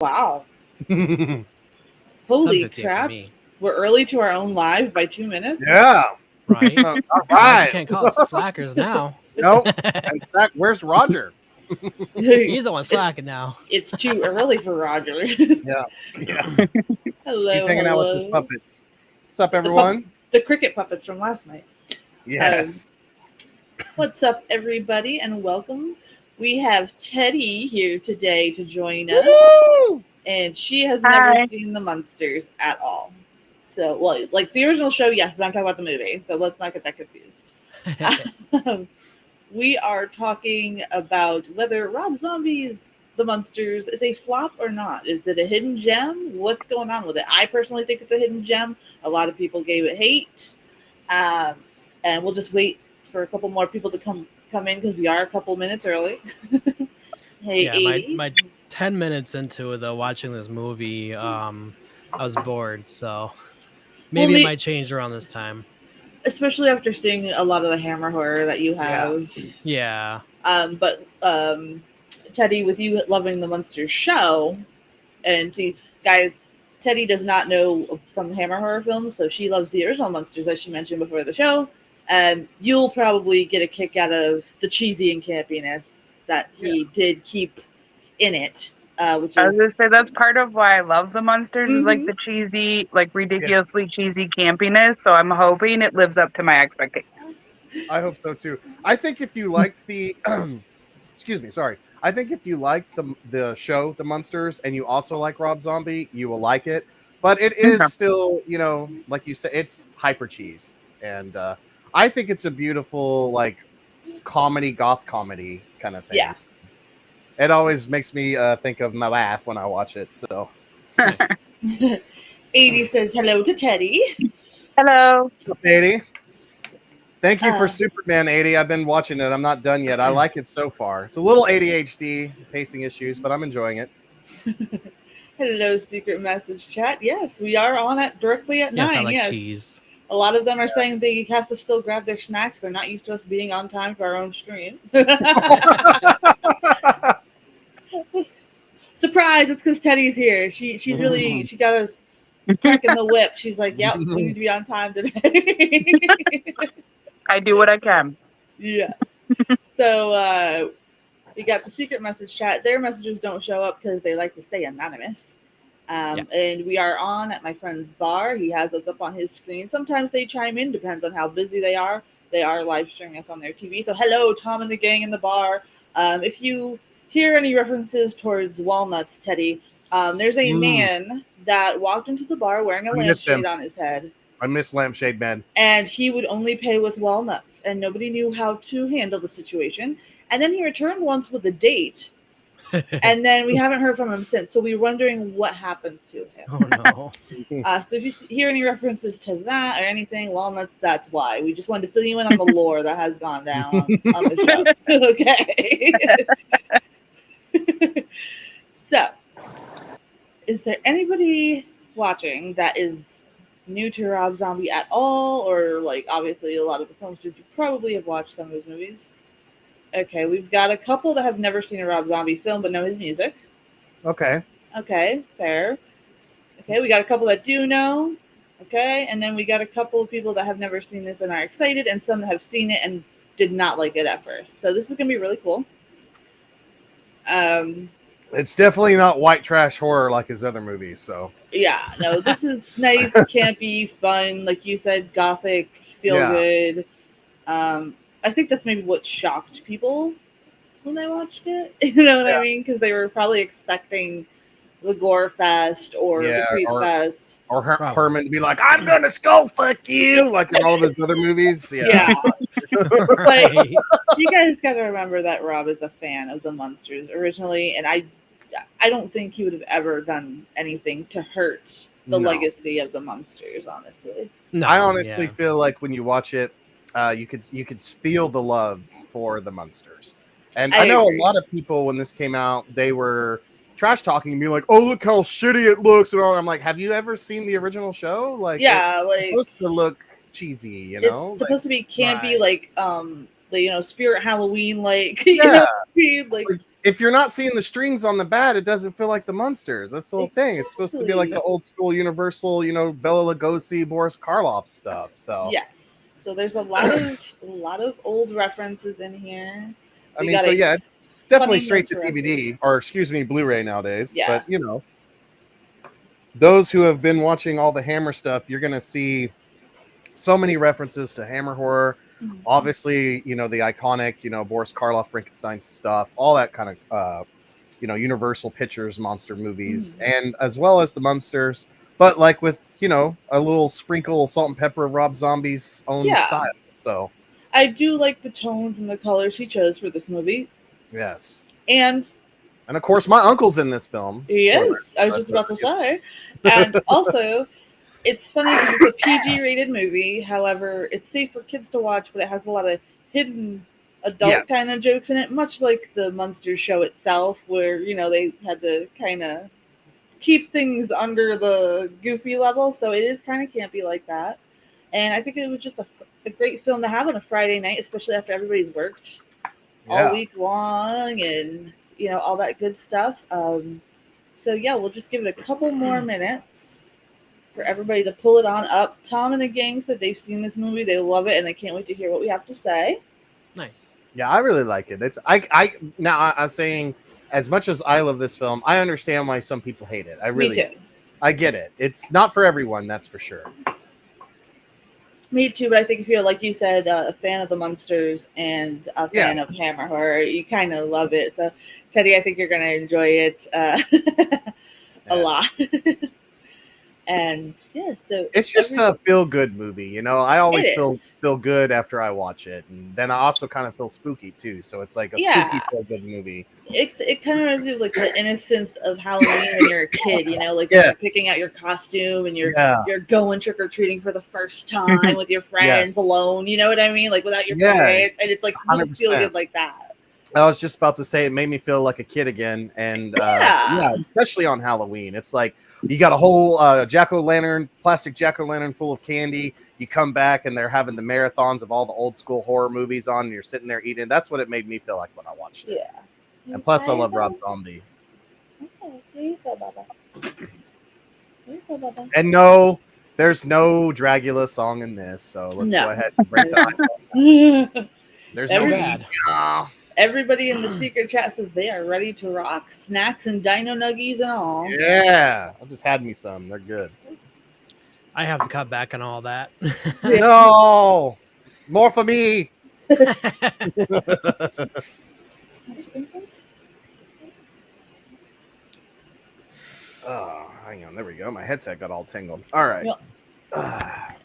Wow. Holy 7:15 for crap. me. We're early to our own live by 2 minutes. Yeah. Right? All Well, you right. can't call us slackers now. No. In fact, where's Roger? He's the one it's, slacking now. it's too early for Roger. Yeah. Yeah. He's Hello, hanging out with his hello. puppets. What's up, everyone? The cricket puppets from last night. Yes. What's up, everybody, and welcome. We have Teddy here today to join us, Woo! and she has Hi. never seen the Munsters at all. So, well, like the original show, yes, but I'm talking about the movie, so let's not get that confused. We are talking about whether Rob Zombie's The Munsters is a flop or not. Is it a hidden gem? What's going on with it? I personally think it's a hidden gem. A lot of people gave it hate. And we'll just wait for a couple more people to come in because we are a couple minutes early. Hey, Yeah, 80. my 10 minutes into it, though, watching this movie, I was bored, so maybe it might change around this time. Especially after seeing a lot of the Hammer horror that you have. Yeah. But Teddy, with you loving the Munsters show, and see, guys, Teddy does not know some Hammer horror films, so she loves the original Munsters, as she mentioned before the show. And you'll probably get a kick out of the cheesy and campiness that he did keep in it. Which I was gonna say that's part of why I love the Munsters, is like Mhm. the cheesy, like ridiculously cheesy campiness. So I'm hoping it lives up to my expectations. I hope so too. I think if you like the excuse me, sorry. I think if you like the show, The Munsters, and you also like Rob Zombie, you will like it. But it is still, you know, like you said, it's hyper cheese. And I think it's a beautiful, like, comedy, goth comedy kind of thing. Yeah. It always makes me think of my laugh when I watch it. So 80 says hello to Teddy. Hello. 80. Thank you for Superman 80. I've been watching it. I'm not done yet. I like it so far. It's a little ADHD, pacing issues, but I'm enjoying it. Hello, secret message chat. Yes, we are on it directly at 9. Yes, I like yes. cheese. A lot of them are saying they have to still grab their snacks. They're not used to us being on time for our own stream. Surprise! It's because Teddy's here. She got us cracking the whip. She's like, "Yep, we need to be on time today." I do what I can. Yes. So we got the secret message chat. Their messages don't show up because they like to stay anonymous. And we are on at my friend's bar. He has us up on his screen. Sometimes they chime in, depends on how busy they are. They are live streaming us on their TV. So hello, Tom and the gang in the bar. If you hear any references towards walnuts, Teddy, there's a man that walked into the bar wearing a lampshade on his head. I miss Lampshade Man. And he would only pay with walnuts, and nobody knew how to handle the situation. And then he returned once with a date. And then we haven't heard from him since. So we're wondering what happened to him. Oh, no. So if you hear any references to that or anything, walnuts, that's why. We just wanted to fill you in on the lore that has gone down on the show. Okay. So, is there anybody watching that is new to Rob Zombie at all? Or, like, obviously a lot of the film students, you probably have watched some of his movies. Okay, we've got a couple that have never seen a Rob Zombie film but know his music. Okay, fair. Okay, we got a couple that do know. Okay, and then we got a couple of people that have never seen this and are excited, and some that have seen it and did not like it at first. So this is going to be really cool. It's definitely not white trash horror like his other movies, so. Yeah, no, this is nice, campy, fun, like you said, gothic, feel good. I think that's maybe what shocked people when they watched it. You know what I mean? Because they were probably expecting the gore fest or the creep fest. Or Herman to be like, I'm going to skull fuck you, like in all of his other movies. Yeah. But you guys got to remember that Rob is a fan of the Munsters originally, and I don't think he would have ever done anything to hurt the legacy of the Munsters, honestly. No, I honestly feel like when you watch it, you could feel the love for the Munsters. And I know a lot of people, when this came out, they were trash talking and being like, "Oh, look how shitty it looks," and all. I'm like, have you ever seen the original show? Like, yeah, it's supposed to look cheesy, you know? It's supposed to be campy, like the Spirit Halloween, like Yeah. like If you're not seeing the strings on the bat, it doesn't feel like the Munsters. That's the whole thing. It's supposed to be like the old school Universal, Bela Lugosi, Boris Karloff stuff. So yes. So there's a lot of old references in here. I We mean, got so a yeah, it's definitely funny straight to Nosferatu. DVD or excuse me, Blu-ray nowadays. Yeah. But those who have been watching all the Hammer stuff, you're gonna see so many references to Hammer horror. Mhm. Obviously, the iconic, Boris Karloff, Frankenstein stuff, all that kind of, Universal Pictures monster movies, and as well as the Munsters, but like with, a little sprinkle of salt and pepper of Rob Zombie's own Yeah. style. So, I do like the tones and the colors he chose for this movie. yes. And of course, my uncle's in this film. yes, I was just about to say. And also, it's funny because it's a PG-rated movie. However, it's safe for kids to watch, but it has a lot of hidden adult kind of jokes in it, much like the Munsters show itself, where they had to kind of keep things under the goofy level. So it is kind of campy like that. And I think it was just a great film to have on a Friday night, especially after everybody's worked all week long and all that good stuff. So yeah, we'll just give it a couple more minutes for everybody to pull it on up. Tom and the gang said they've seen this movie, they love it, and they can't wait to hear what we have to say. Nice. Yeah, I really like it. I'm saying, as much as I love this film, I understand why some people hate it. I really Me too. do. I get it. It's not for everyone, that's for sure. Me too, but I think if you're, like you said, a fan of the Munsters and a fan of Hammer horror, you kind of love it. So, Teddy, I think you're going to enjoy it a lot. And yeah, so it's just a feel-good movie. I always feel good after I watch it, and then I also kind of feel spooky too. So it's like a spooky feel-good movie. It kind of reminds me of like the innocence of Halloween when you're a kid, like when you're picking out your costume and you're going trick or treating for the first time with your friends alone. You know what I mean? Like without your parents, and it's like really feel good like that. I was just about to say it made me feel like a kid again, and especially on Halloween. It's like you got a whole plastic jack-o'-lantern full of candy. You come back and they're having the marathons of all the old school horror movies on, and you're sitting there eating. That's what it made me feel like when I watched it. Yeah, and plus I love Rob Zombie. Okay, here you go, Baba. And no, there's no Dragula song in this, so let's go ahead and break the There's no bad. Everybody in the secret chat says they are ready to rock. Snacks and dino nuggies and all. Yeah. I just had me some. They're good. I have to cut back on all that. No. More for me. Oh, hang on. There we go. My headset got all tangled. All right.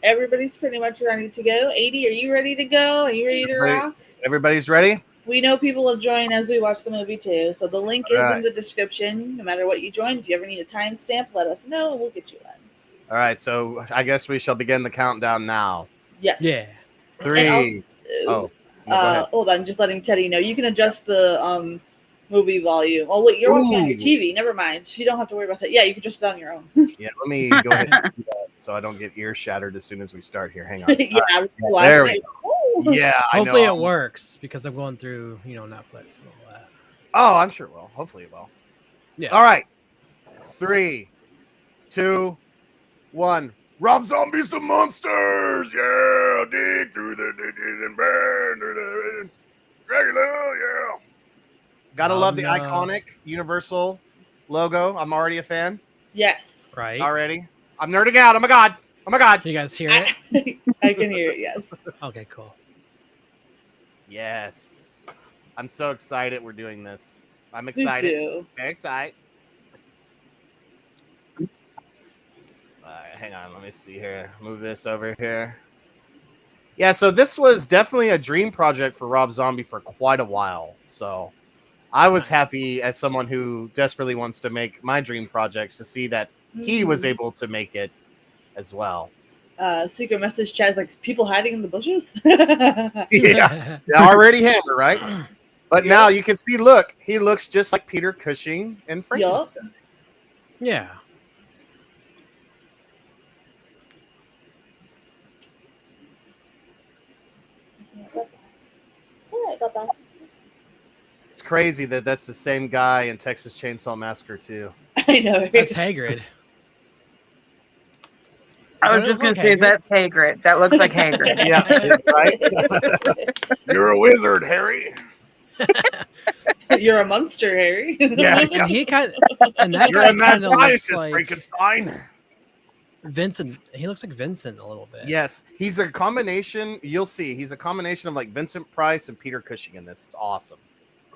Everybody's pretty much ready to go. 80, are you ready to go? Are you ready to rock? Everybody's ready? We know people will join as we watch the movie too. So the link is in the description. No matter what you join, if you ever need a timestamp, let us know and we'll get you one. All right. So I guess we shall begin the countdown now. Yes. Yeah. 3. Also, hold on. Just letting Teddy know. You can adjust the movie volume. Oh, wait. You're watching on your TV. Never mind. You don't have to worry about that. Yeah, you can adjust it on your own. Yeah. Let me go ahead and do that so I don't get ears shattered as soon as we start here. Hang on. There we go. Yeah, hopefully it works because I'm going through, Netflix and all that. Oh, I'm sure it will. Hopefully it will. Yeah. All right. 3, 2, 1. Rob Zombie's the Munsters. Yeah, dig through the and burn through the regular. Yeah. Gotta love the iconic Universal logo. I'm already a fan. Yes. Right. Already. I'm nerding out. Oh my god. Oh my god. Can you guys hear it? I can hear it. Yes. Okay. Cool. Yes. I'm so excited we're doing this. I'm excited. Me too. Very excited. Hang on. Let me see here. Move this over here. Yeah, so this was definitely a dream project for Rob Zombie for quite a while. So I was happy as someone who desperately wants to make my dream projects to see that he was able to make it as well. Secret message chat is like people hiding in the bushes. Yeah, already Hammer, right? But now you can see. Look, he looks just like Peter Cushing in Frankenstein. Yeah. that. It's crazy that that's the same guy in Texas Chainsaw Massacre too. I know. Right? That's Hagrid. I was But it just looks gonna like say Hagrid. that's Hagrid. That looks like Hagrid. Yeah, right. You're a wizard, Harry. You're a monster, Harry. Yeah, And he kind and that You're guy a mad kind of looks scientist, like Frankenstein. Vincent. He looks like Vincent a little bit. Yes, he's a combination. You'll see, he's a combination of like Vincent Price and Peter Cushing in this. It's awesome.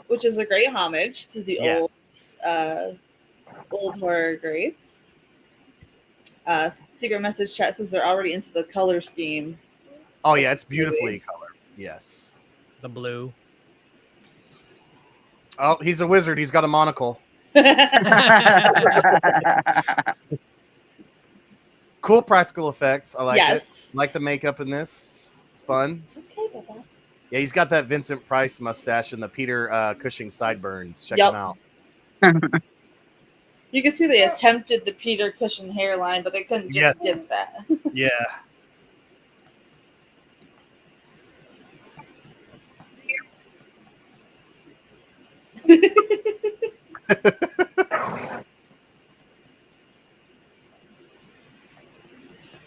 Which is a great homage to the Yes. old horror greats. Secret Message chat says they're already into the color scheme. Oh yeah, it's beautifully colored. Yes. The blue. Oh, he's a wizard. He's got a monocle. Cool practical effects. I like Yes. it. Like the makeup in this. It's fun. It's okay, Baba. Yeah, he's got that Vincent Price mustache and the Peter Cushing sideburns. Check Yup. him out. You can see they attempted the Peter Cushing hairline, but they couldn't just Yes. get that. Yeah.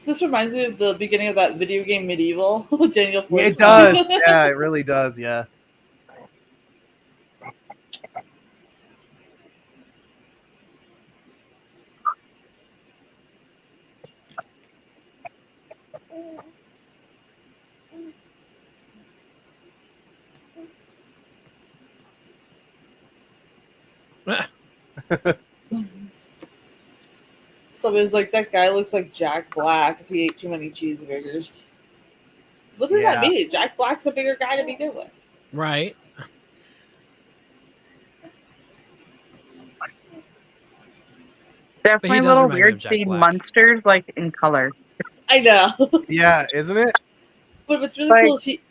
This reminds me of the beginning of that video game Medieval with Daniel Yeah, Flick. it does. Yeah, it really does. Yeah. Somebody's like, that guy looks like Jack Black if he ate too many cheeseburgers. What does that Yeah. mean? Jack Black's a bigger guy to begin with. Right. Definitely a does little remind me of weird Jack seeing Black. Munsters like in color. I know. Yeah, isn't it? But what's really Like- cool is he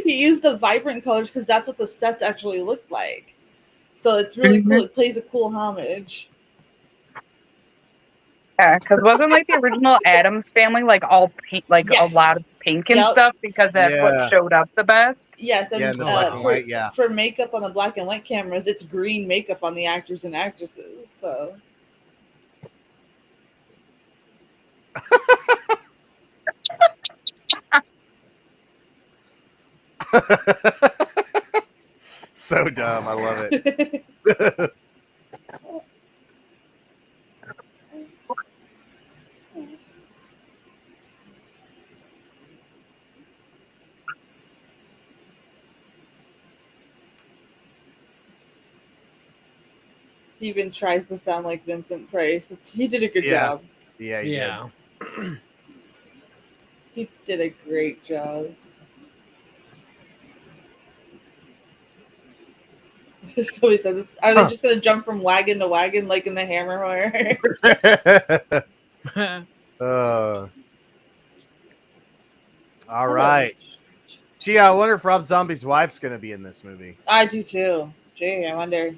used the vibrant colors because that's what the sets actually looked like. So it's really cool. It plays a cool homage. Yeah, because wasn't like the original Addams Family like all pink, like Yes. a lot of pink and Yep. stuff because that's Yeah. what showed up the best. Yes, and Yeah, in the black and for, white, yeah. for makeup on the black and white cameras, it's green makeup on the actors and actresses. So So dumb. I love it. he even tries to sound like Vincent Price. He did a good Yeah. job. Yeah, he did. Yeah. He did a great job. So he says, are they just going to jump from wagon to wagon like in the Hammer horror? All right. Gee, I wonder if Rob Zombie's wife's going to be in this movie. I do too. Gee, I wonder.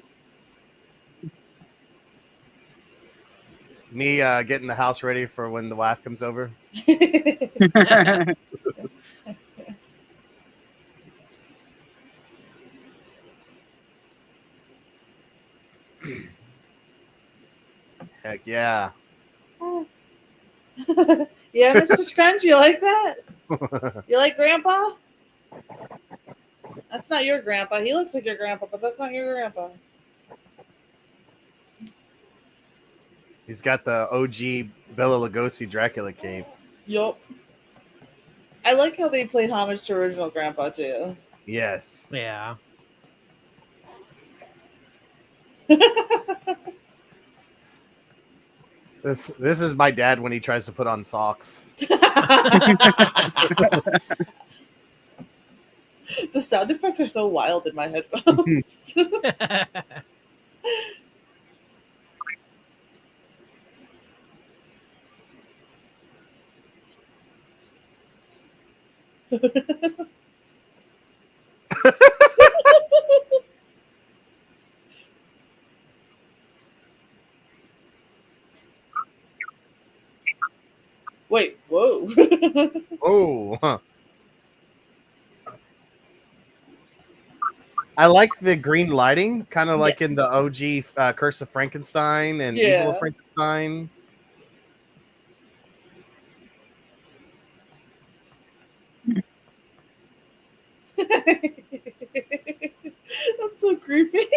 Me getting the house ready for when the wife comes over. Heck yeah. Yeah, Mr. Scrunch, you like that? You like Grandpa? That's not your grandpa. He looks like your grandpa, but that's not your grandpa. He's got the OG Bela Lugosi Dracula cape. Yup. I like how they played homage to original Grandpa too. Yes. Yeah. This is my dad when he tries to put on socks. The sound effects are so wild in my headphones. Wait, whoa. Oh, huh. I like the green lighting, kind of like in Yes. the OG Curse of Frankenstein and Yeah. Evil of Frankenstein. That's so creepy.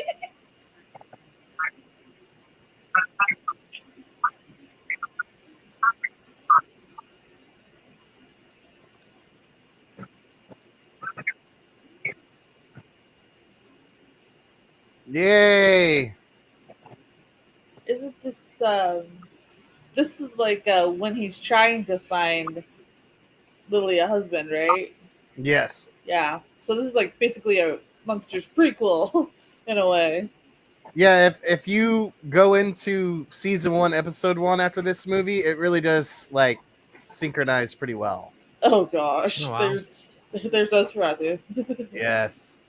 Yay! Isn't this this is like when he's trying to find Lily a husband, right? Yes. Yeah. So this is like basically a Munsters prequel in a way. Yeah, if you go into season 1, episode 1 after this movie, it really does like synchronize pretty well. Oh gosh. Oh, wow. There's Nosferatu. Yes.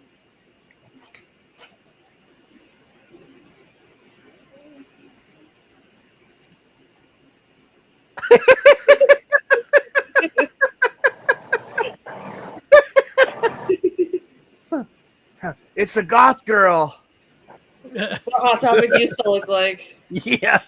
It's a goth girl. What Hot Topic used to look like. Yeah.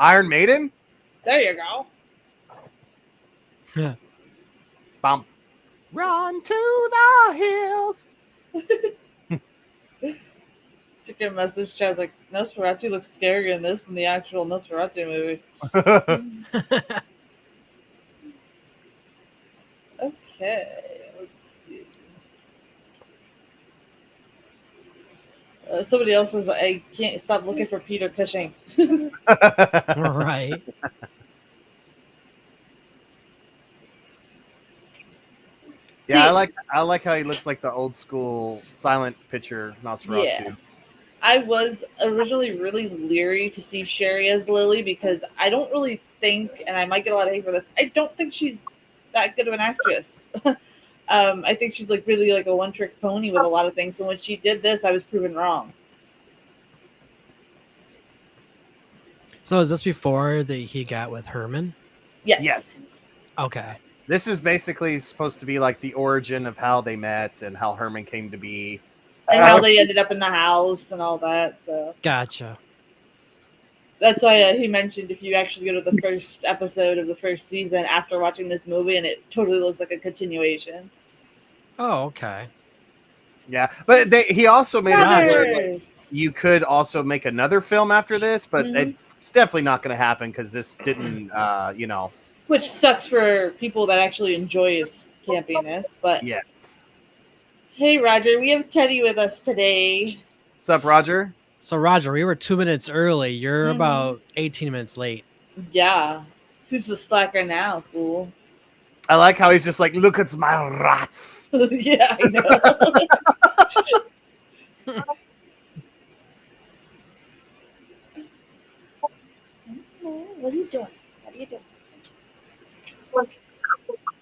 Iron Maiden? There you go. Bump. Run to the hills. Secret message chat's like Nosferatu looks scarier in this than the actual Nosferatu movie. Okay, let's see. Somebody else says I can't stop looking for Peter Cushing. Right. Yeah, See, I like how he looks like the old school silent picture Nosferatu. Yeah. I was originally really leery to see Sherry as Lily because I don't really think, and I might get a lot of hate for this, I don't think she's that good of an actress. I think she's like really like a one-trick pony with a lot of things. So when she did this, I was proven wrong. So is this before that he got with Herman? Yes. Yes. Okay. This is basically supposed to be like the origin of how they met and how Herman came to be. And how they ended up in the house and all that. So Gotcha. that's why he mentioned if you actually go to the first episode of the first season after watching this movie, and it totally looks like a continuation. Oh, okay. Yeah, but he also made it to where Roger! like, you could also make another film after this, but Mhm. it's definitely not going to happen because this didn't, Which sucks for people that actually enjoy its campiness. But Yes. hey, Roger, we have Teddy with us today. Sup, Roger? So Roger, we were 2 minutes early. You're Mhm. about 18 minutes late. Yeah. Who's the slacker now, fool? I like how he's just like, look at my rats. Yeah, I know. What are you doing? What are you doing?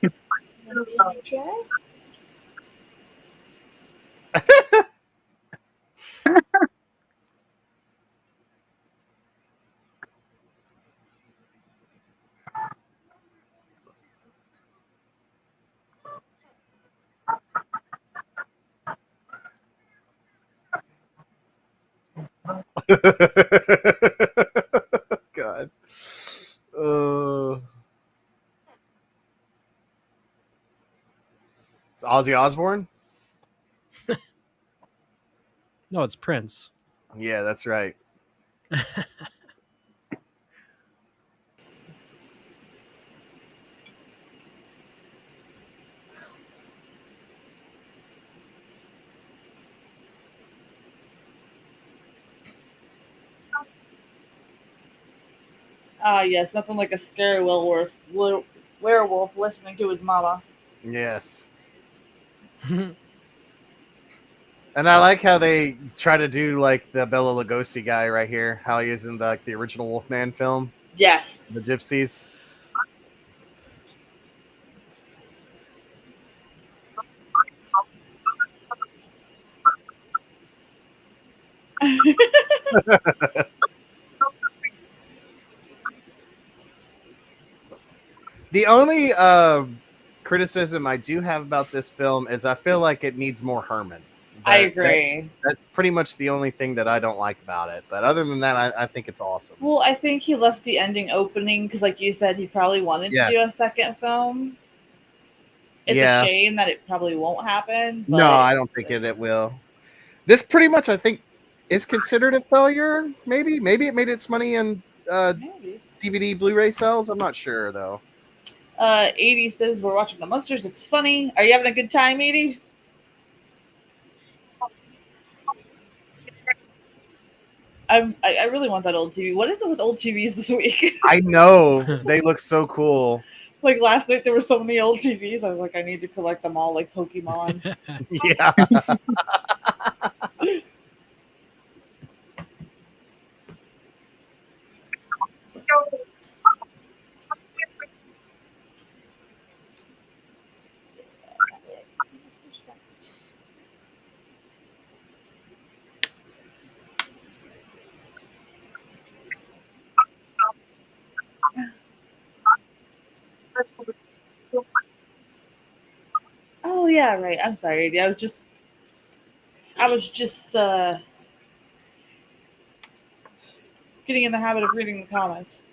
You wanna be in your chair? God. It's Ozzy Osbourne? No, it's Prince. Yeah, that's right. Ah, yes, nothing like a scary werewolf listening to his mama. Yes. And I like how they try to do like the Bela Lugosi guy right here, how he is in the original Wolfman film, Yes. The Gypsies. The only criticism I do have about this film is I feel like it needs more Herman. I agree. That's pretty much the only thing that I don't like about it. But other than that, I think it's awesome. Well, I think he left the ending opening because, like you said, he probably wanted to do a second film. It's a shame that it probably won't happen. But no, I don't think it will. This pretty much, I think, is considered a failure. Maybe it made its money in DVD, Blu-ray sales. I'm not sure though. 80 says we're watching the Munsters. It's funny. Are you having a good time, 80? I really want that old TV. What is it with old TVs this week? I know they look so cool. Like last night, there were so many old TVs. I was like, I need to collect them all, like Pokemon. Yeah. Oh yeah, right. I'm sorry. I was just getting in the habit of reading the comments.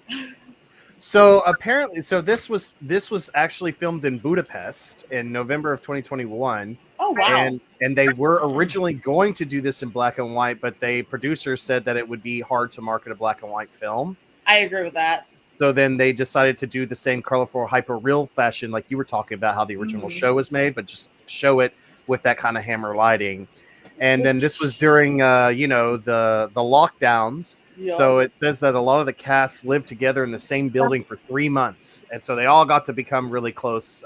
So apparently, this was actually filmed in Budapest in November of 2021. Oh wow! And they were originally going to do this in black and white, but producers said that it would be hard to market a black and white film. I agree with that. So then they decided to do the same colorful, hyper real fashion, like you were talking about how the original show was made, but just show it with that kind of hammer lighting. And then this was during, the lockdowns. Yep. So it says that a lot of the cast lived together in the same building for 3 months, and so they all got to become really close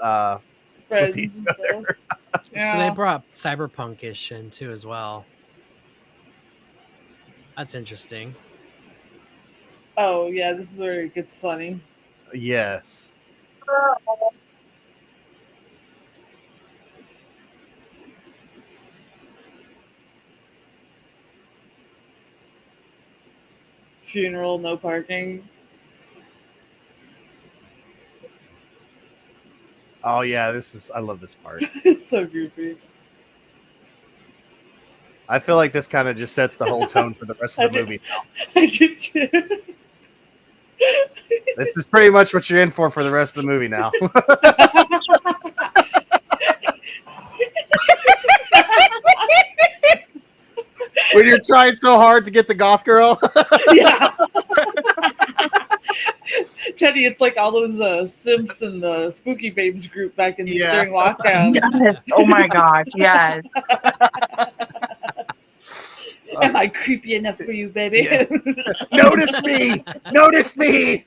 with each other. Yeah. So they brought cyberpunk-ish in too as well. That's interesting. Oh yeah, this is where it gets funny. Yes. Funeral, no parking. Oh yeah, I love this part. It's so goofy. I feel like this kind of just sets the whole tone for the rest of the movie. I do too. This is pretty much what you're in for the rest of the movie now. When you're trying so hard to get the goth girl. Yeah. Teddy, it's like all those Simps and the Spooky Babes group back in during lockdown. Yes. Oh my gosh. Yes. Am I creepy enough for you, baby? Yeah. Notice me! Notice me!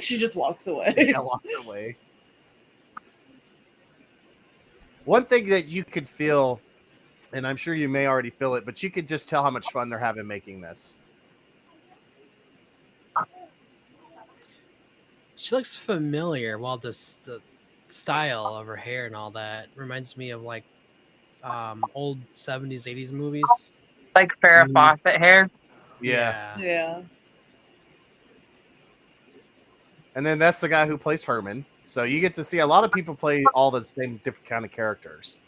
She just walks away. Yeah, walks away. One thing that you could feel, and I'm sure you may already feel it, but you could just tell how much fun they're having making this. She looks familiar. Well, the style of her hair and all that reminds me of like old 70s, 80s movies. Like Farrah Fawcett hair. Yeah. Yeah. And then that's the guy who plays Herman. So you get to see a lot of people play all the same different kind of characters.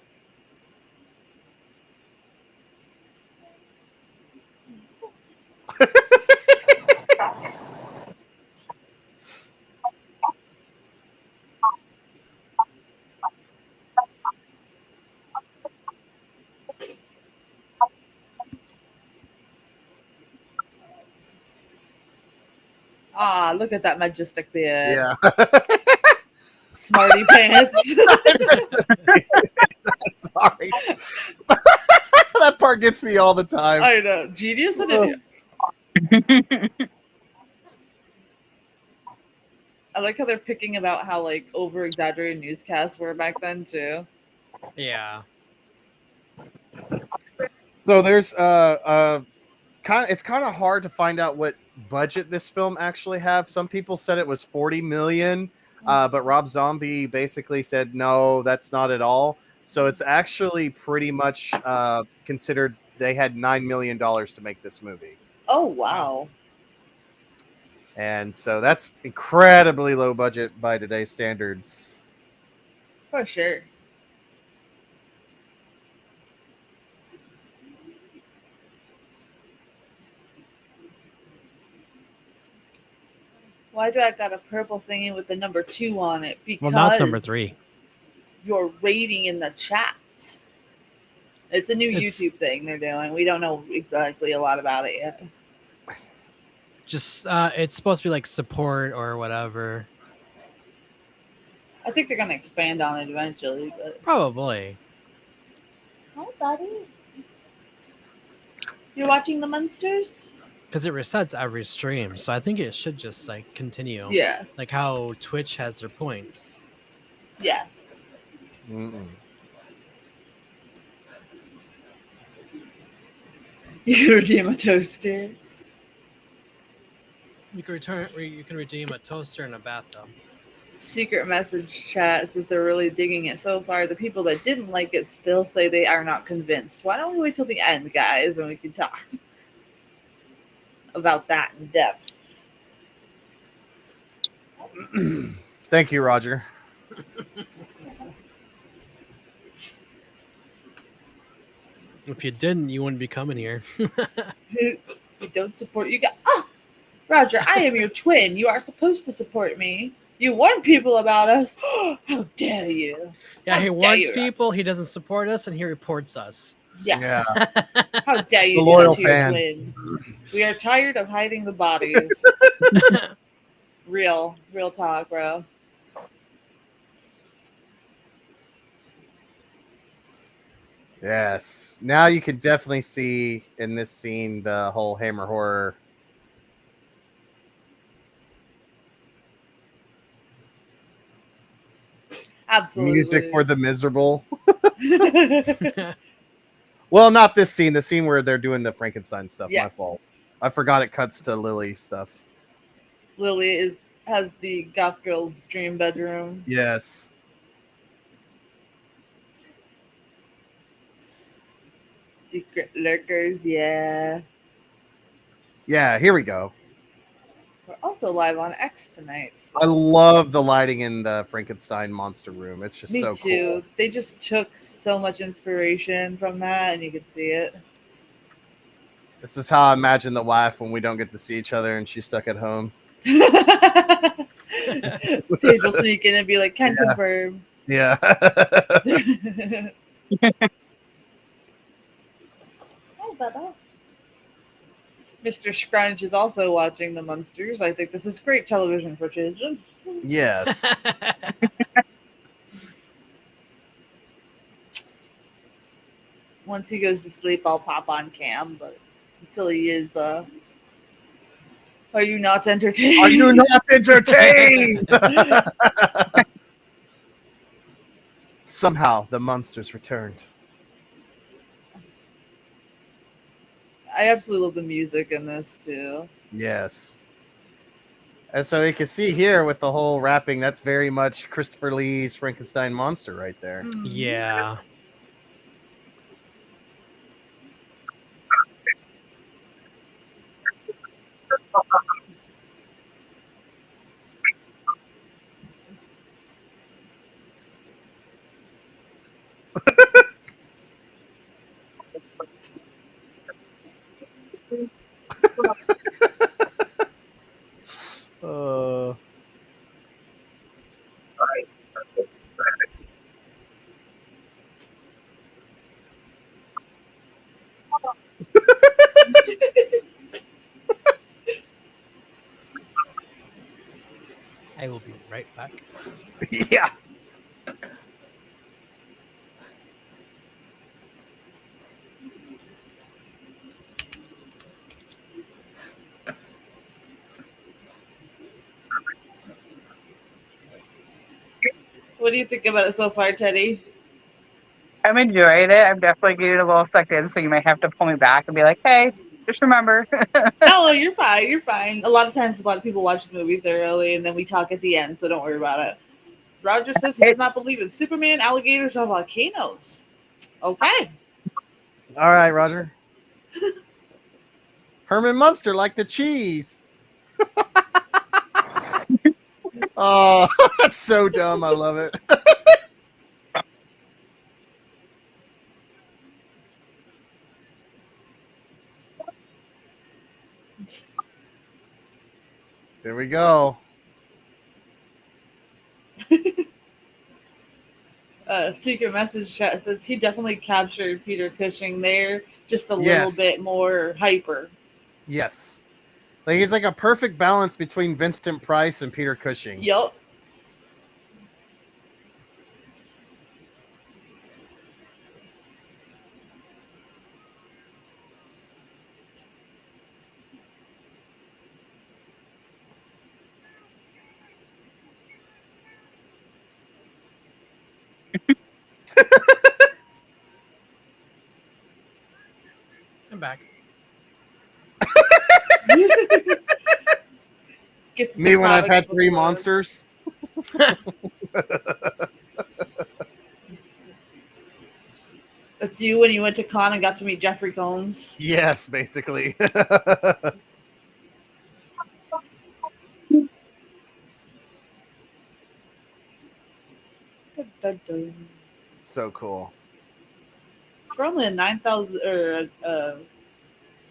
Ah, look at that majestic beard. Yeah. Smarty pants. Sorry. That part gets me all the time. I know. Genius and idiot. I like how they're picking about how like over exaggerated newscasts were back then too. Yeah. So there's it's kind of hard to find out what budget this film actually have. Some people said it was 40 million, but Rob Zombie basically said no, that's not at all. So it's actually pretty much considered they had $9 million to make this movie. Oh wow. And so that's incredibly low budget by today's standards. For sure. Why do I got a purple thingy with the number 2 on it? Because Well, now it's number 3. Your rating in the chat. It's a new It's- YouTube thing they're doing. We don't know exactly a lot about it yet. Just it's supposed to be like support or whatever. I think they're gonna expand on it eventually, but Probably. hi buddy. You're watching the Munsters? Because it resets every stream, so I think it should just like continue. Yeah. Like how Twitch has their points. Yeah. Mm-mm. You can redeem a toaster. You can redeem a toaster and a bathtub. Secret message chat says they're really digging it so far. The people that didn't like it still say they are not convinced. Why don't we wait till the end, guys, and we can talk about that in depth? Thank you, Roger. If you didn't, you wouldn't be coming here. You don't support you guys. Ah, Roger, I am your twin. You are supposed to support me. You warn people about us. How dare you? Yeah, How he dare warns you. people, he doesn't support us, and he reports us. Yes. Yeah. How dare you The do loyal that to your fan. twin? We are tired of hiding the bodies. Real talk, bro. Yes. Now you can definitely see in this scene the whole Hammer horror. Absolutely. Music for the miserable. Well, not this scene. The scene where they're doing the Frankenstein stuff. Yes. My fault. I forgot it cuts to Lily stuff. Lily has the goth girl's dream bedroom. Yes. Secret lurkers, yeah. Yeah, here we go. We're also live on X tonight. So. I love the lighting in the Frankenstein monster room. It's just Me so too. cool. They just took so much inspiration from that, and you could see it. This is how I imagine the wife when we don't get to see each other and she's stuck at home. Paige will sneak in and be like, "Can confirm." Yeah. Oh, Baba. Mr. Scrunch is also watching the Munsters. I think this is great television for children. Yes. Once he goes to sleep, I'll pop on cam, but until he is, are you not entertained? Are you not entertained? Somehow the monsters returned. I absolutely love the music in this too. Yes. And so you can see here with the whole wrapping, that's very much Christopher Lee's Frankenstein monster right there. Yeah. I will be right back. Yeah. What do you think about it so far, Teddy? I'm enjoying it. I'm definitely getting a little sucked in, so you might have to pull me back and be like, "Hey, just remember." No, you're fine. You're fine. A lot of times, a lot of people watch the movies early, and then we talk at the end, so don't worry about it. Roger says he does not believe in Superman, alligators, or volcanoes. Okay. All right, Roger. Herman Munster like the cheese. Oh, that's so dumb. I love it. There we go. Secret message chat says he definitely captured Peter Cushing there, just a little Yes. bit more hyper. Yes. Like he's like a perfect balance between Vincent Price and Peter Cushing. Yup. I'm back. Gets Me when I've had before. 3 monsters. That's you when you went to con and got to meet Jeffrey Combs. Yes, basically. Dun, dun, dun. So cool. For only a $9,000 or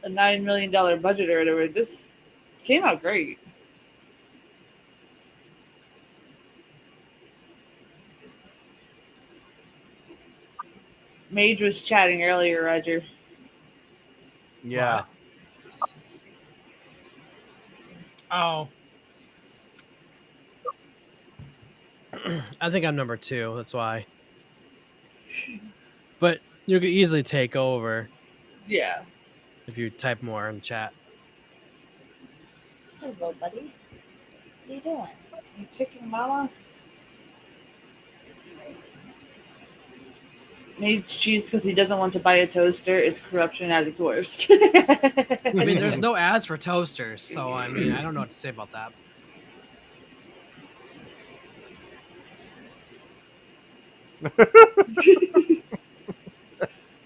a $9 million budget or whatever, this came out great. Mage was chatting earlier, Roger. Yeah. Oh. I think I'm number 2. That's why. But you could easily take over Yeah. if you type more in the chat. Hello, buddy. What are you doing? You kicking mama? Made cheese because he doesn't want to buy a toaster. It's corruption at its worst. I mean, there's no ads for toasters, so I mean, I don't know what to say about that.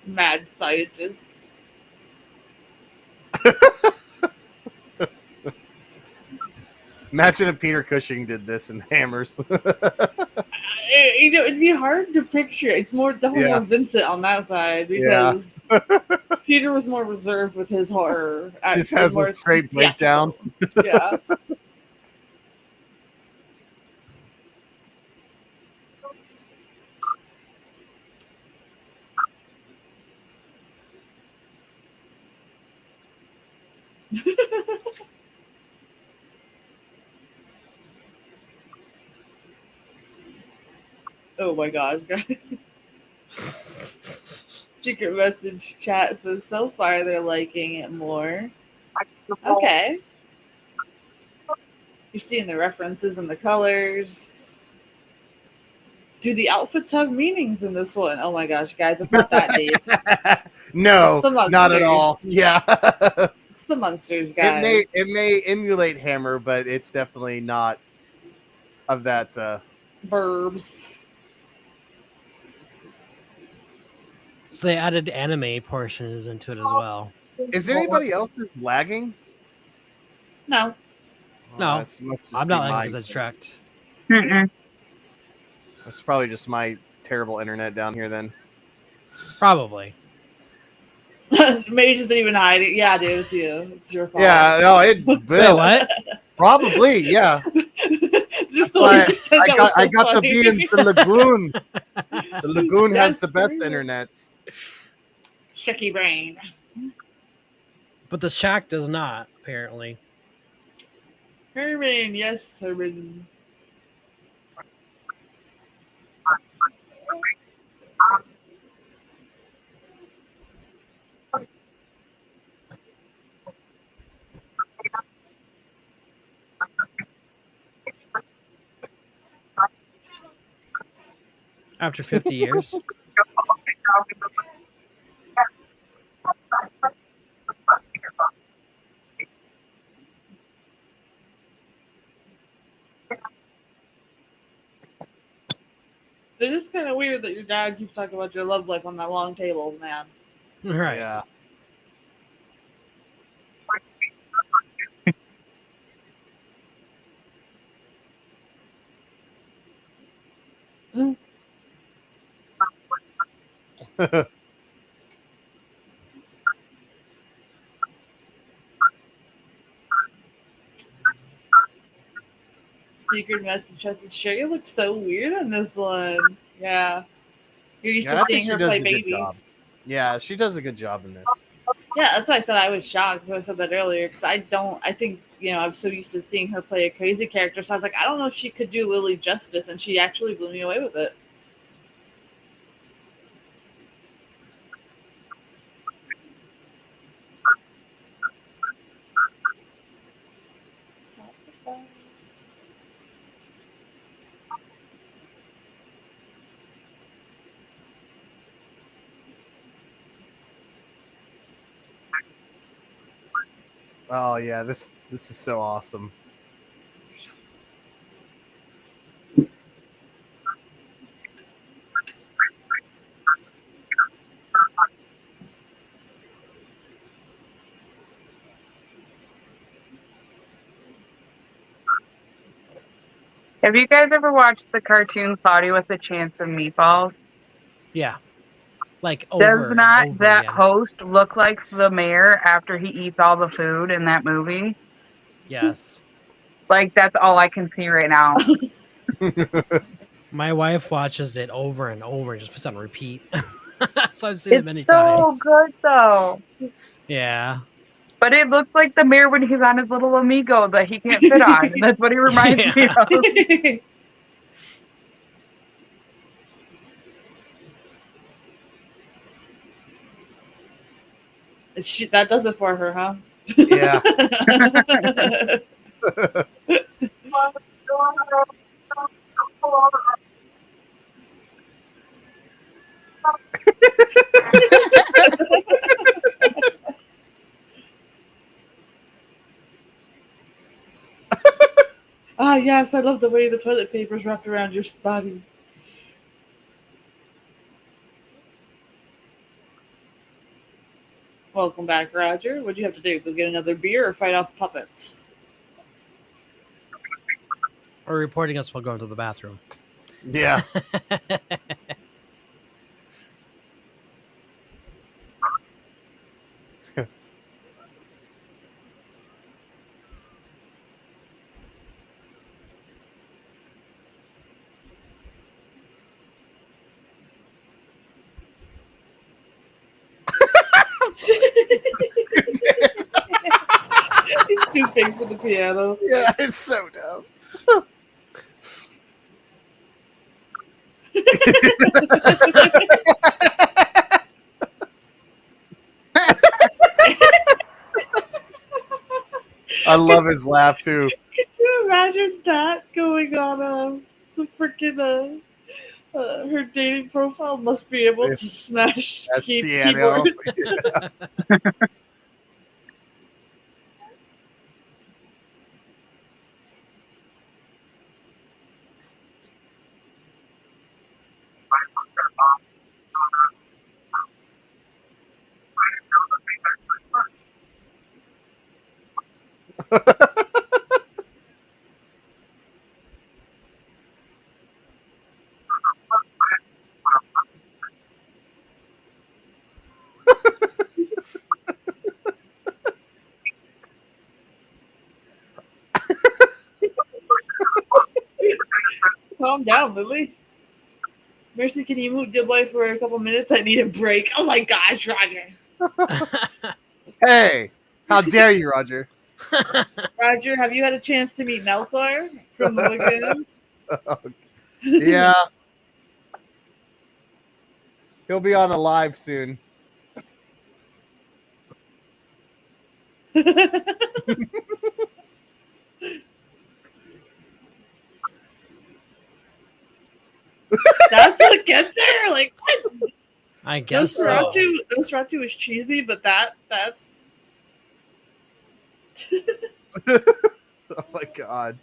Mad scientist. Imagine if Peter Cushing did this in Hammers. It'd be hard to picture. It's definitely Yeah. more Vincent on that side because Peter was more reserved with his horror. This has more a straight breakdown. theatrical. Yeah. Oh my god. Secret message chat says so far they're liking it more. Okay. You're seeing the references and the colors. Do the outfits have meanings in this one? Oh my gosh, guys, it's not that deep. No, It's the not at all. Munsters. Yeah. It's the Munsters, guys. It may emulate Hammer, but it's definitely not of that. Burbs. So they added anime portions into it as well. Is anybody else's lagging? No. No, Must just I'm be not like my- because it's tracked. That's probably just my terrible internet down here. Then Probably. Mage isn't even hiding. Yeah, dude, it's you. It's your fault. yeah, no, it Wait, Bill, what? probably yeah. Just That's the way why you said that was so I got to funny. be in the lagoon. The lagoon has That's the best true. internets. Shaky brain. But the shack does not, apparently. Herman, yes, Herman. After 50 years. It's just kind of weird that your dad keeps talking about your love life on that long table, man. Right. Yeah. Secret message trusted Sherry looks so weird on this one. Yeah. You're used Yeah, to I think seeing she her does play a good baby. job. Yeah, she does a good job in this. Yeah, that's why I said I was shocked. So I said that earlier because I think, I'm so used to seeing her play a crazy character. So I was like, I don't know if she could do Lily justice. And she actually blew me away with it. Oh yeah, this is so awesome. Have you guys ever watched the cartoon Cloudy with a Chance of Meatballs? Yeah. Like Does over and not over that again. host look like the mayor after he eats all the food in that movie? Yes. Like, that's all I can see right now. My wife watches it over and over and just puts it on repeat. So I've seen it It's many so times. good, though. Yeah. But it looks like the mayor when he's on his little amigo that he can't fit on. That's what he reminds me Yeah. of. That does it for her, huh? Yeah. Ah, yes, I love the way the toilet paper's wrapped around your body. Welcome back, Roger. What'd you have to do? Go get another beer or fight off puppets? Or reporting us while going to the bathroom. Yeah. He's too big for the piano. Yeah, it's so dumb. I love his laugh too. Can you imagine that going on the freaking her dating profile must be able With to smash that piano. keyboards. Calm down, Lily. Mercy, can you mute GillBoy for a couple minutes? I need a break. Oh my gosh, Roger. Hey, how dare you, Roger? Roger, have you had a chance to meet Melkor from the Lagoon? Yeah. He'll be on a live soon. That's what gets her. Like, what? I guess so. Nosferatu is cheesy, but that's Oh my god.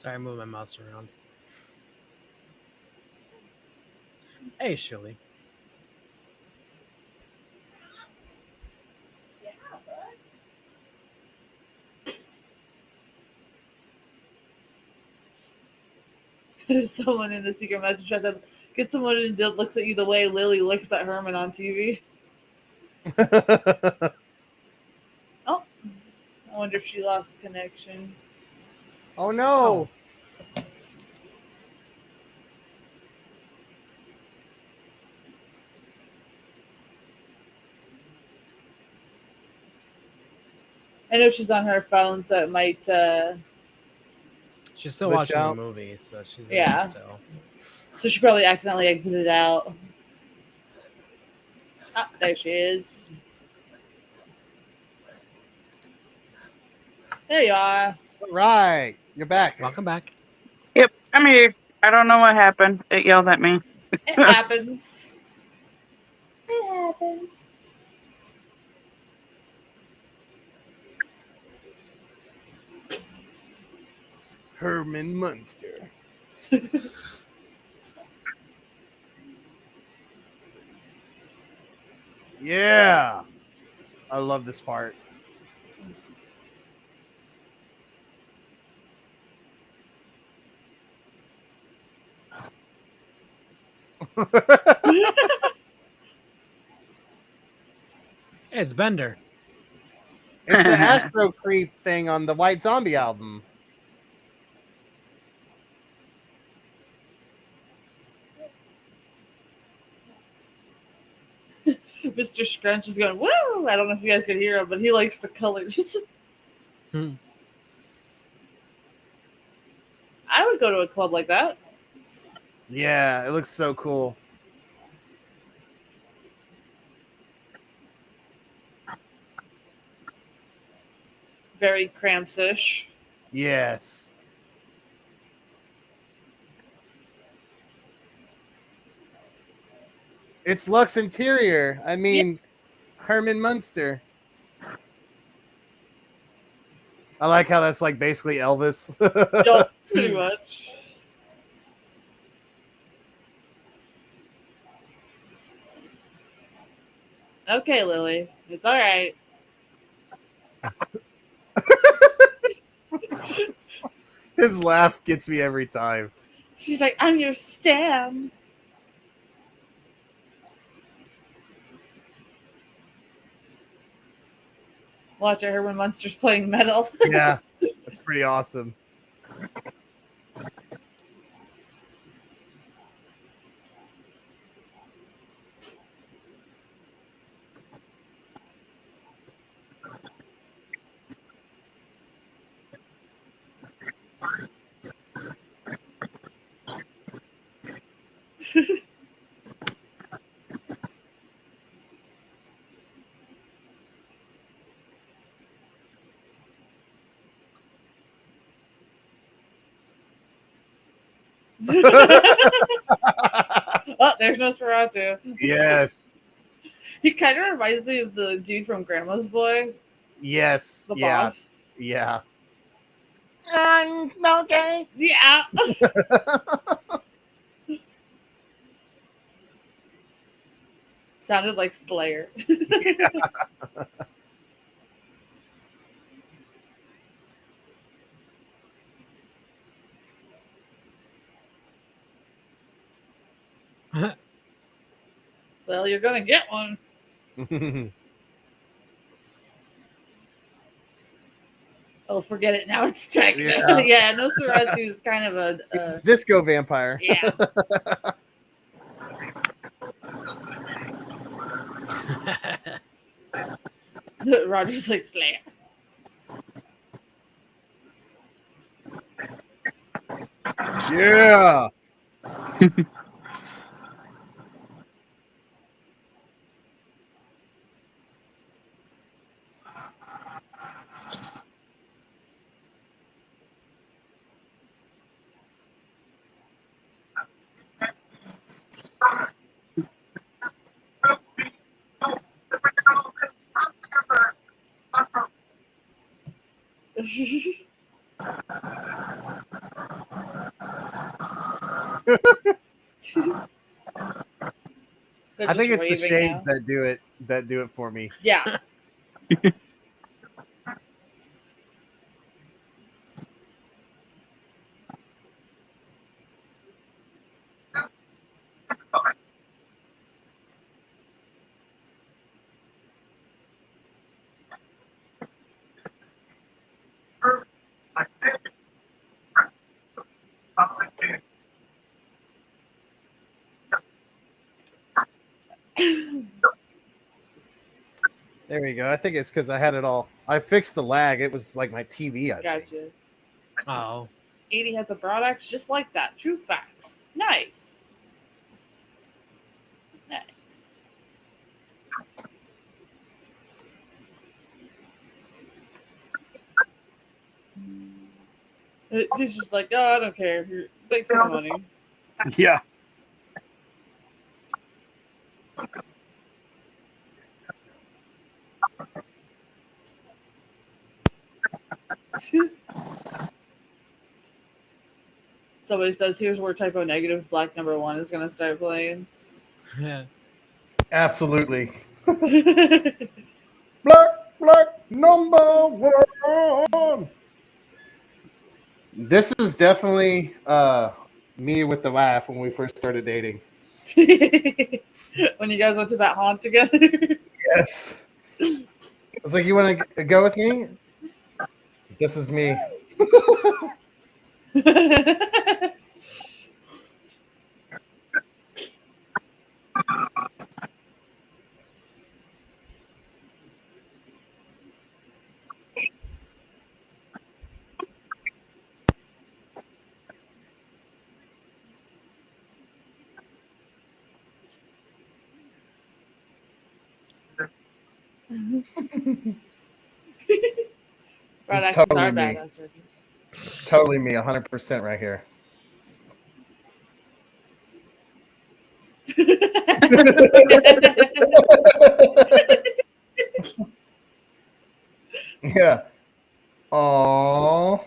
Sorry, I moved my mouse around. Hey, Shirley. Someone in the secret message said, "Get someone that looks at you the way Lily looks at Herman on TV." Oh, I wonder if she lost connection. Oh no! I know she's on her phone, so it might. She's still Glitch watching out. the movie, so she's in Yeah. there still. So she probably accidentally exited out. Ah, there she is. There you are. All right, you're back. Welcome back. Yep, I'm here. I don't know what happened. It yelled at me. It happens. It happens. Herman Munster. Yeah, I love this part. It's Bender. It's the Astro Creep thing on the White Zombie album. Mr. Scrunch is going, woo! I don't know if you guys can hear him, but he likes the colors. Hmm. I would go to a club like that. Yeah, it looks so cool. Very Cramps-ish. Yes. It's Lux Interior. I mean, Herman Munster. I like how that's like basically Elvis. Yup, pretty much. Okay, Lily. It's all right. His laugh gets me every time. She's like, I'm your Stan. Watch it, her when Munster's playing metal. Yeah, that's pretty awesome. Oh, there's Nosferatu. Yes. He kind of reminds me of the dude from Grandma's Boy, Yes. the Yeah. boss. Yeah. Okay. Yeah. Sounded like Slayer. Well, you're gonna get one. Oh, forget it. Now it's techno. Yeah. Yeah, Nosferatu is kind of a Disco vampire. yeah. Roger's like Slayer. Yeah. They're I think just it's the raving shades now. that do it for me. Yeah. There we go. I think it's because I had it all. I fixed the lag. It was like my TV. I think. Gotcha. Oh. 80 has a broad axe just like that. True facts. Nice. Nice. He's just like, oh, I don't care. Thanks for the money. Yeah. Somebody says, here's where typo negative black number 1 is going to start playing. Yeah. Absolutely. Black number 1. This is definitely me with the laugh when we first started dating. When you guys went to that haunt together. Yes. I was like, you want to go with me? This is me. Broad This is axes totally are me. badass. Totally me, 100% right here. Yeah. Aww.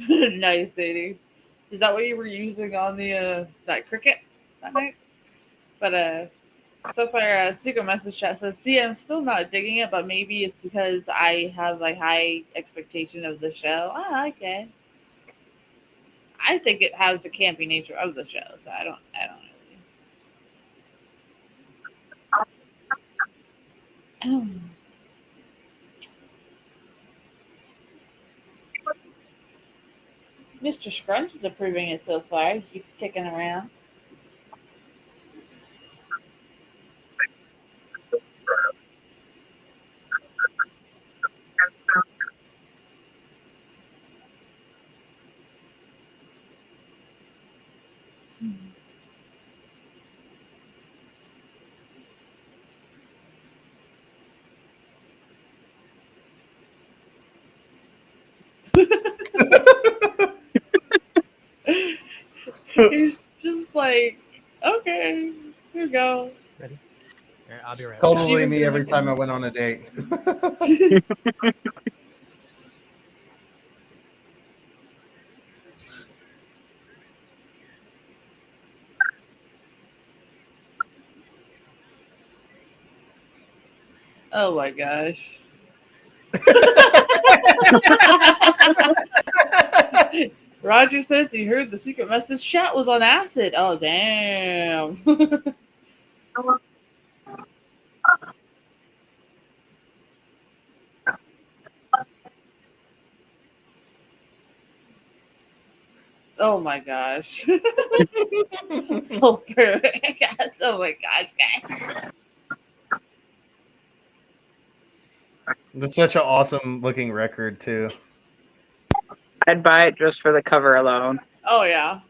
Nice, Sadie. Is that what you were using on the that cricket that night? But so far, secret message chat says, "See, I'm still not digging it, but maybe it's because I have a high expectation of the show." Ah, okay. I think it has the campy nature of the show, so I don't really. Mr. Scrunch is approving it so far. He keeps kicking around. He's just like, okay, here we go. Ready? All right, I'll be right back. Totally me every time I went on a date. Oh my gosh. Roger says he heard the secret message chat was on acid. Oh, damn. Oh my gosh. So perfect. Oh my gosh, guys. That's such an awesome looking record, too. I'd buy it just for the cover alone. Oh yeah.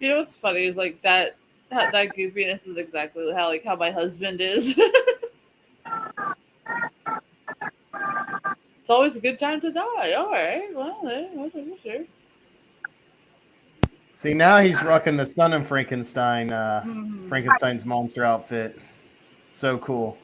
You know what's funny is like that goofiness is exactly how my husband is. It's always a good time to die. All right, well, sure. See, now he's rocking the Son of Frankenstein, Mhm. Frankenstein's monster outfit. So cool.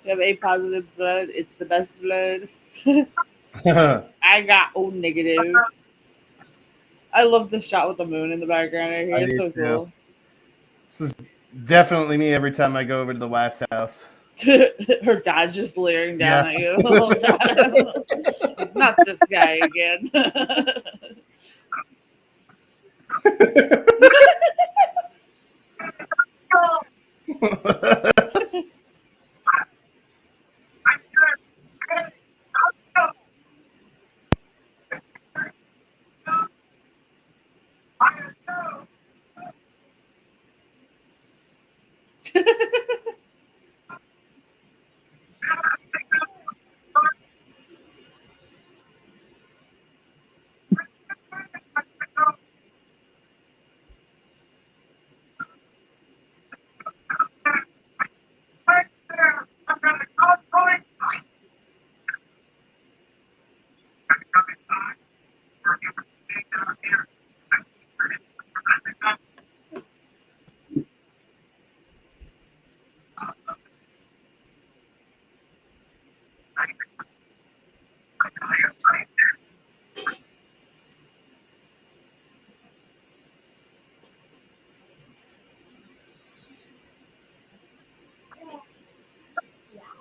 You have A positive blood. It's the best blood. I I got O negative. I love this shot with the moon in the background right here. It's do so too. cool. This is definitely me every time I go over to the wife's house. Her dad's just leering down at you the whole time. Not this guy again.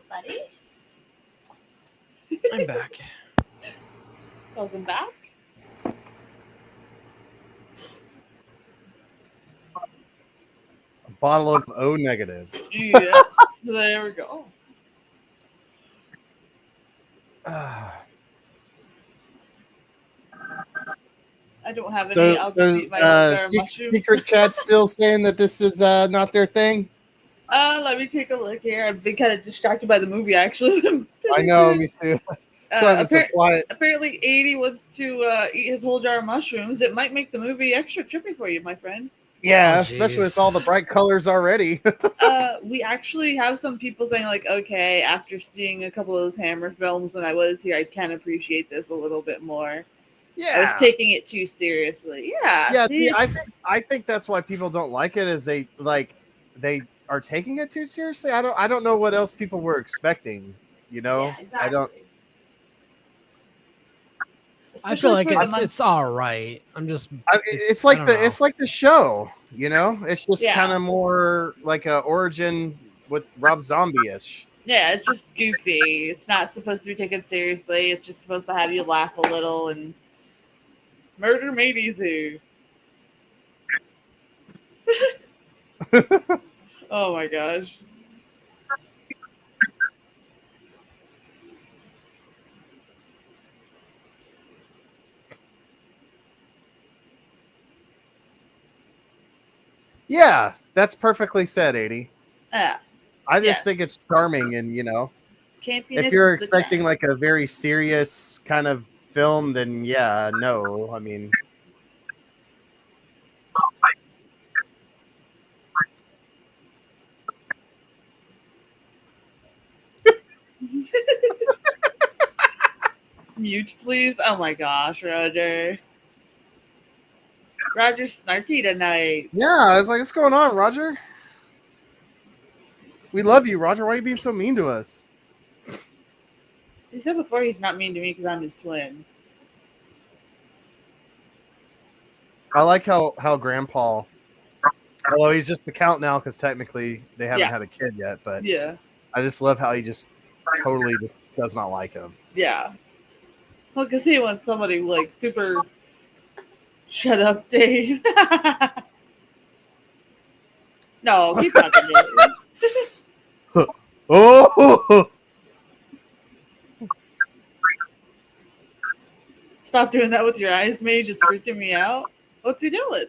Buddy, I'm back. welcome back. A bottle of O negative. Yes, there we go. I don't have any. I'll just eat my mushroom. Secret chat's still saying that this is not their thing. Let me take a look here. I've been kind of distracted by the movie, actually. I know, me too. So it's so quiet. Apparently, 80 wants to eat his whole jar of mushrooms. It might make the movie extra trippy for you, my friend. Yeah, Oh, especially with jeez. all the bright colors already. We actually have some people saying, like, okay, after seeing a couple of those Hammer films when I was here, I can appreciate this a little bit more. Yeah, I was taking it too seriously. Yeah. Yeah, see, I think that's why people don't like it. Is they are taking it too seriously. I don't know what else people were expecting. You know, Yeah, exactly. I don't. I feel like Especially for it's all right. I'm just. It's I like don't know. it's like the show. You know, it's just Yeah. kind of more like a origin with Rob Zombie-ish. Yeah, it's just goofy. It's not supposed to be taken seriously. It's just supposed to have you laugh a little and murder made easy. Oh my gosh. Yeah, that's perfectly said, 80. Yeah. I just Yes. think it's charming, and you know, Campiness if you're is the expecting trend. like a very serious kind of film, then yeah, no. I mean, Mute, please. Oh my gosh, Roger. Roger's snarky tonight. yeah, I was like, what's going on, Roger? We love you, Roger. Why are you being so mean to us? He said before he's not mean to me because I'm his twin. I like how Grandpa, although he's just the count now because technically they haven't had a kid yet, but Yeah. I just love how he just totally just does not like him. Yeah. Well, because he wants somebody like super shut up, Dave. No, keep talking, Dave. Oh, Stop doing that with your eyes, Mage. It's freaking me out. What's he doing?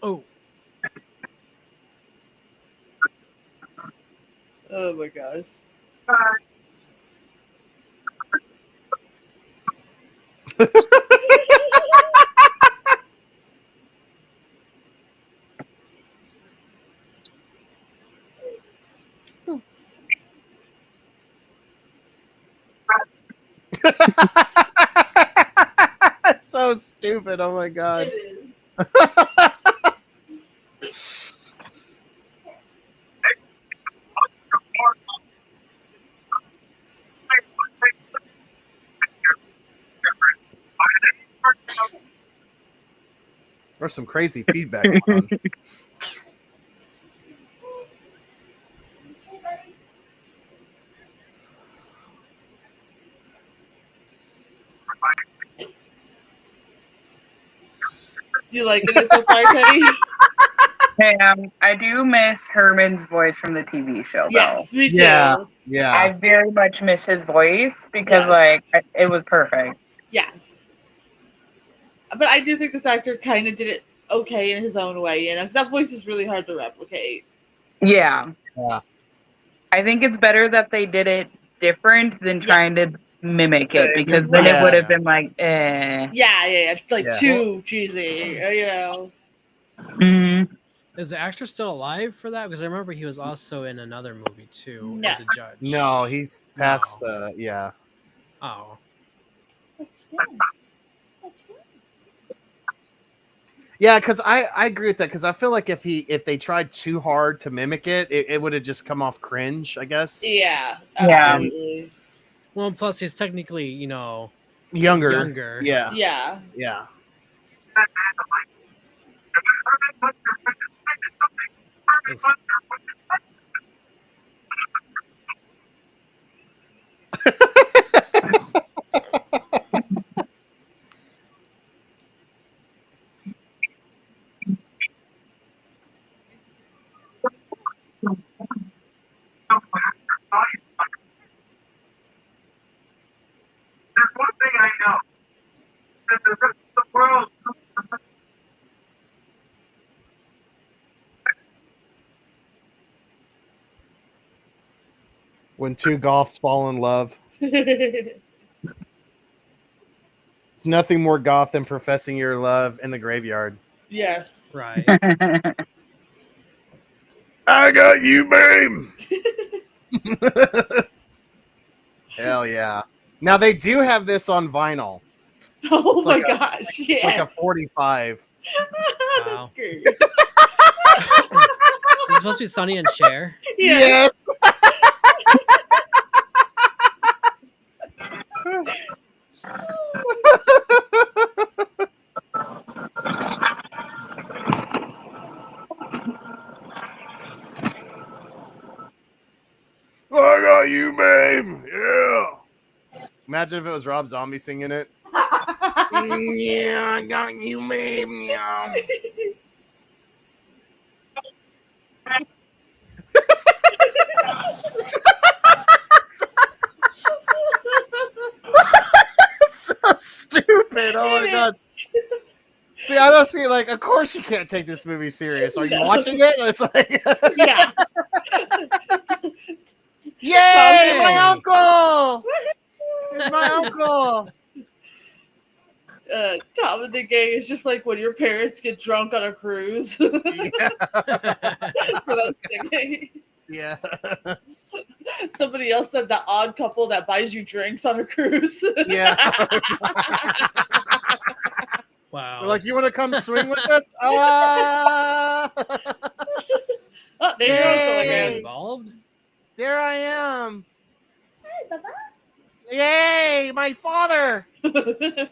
Oh, Oh my gosh. so stupid! Oh my god. It is. There's some crazy feedback going on. You liking it so far, Teddy? I do miss Herman's voice from the TV show, though. Yes, me too. Yeah. I very much miss his voice because, it was perfect. Yes. But I do think this actor kind of did it okay in his own way, because that voice is really hard to replicate. Yeah. Yeah. I think it's better that they did it different than trying to mimic it, because then Right. it would have been like, eh. Yeah. Like Yeah. too cheesy, Mhm. is the actor still alive for that? Because I remember he was also in another movie too No. as a judge. No, he's past. Yeah. Oh, Yeah, because I agree with that, because I feel like if they tried too hard to mimic it, it would have just come off cringe, I guess. Yeah, absolutely. well, and plus he's technically, Younger. Yeah. Yeah. Yeah. There's one thing I know. That the rest of the world. When two goths fall in love, it's nothing more goth than professing your love in the graveyard. Yes. Right. I got you, babe. Hell yeah. Now they do have this on vinyl. Oh It's my like gosh. Yes. Like a 45. Wow. That's great. Is it supposed to be Sonny and Cher? Yes. I got you, babe. Yeah. Imagine if it was Rob Zombie singing it. Yeah, I got you, babe. Yeah. So stupid. Oh my god. See, I don't see, like, of course you can't take this movie serious. Are you watching it? It's like, Yeah. yay, my uncle! It's my uncle. Tom and the Gang is just like when your parents get drunk on a cruise. For that singing. Yeah. Somebody else said the odd couple that buys you drinks on a cruise. Yeah. Wow. No. They're like, you want to come swing with us? Ah! Oh, there Are goes they Yay! involved? There I am. Yay, my father. the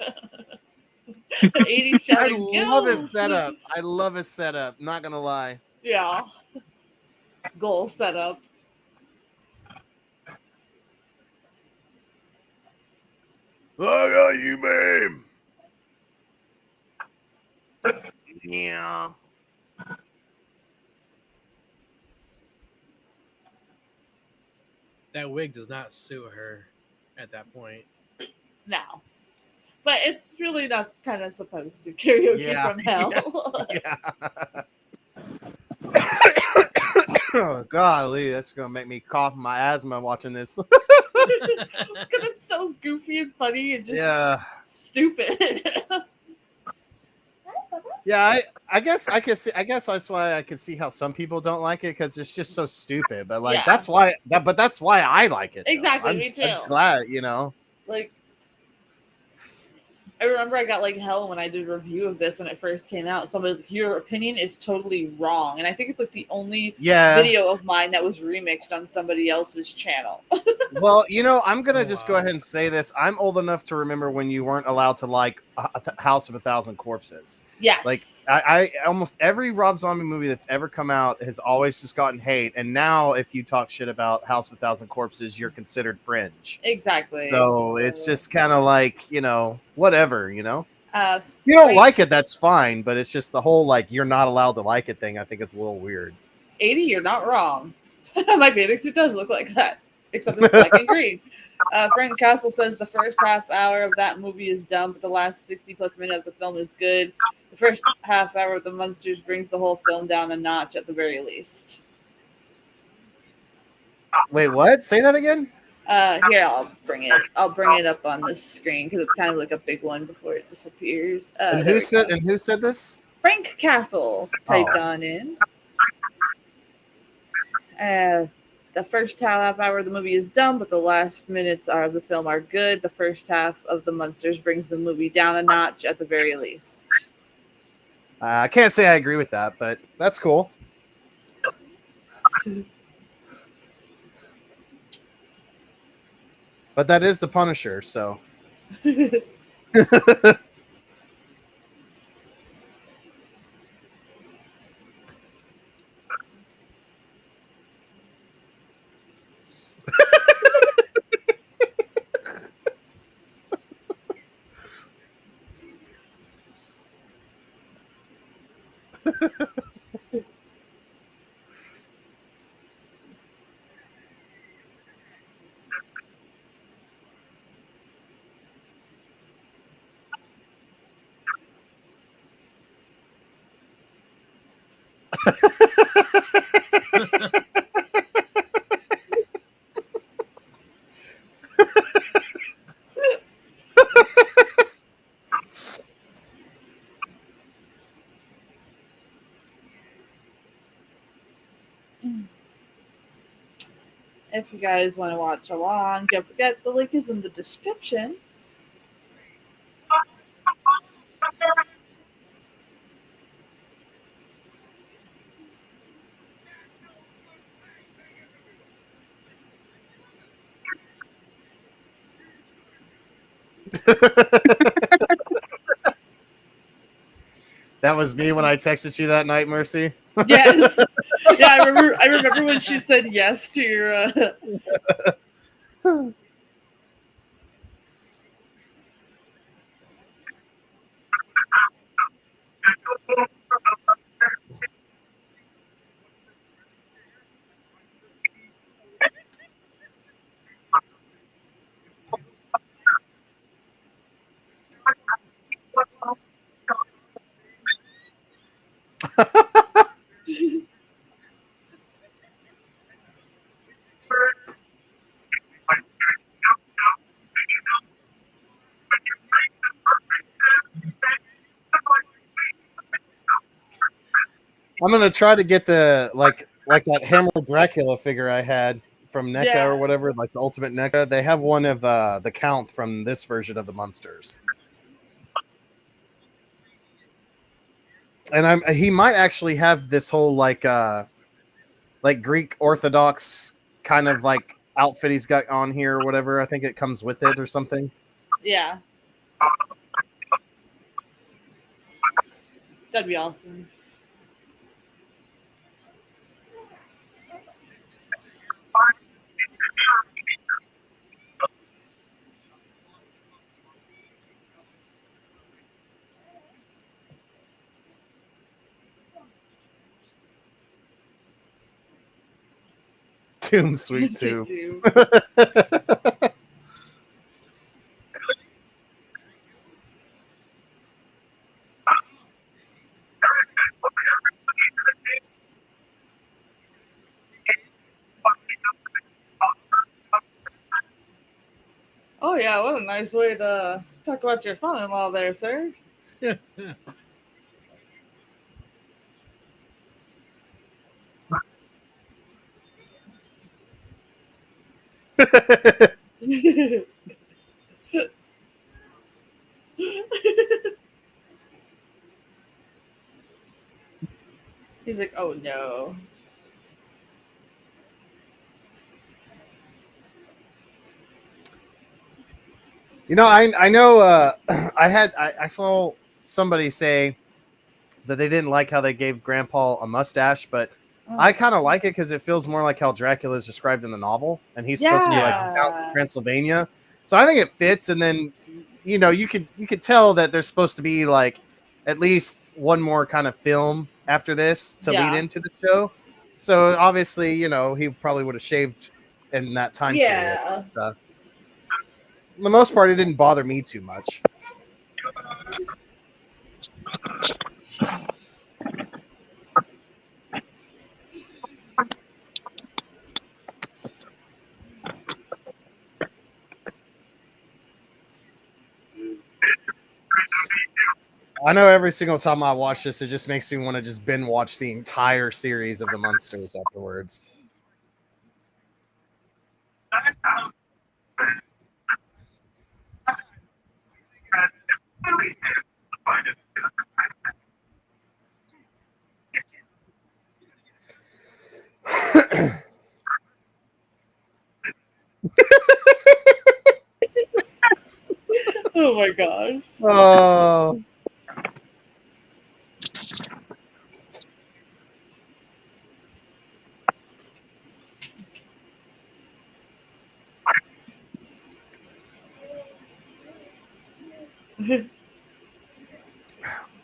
80s I shouting, love his "Gills!" setup. I love his setup. Not gonna lie. Yeah. Goal setup. I got you, babe. Yeah. That wig does not suit her at that point. No. But it's really not kind of supposed to. Karaoke Yeah, from hell. Yeah. Oh, golly, that's gonna make me cough my asthma watching this. Because it's so goofy and funny and just Yeah. stupid. Yeah, I guess I could see. I guess that's why I could see how some people don't like it because it's just so stupid. But like Yeah. that's why. But that's why I like it. though. Exactly, I'm, me too. I'm glad, you know. Like, I remember I got like hell when I did a review of this when it first came out. Somebody was like, your opinion is totally wrong. And I think it's like the only Yeah. video of mine that was remixed on somebody else's channel. Well, you know, I'm gonna Oh, just go wow. ahead and say this. I'm old enough to remember when you weren't allowed to like House of a Thousand Corpses. Yes. Like I almost every Rob Zombie movie that's ever come out has always just gotten hate. And now, if you talk shit about House of a Thousand Corpses, you're considered fringe. Exactly. So it's just kind of like, you know, whatever, you know. If you don't like it, that's fine. But it's just the whole like you're not allowed to like it thing. I think it's a little weird. 80, you're not wrong. My bathing suit does look like that, except it's black and green. Frank Castle says the first half hour of that movie is dumb, but the last 60 plus minutes of the film is good. The first half hour of the Munsters brings the whole film down a notch at the very least. Wait, what? Say that again. Here, I'll bring it up on this screen because it's kind of like a big one before it disappears. And there who we said? go. And who said this? Frank Castle typed Oh. on in. The first half hour of the movie is dumb, but the last minutes of the film are good. The first half of the Munsters brings the movie down a notch at the very least. I can't say I agree with that, but that's cool. But that is the Punisher, so. If you guys want to watch along, don't forget the link is in the description. That was me when I texted you that night, Mercy. Yes. Yeah, I remember when she said yes to your I'm gonna try to get the like that Hammer Dracula figure I had from NECA Yeah. or whatever, like the Ultimate NECA. They have one of the Count from this version of the Munsters. And he might actually have this whole like Greek Orthodox kind of like outfit he's got on here or whatever. I think it comes with it or something. Yeah. That'd be awesome. Tomb Sweet Too. Too. Oh yeah, what a nice way to talk about your son-in-law there, sir. He's like, oh no. You know, I know I saw somebody say that they didn't like how they gave Grandpa a mustache, but I kind of like it because it feels more like how Dracula is described in the novel, and he's supposed to be like Count of Transylvania. So I think it fits. And then, you know, you could tell that there's supposed to be like at least one more kind of film after this to lead into the show. So obviously, you know, he probably would have shaved in that time period. For the most part, it didn't bother me too much. I know every single time I watch this, it just makes me want to just binge watch the entire series of the Munsters afterwards. Oh my gosh. Oh.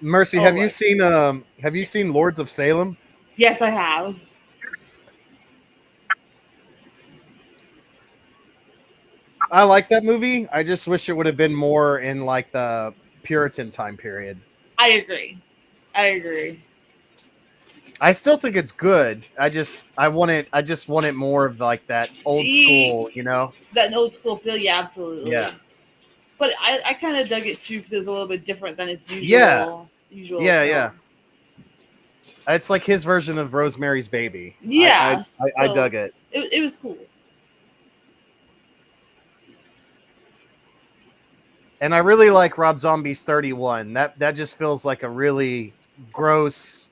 Mercy, have you seen Lords of Salem? Yes, I have. I like that movie. I just wish it would have been more in like the Puritan time period. I agree. I still think it's good. I just want it more of like that old school, you know? That old school feel, yeah, absolutely. Yeah. But I kind of dug it too because it was a little bit different than its usual. Yeah. It's like his version of Rosemary's Baby. Yeah. I dug it. It was cool. And I really like Rob Zombie's 31. That just feels like a really gross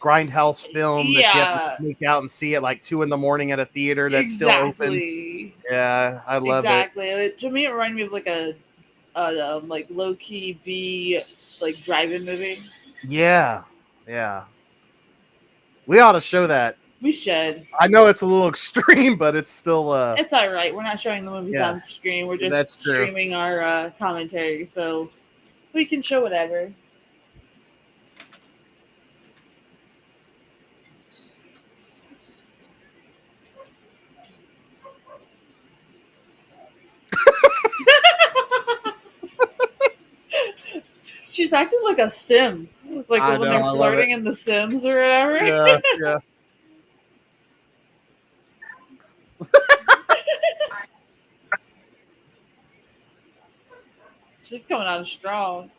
grindhouse film that you have to sneak out and see at like 2 a.m. at a theater that's still open. Yeah, I love it. To me, it reminded me of like a like low key B like drive-in movie. Yeah. We ought to show that. We should. I know it's a little extreme, but it's still it's all right. We're not showing the movies on screen. We're just streaming our commentary, so we can show whatever. She's acting like a sim, like when they're flirting in The Sims or whatever. Yeah. She's coming out strong.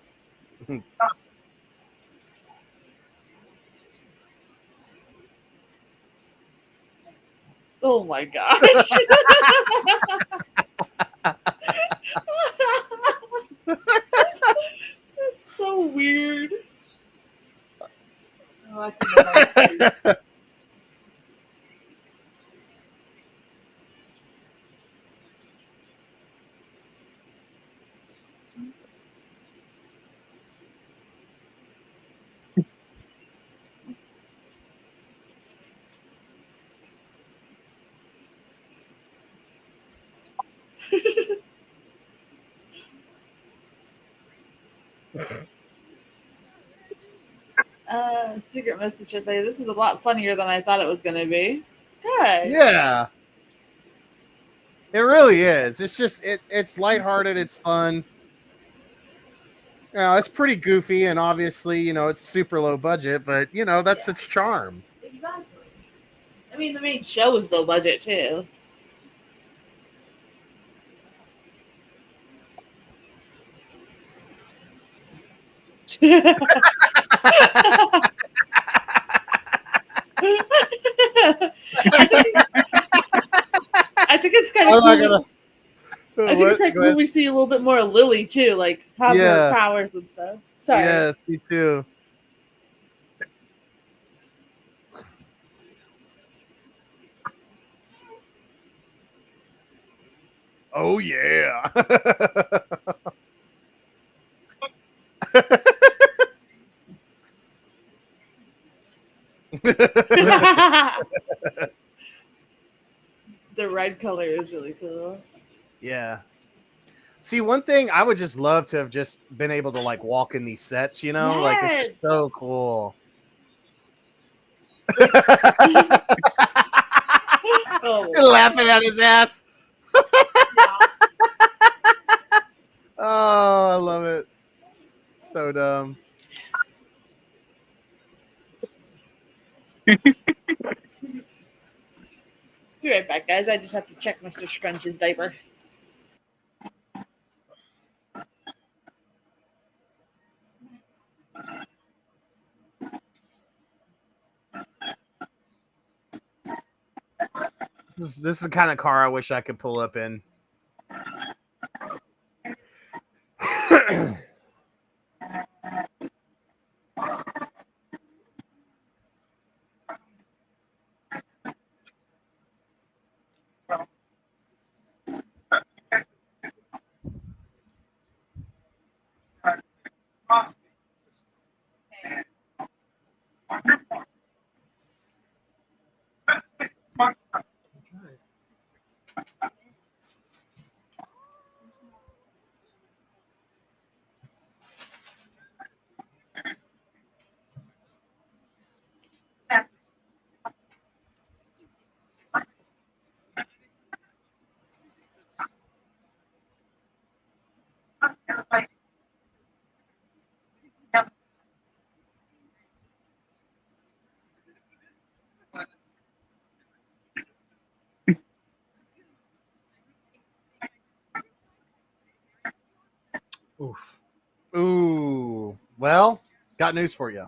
Oh my gosh. It's so weird. watching the Munsters. Secret message to say this is a lot funnier than I thought it was going to be. Good. Yeah. It really is. It's just it's lighthearted, it's fun. You know, it's pretty goofy, and obviously, you know, it's super low budget, but you know, that's its charm. Exactly. I mean, the main show is low budget too. I think it's kind of I'm not cool. gonna- I think it's like Go ahead. cool we see a little bit more of Lily too, like have Yeah. her powers and stuff. Sorry. Yes, me too. Oh yeah. The red color is really cool. Yeah. See, one thing I would just love to have just been able to like walk in these sets, you know? Like it's just Yes. so cool. Oh, Laughing at his ass. Oh, I love it. So dumb. be right back, guys. I just have to check Mr. Scrunch's diaper. This is the kind of car I wish I could pull up in. Oof. Ooh. Well, got news for you.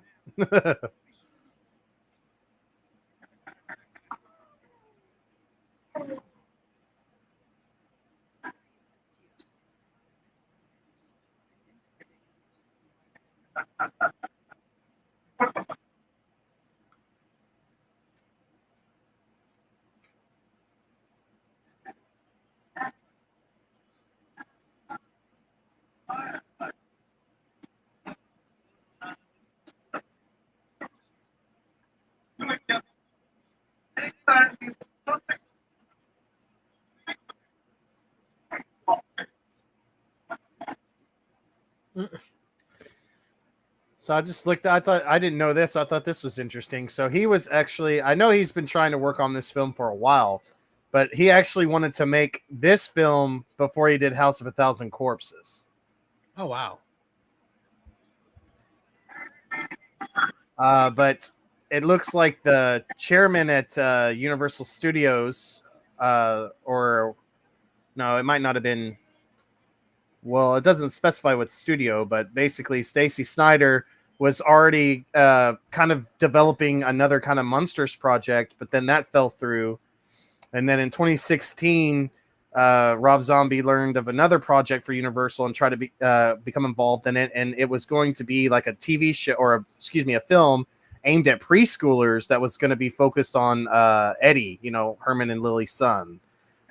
So I just looked. I thought I didn't know this. So I thought this was interesting. So he was actually. I know he's been trying to work on this film for a while, but he actually wanted to make this film before he did House of a Thousand Corpses. Oh wow. But it looks like the chairman at Universal Studios, or no, it might not have been. Well, it doesn't specify what studio, but basically Stacy Snyder was already kind of developing another kind of Munsters project, but then that fell through. And then in 2016, Rob Zombie learned of another project for Universal and tried to become involved in it. And it was going to be like a TV show, or a film, aimed at preschoolers that was going to be focused on Eddie, Herman and Lily's son.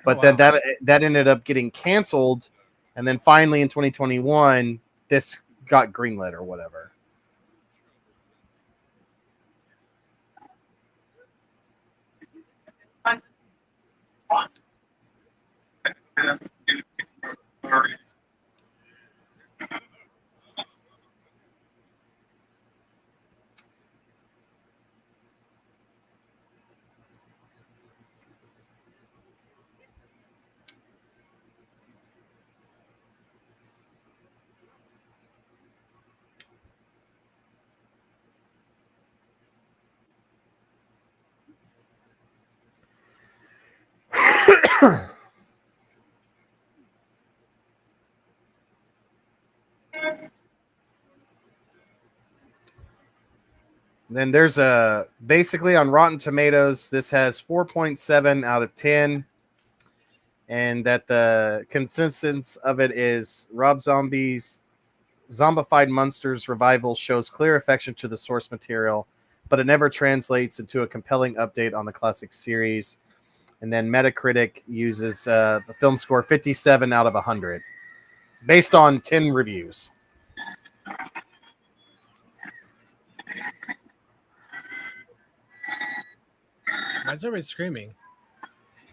But then that ended up getting canceled, and then finally in 2021, this got greenlit or whatever. Then there's basically on Rotten Tomatoes, this has 4.7 out of 10. And that the consensus of it is Rob Zombie's Zombified Munsters revival shows clear affection to the source material, but it never translates into a compelling update on the classic series. And then Metacritic uses the film score 57 out of 100, based on 10 reviews. Why is everybody screaming?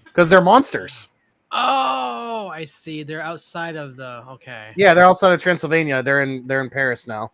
Because they're monsters. Oh, I see. They're outside of the. Okay. Yeah, they're outside of Transylvania. They're in Paris now.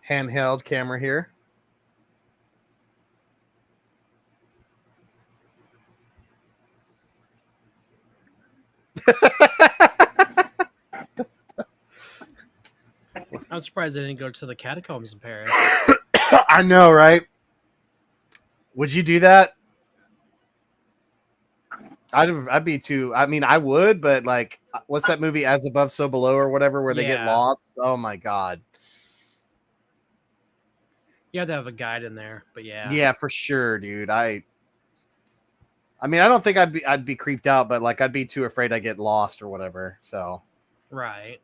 Handheld camera here. I'm surprised they didn't go to the catacombs in Paris. I know, right? Would you do that? I'd be too. I mean, I would, but like, what's that movie, As Above, So Below, or whatever, where they get Yeah. lost? Oh my god. You have to have a guide in there, but yeah. Yeah, for sure, dude. I mean, I don't think I'd be creeped out, but like, I'd be too afraid I'd get lost or whatever. So Right.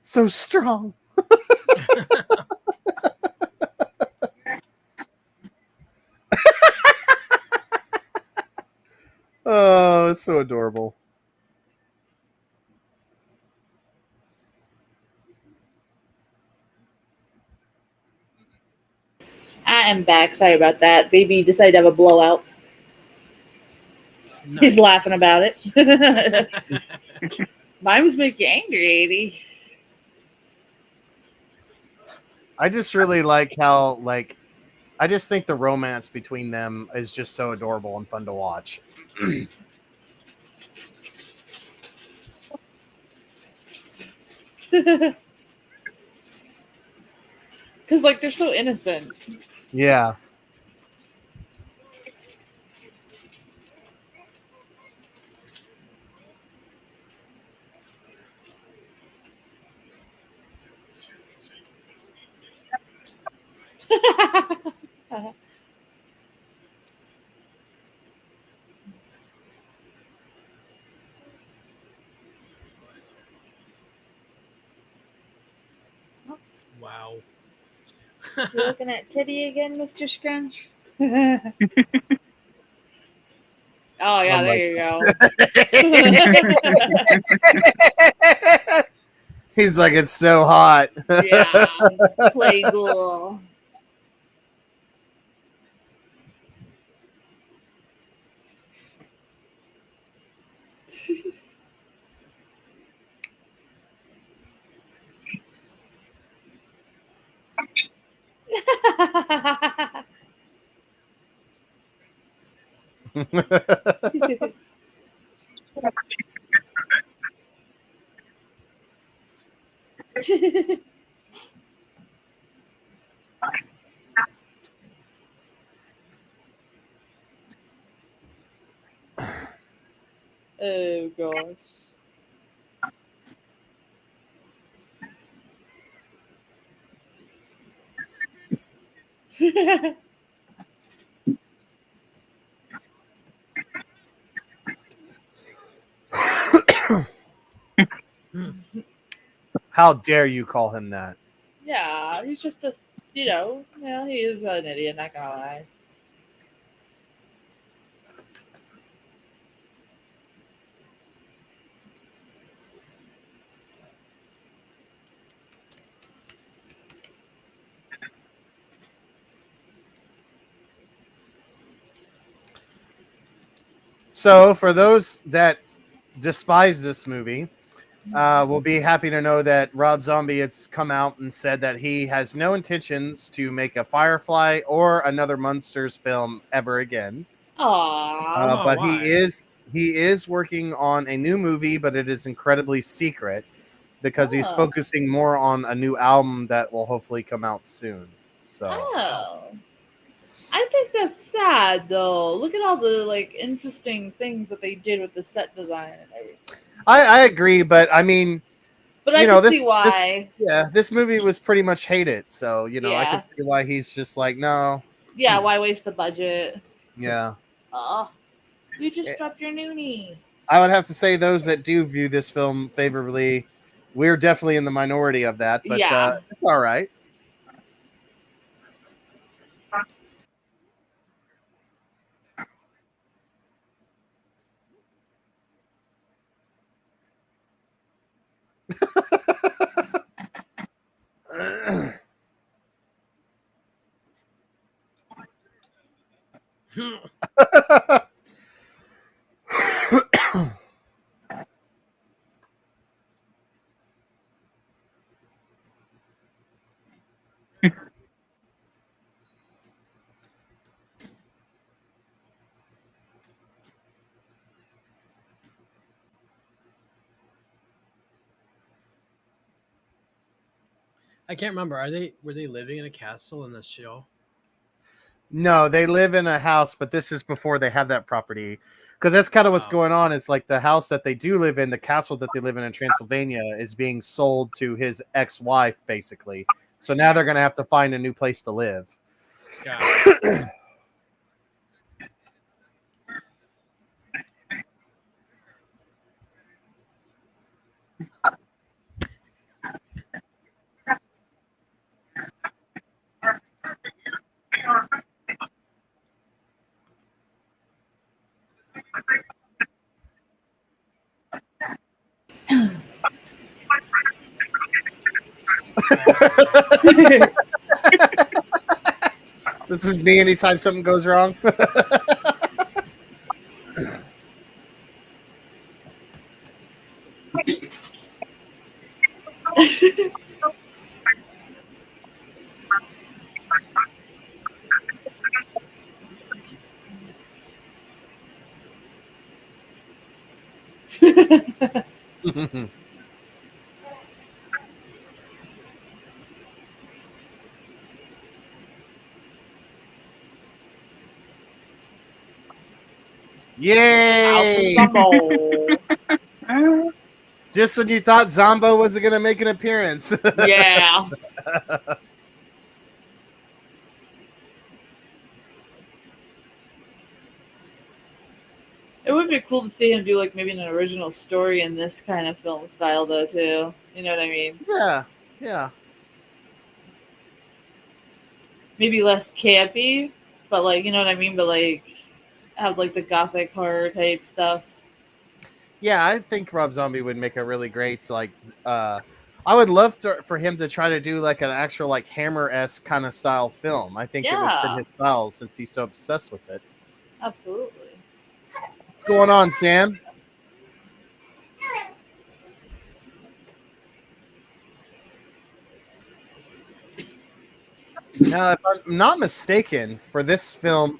so strong. Oh, it's so adorable. I am back. Sorry about that. Baby decided to have a blowout. Nice. He's laughing about it. Mimes make you angry, 80. I just really like how, like, I just think the romance between them is just so adorable and fun to watch. Because, like, they're so innocent. Yeah. Wow. You looking at Titty again, Mr. Scrunch? Oh, yeah, I'm there you go. He's like, it's so hot. Yeah, play ghoul. Oh gosh. How dare you call him that? Yeah, he's just a, he is an idiot, not gonna lie. So, for those that despise this movie, we'll be happy to know that Rob Zombie has come out and said that he has no intentions to make a Firefly or another Munsters film ever again. Aww. But why? he is working on a new movie, but it is incredibly secret because he's Oh. focusing more on a new album that will hopefully come out soon. So Oh. I think that's sad though. Look at all the interesting things that they did with the set design and everything. I agree, but I mean, But I can see why. this movie was pretty much hated. So I Yeah. can see why he's just like, no, Yeah, why waste the budget? yeah. Oh, you just Eh. dropped your noonie. I would have to say those that do view this film favorably, we're definitely in the minority of that, but Yeah. it's all right. I can't remember. Were they living in a castle in the show? No, they live in a house, but this is before they have that property. Because that's kind of what's Oh. going on. Is like the house that they do live in, the castle that they live in Transylvania, is being sold to his ex-wife, basically. So now they're going to have to find a new place to live. Got it. This is me anytime something goes wrong. Yay! Zombo. Just when you thought Zombo wasn't going to make an appearance. Yeah. It would be cool to see him do maybe an original story in this kind of film style though too. You know what I mean? Yeah, yeah. Maybe less campy, but you know what I mean? But have the gothic horror type stuff. Yeah, I think Rob Zombie would make a really great I would love for him to try to do an actual Hammer-esque kind of style film. I think it would fit Yeah. his style since he's so obsessed with it. Absolutely. What's going on, Sam? Now, if I'm not mistaken, for this film,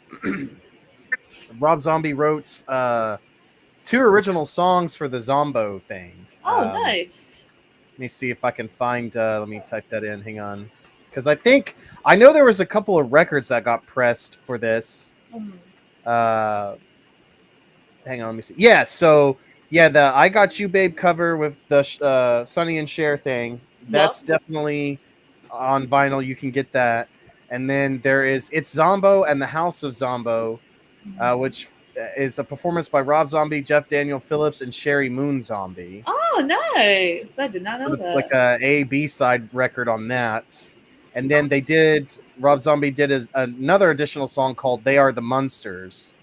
Rob Zombie wrote 2 original songs for the Zombo thing. Oh, Let nice. me see if I can find. Let me type that in. Hang on, because I know there was a couple of records that got pressed for this. Mhm. Hang on, let me see. Yeah, so yeah, the "I Got You, Babe" cover with the Sonny and Cher thing. That's Yep. definitely on vinyl. You can get that. And then there is "It's Zombo" and "The House of Zombo," which is a performance by Rob Zombie, Jeff Daniel Phillips, and Sherry Moon Zombie. Oh, nice. I did not know So it's that. like a A/B side record on that. And then Rob Zombie did another additional song called "They Are the Munsters,"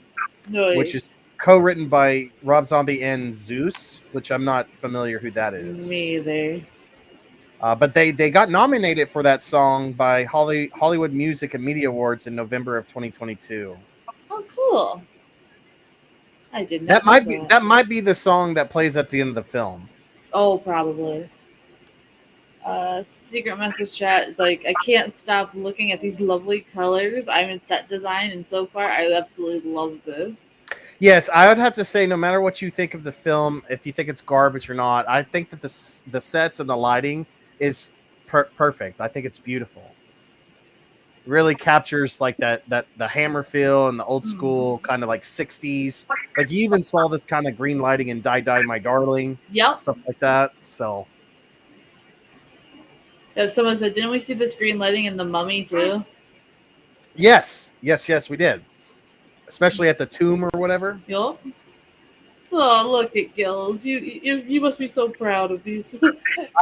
which is Nice. co-written by Rob Zombie and Zeus, which I'm not familiar who that is. Me either. But they got nominated for that song by Hollywood Music and Media Awards in November of 2022. Oh, cool. I did not know that. That might be the song that plays at the end of the film. Oh, probably. Secret message chat is like, I can't stop looking at these lovely colors. I'm in set design, and so far, I absolutely love this. Yes, I would have to say, no matter what you think of the film, if you think it's garbage or not, I think that the sets and the lighting is perfect. I think it's beautiful. Really captures like the Hammer feel and the old school kind of like 60s. Like you even saw this kind of green lighting in Die Die My Darling. Yep. Stuff like that. So If someone said, didn't we see this green lighting in The Mummy too? yes, we did. Especially at the tomb or whatever. Yup. Oh, look at Gills. You must be so proud of these.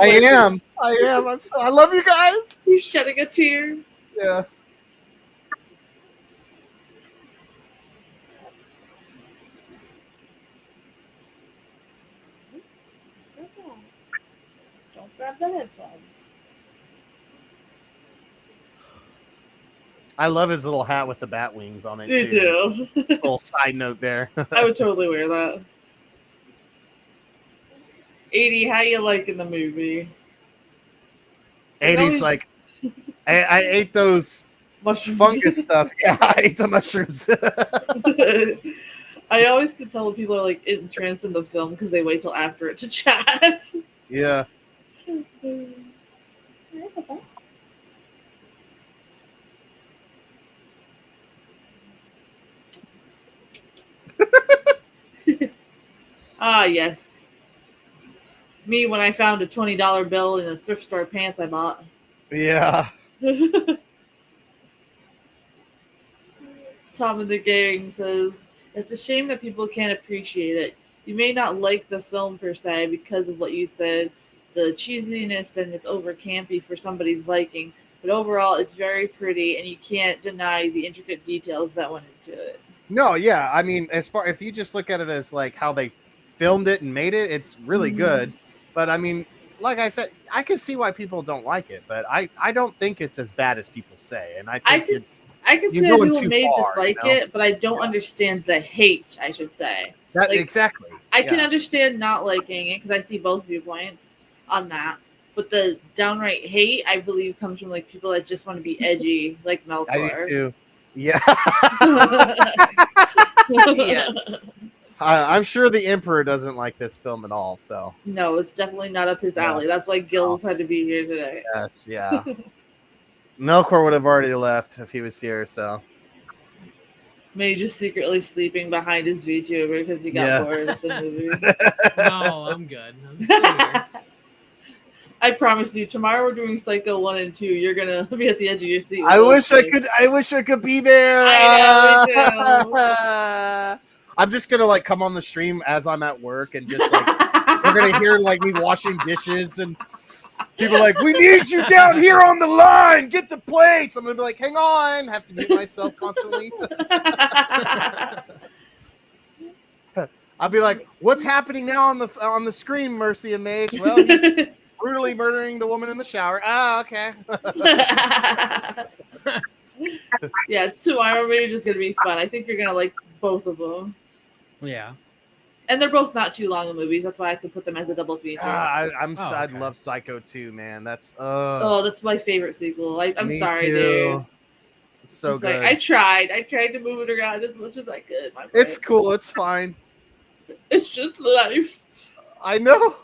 I am. I love you guys. He's shedding a tear. Yeah. Don't grab the headphones. I love his little hat with the bat wings on it. Me too. Little side note there. I would totally wear that. 80, how you liking the movie? 80s, like I ate those mushrooms. fungus stuff. Yeah, I ate the mushrooms. I always could tell when people are like entranced in the film because they wait till after it to chat. Yeah. Ah, yes. Me when I found a $20 bill in a thrift store pants I bought. Yeah. Tom and the gang says, it's a shame that people can't appreciate it. You may not like the film per se because of what you said, the cheesiness, and it's over campy for somebody's liking, but overall it's very pretty and you can't deny the intricate details that went into it. No, yeah. I mean, if you just look at it as like how they filmed it and made it, it's really good. But I mean, like I said, I can see why people don't like it, but I don't think it's as bad as people say. And I could see how people may dislike it, but I don't understand the hate, I should say. Exactly. I can understand not liking it because I see both viewpoints on that. But the downright hate, I believe, comes from like people that just want to be edgy, like Melkor. I do too. Yeah. Yes. I'm sure the Emperor doesn't like this film at all. So no, it's definitely not up his alley. That's why Gills had to be here today. Yes, yeah. Melkor would have already left if he was here. So maybe just secretly sleeping behind his VTuber because he got bored of the movie. No, I'm good. I'm still here. I promise you, tomorrow we're doing Psycho 1 and 2. You're gonna be at the edge of your seat. I wish I could be there. I know, I'm just gonna like come on the stream as I'm at work and just like we're gonna hear like me washing dishes and people like, we need you down here on the line. Get the plates. I'm gonna be like, hang on. Have to mute myself constantly. I'll be like, what's happening now on the screen, Mercy and Mage? Well, he's brutally murdering the woman in the shower. Ah, okay. Yeah, tomorrow maybe just gonna be fun. I think you're gonna like both of them. Yeah. And they're both not too long of movies. That's why I could put them as a double feature. I'd okay. love Psycho 2, man. That's Oh, that's my favorite sequel. I'm me sorry, too. dude. It's so I'm sorry. good. I tried to move it around as much as I could. My It's friend. cool. It's fine. It's just life. I know.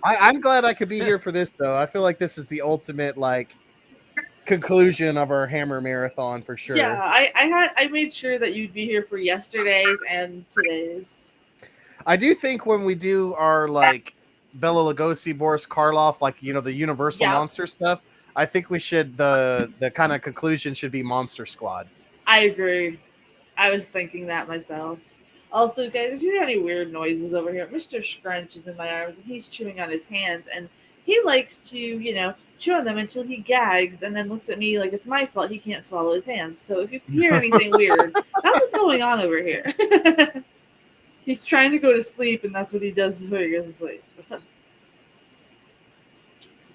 I'm glad I could be here for this, though. I feel like this is the ultimate like conclusion of our Hammer marathon for sure. Yeah, I made sure that you'd be here for yesterday's and today's. I do think when we do our like Bela Lugosi, Boris Karloff, like the Universal Yeah. monster stuff, I think we should the kind of conclusion should be Monster Squad. I agree. I was thinking that myself. Also, guys, if you hear any weird noises over here, Mr. Scrunch is in my arms and he's chewing on his hands, and he likes to, chew on them until he gags and then looks at me like it's my fault he can't swallow his hands. So if you hear anything weird, that's what's going on over here. He's trying to go to sleep, and that's what he does before he goes to sleep.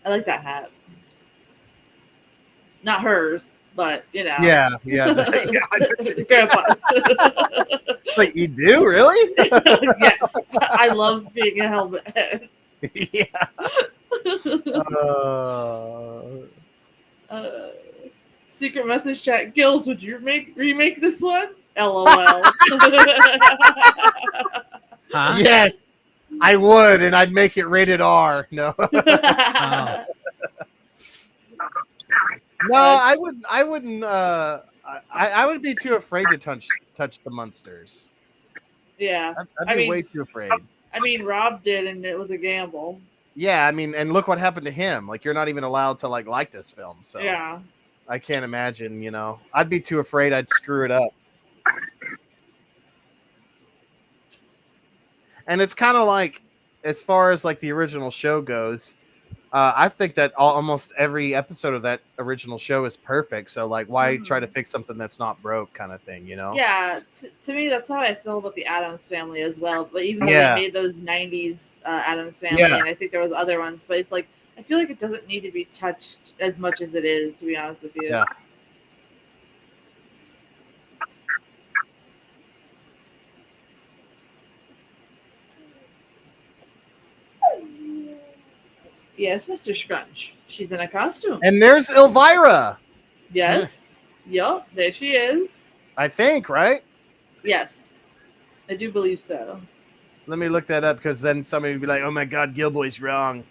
I like that hat. Not hers, but Yeah. Grandpa's. Like, you do really? Yes, I love being a helmet head. Yeah. Secret message chat. Gills, would you remake this one? LOL. Huh? Yes, I would, and I'd make it rated R. No. Oh. No, I wouldn't. I would be too afraid to touch the Munsters. Yeah. I'd be way too afraid. I mean, Rob did, and it was a gamble. Yeah, I mean, and look what happened to him. Like, you're not even allowed to like this film. So Yeah. I can't imagine. I'd be too afraid. I'd screw it up. And it's kind of like, as far as like the original show goes, I think that almost every episode of that original show is perfect. So like, why try to fix something that's not broke, kind of thing, Yeah, to me, that's how I feel about the Addams Family as well. But even though Yeah. they made those '90s Addams Family, Yeah. and I think there was other ones, but it's like I feel like it doesn't need to be touched as much as it is, to be honest with you. Yeah. Yes, Mr. Scrunch. She's in a costume. And there's Elvira, Yes. Yup, there she is. I think, right? Yes. I do believe so. Let me look that up, because then somebody would be like, "Oh my God, GillBoy's wrong."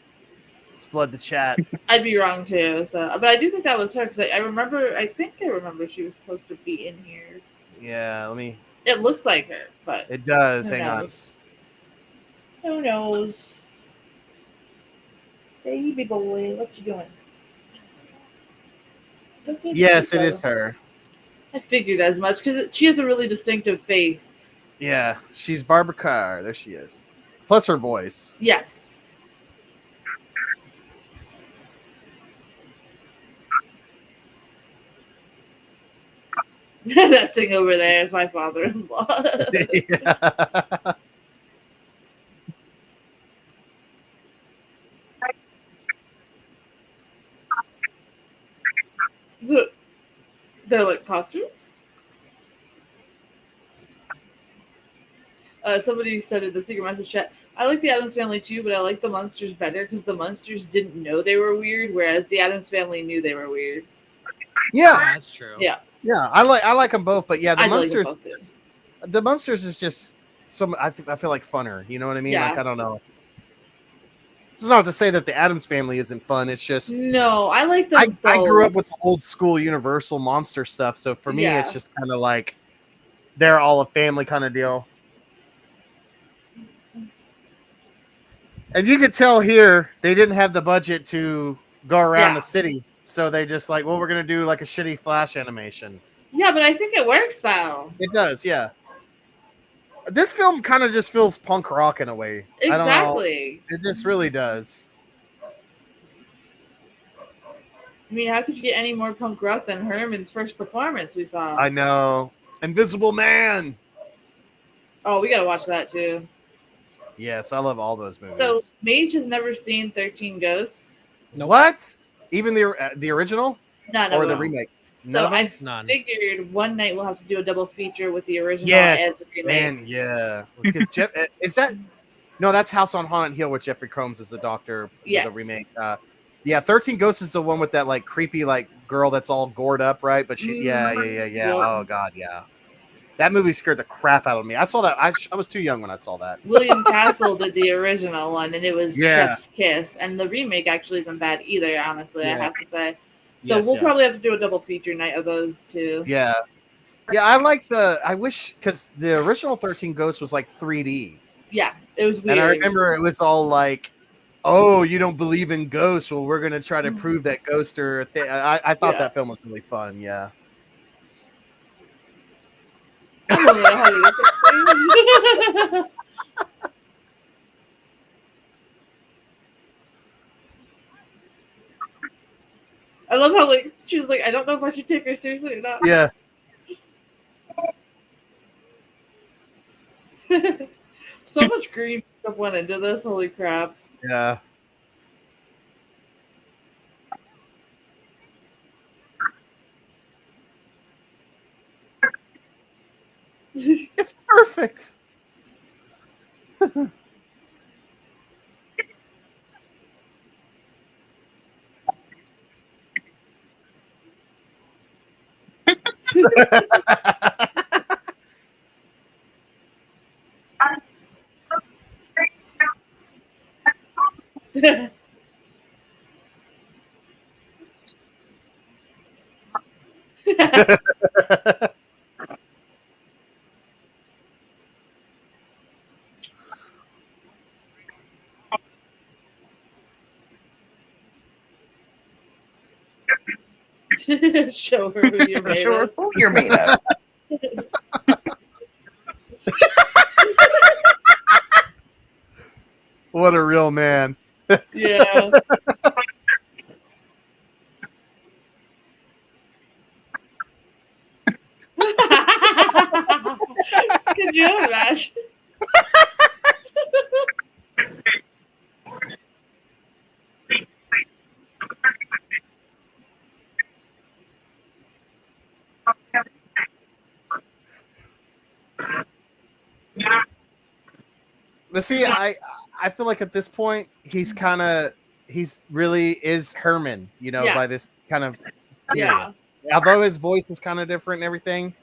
Let's flood the chat. I'd be wrong too. So, but I do think that was her because I think I remember she was supposed to be in here. Yeah, let me. It looks like her, but It does. who Hang on. knows? Who knows? Baby boy, what you doing? Look at Yes, you it is go. her. I figured as much because she has a really distinctive face. Yeah, she's Barbara Carr. There she is. Plus her voice. Yes. That thing over there is my father-in-law. Yeah. Look, they're like costumes. Somebody said in the secret message chat, I like the Addams Family too, but I like the Munsters better because the Munsters didn't know they were weird, whereas the Addams Family knew they were weird. Yeah, That's true. Yeah. yeah. I like them both, but yeah, the I like them Munsters. both too. The Munsters is just some. I feel like funner. You know what I mean? Yeah. Like, I don't know. This is not to say that the Addams Family isn't fun. It's just No, I like them I grew up both. with the old school Universal monster stuff, so for me, Yeah. it's just kind of like they're all a family kind of deal. And you could tell here they didn't have the budget to go around Yeah. the city, so they just like, well, we're gonna do like a shitty Flash animation. Yeah, but I think it works though. It does, yeah. This film kind of just feels punk rock in a way. I don't know. Exactly. It just really does. I mean, how could you get any more punk rock than Herman's first performance we saw? I know. Invisible Man. Oh, we gotta watch that too. Yes, I love all those movies. So Mage has never seen 13 Ghosts. Nope. What? Even the original? None or of the them. remake? So None of them? I None. figured one night we'll have to do a double feature with the original and Yes, the remake. man, yeah. Because is that no? That's House on Haunted Hill with Jeffrey Combs as the doctor. Yes. The remake. Yeah, 13 Ghosts is the one with that like creepy like girl that's all gored up, right? But she, yeah. Yep. Oh god, yeah. That movie scared the crap out of me. I saw that. I was too young when I saw that. William Castle did the original one, and it was Yeah. Chef's Kiss. And the remake actually isn't bad either, honestly, I Yeah. have to say. So Yes, we'll yeah. probably have to do a double feature night of those two. Yeah. Yeah, I like I wish, because the original 13 Ghosts was like 3D. Yeah, it was weird. And I remember it was all like, oh, you don't believe in ghosts? Well, we're going to try to prove that ghosts are a thing. I thought that film was really fun, yeah. I don't know how to do I love how like she was like, I don't know if I should take her seriously or not. Yeah. So much green stuff went into this. Holy crap. Yeah. It's perfect. Show her who you're made Sure, of. who you're made of. What a real man. Yeah. Could you imagine? But see, I feel like at this point he's really is Herman, you know, Yeah. by this kind of period. Yeah. Although his voice is kind of different and everything.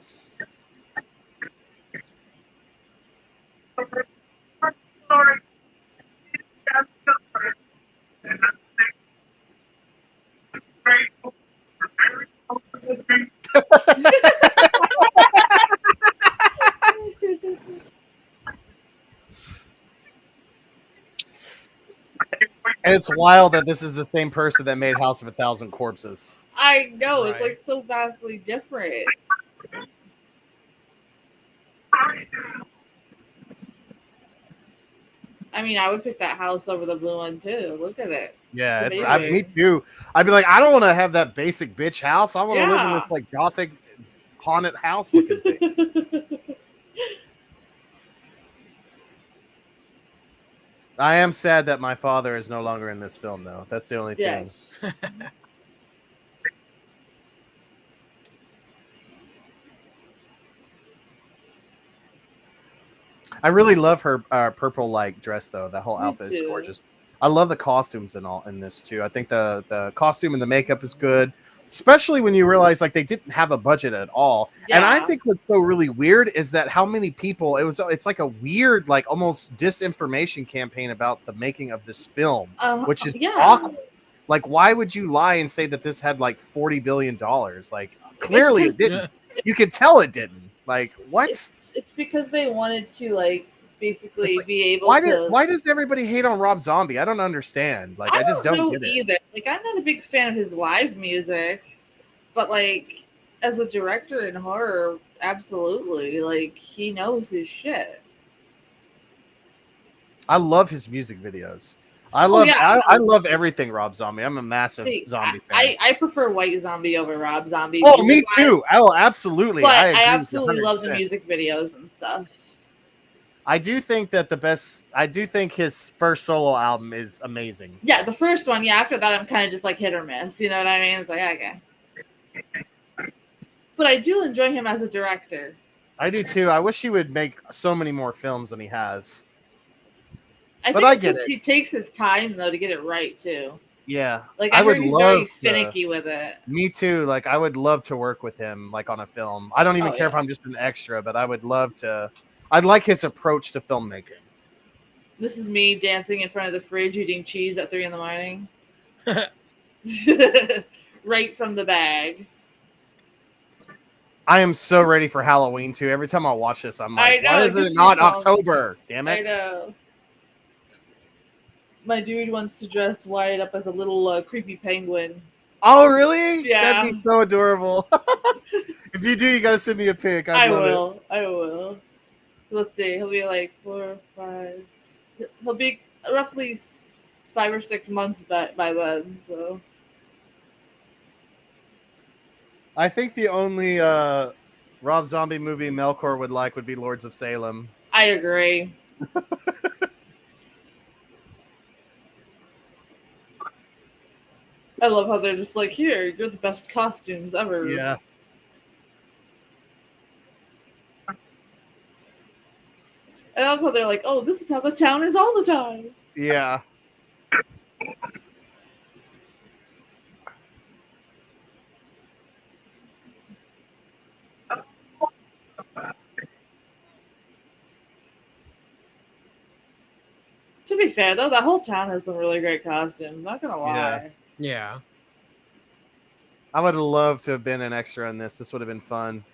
And it's wild that this is the same person that made House of a Thousand Corpses. I know, it's Right. like so vastly different. I mean, I would pick that house over the blue one too. Look at it. Yeah, It's me amazing. too. I'd be like, I don't want to have that basic bitch house. I want to live in Yeah. this like gothic haunted house looking thing. I am sad that my father is no longer in this film, though. That's the only thing. Yes. I really love her purple like dress, though. That whole Me outfit is too. gorgeous. I love the costumes and all in this too. I think the costume and the makeup is good, especially when you realize like they didn't have a budget at all. And I Yeah. think what's so really weird is that how many people it's like a weird like almost disinformation campaign about the making of this film, which is yeah. awkward. Like, why would you lie and say that this had like $40 billion? Like, clearly it didn't. You could tell it didn't. Like, what? It's because they wanted to like basically Like, be able why to. why does everybody hate on Rob Zombie? I don't understand. Like, I just don't know get it. either. Like, I'm not a big fan of his live music, but like as a director in horror, absolutely. Like, he knows his shit. I love his music videos. I love yeah. I love everything Rob Zombie. I'm a massive See, Zombie fan. I prefer White Zombie over Rob Zombie. Oh, me music-wise, too. Oh, absolutely. But I agree with you absolutely love the 100%. music videos and stuff. I do think that I do think his first solo album is amazing. Yeah, the first one. Yeah, after that, I'm kind of just like hit or miss. You know what I mean? It's like, okay. But I do enjoy him as a director. I do too. I wish he would make so many more films than he has. I But think I it's get just it. he takes his time though to get it right too. Yeah, Like I I would heard he's love very to- finicky with it. Me too. Like I would love to work with him, like on a film. I don't even Oh, care if yeah. I'm just an extra, but I would love to. I'd like his approach to filmmaking. This is me dancing in front of the fridge eating cheese at 3 a.m. Right from the bag. I am so ready for Halloween too. Every time I watch this, I'm like, I know, why it is it gets me not pumped. October? Damn I it! know. My dude wants to dress Wyatt up as a little creepy penguin. Oh, really? Yeah. That'd be so adorable. If you do, you gotta send me a pic. I I'd love will. I will. Let's see. He'll be like 4 or 5. He'll be roughly 5 or 6 months by then. So it. I think the only Rob Zombie movie Melkor would like would be Lords of Salem. I agree. I love how they're just like, here, you're the best costumes ever. Yeah. I love how they're like, oh, this is how the town is all the time. Yeah. To be fair, though, that whole town has some really great costumes. Not gonna lie. Yeah. I would love to have been an extra in this. This would have been fun.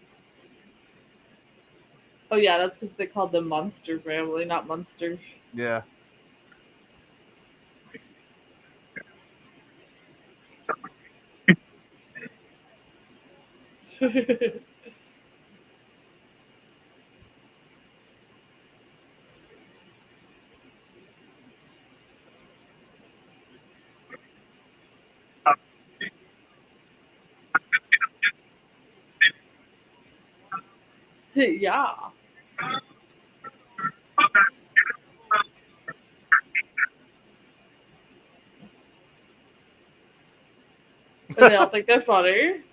Oh yeah, that's because they called them Monster Family, not Munsters. Yeah. Yeah. And they all think they're funny.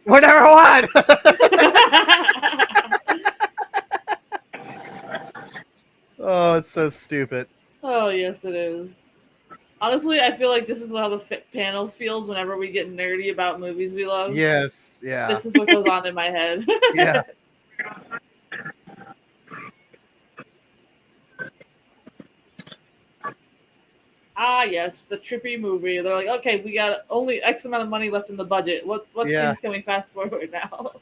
Whatever one. Oh, it's so stupid. Oh, yes, it is. Honestly, I feel like this is how the panel feels whenever we get nerdy about movies we love. Yes. Yeah. This is what goes on in my head. Yeah. Ah, yes, the trippy movie. They're like, okay, we got only X amount of money left in the budget. What Yeah. things can we fast forward now?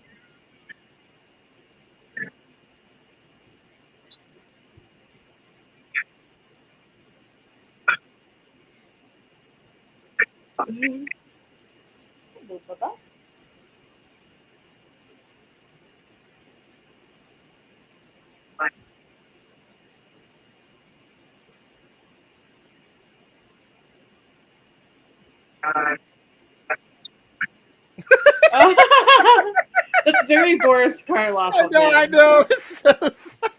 That's very Boris Karloff. I know. I know. It's so sad.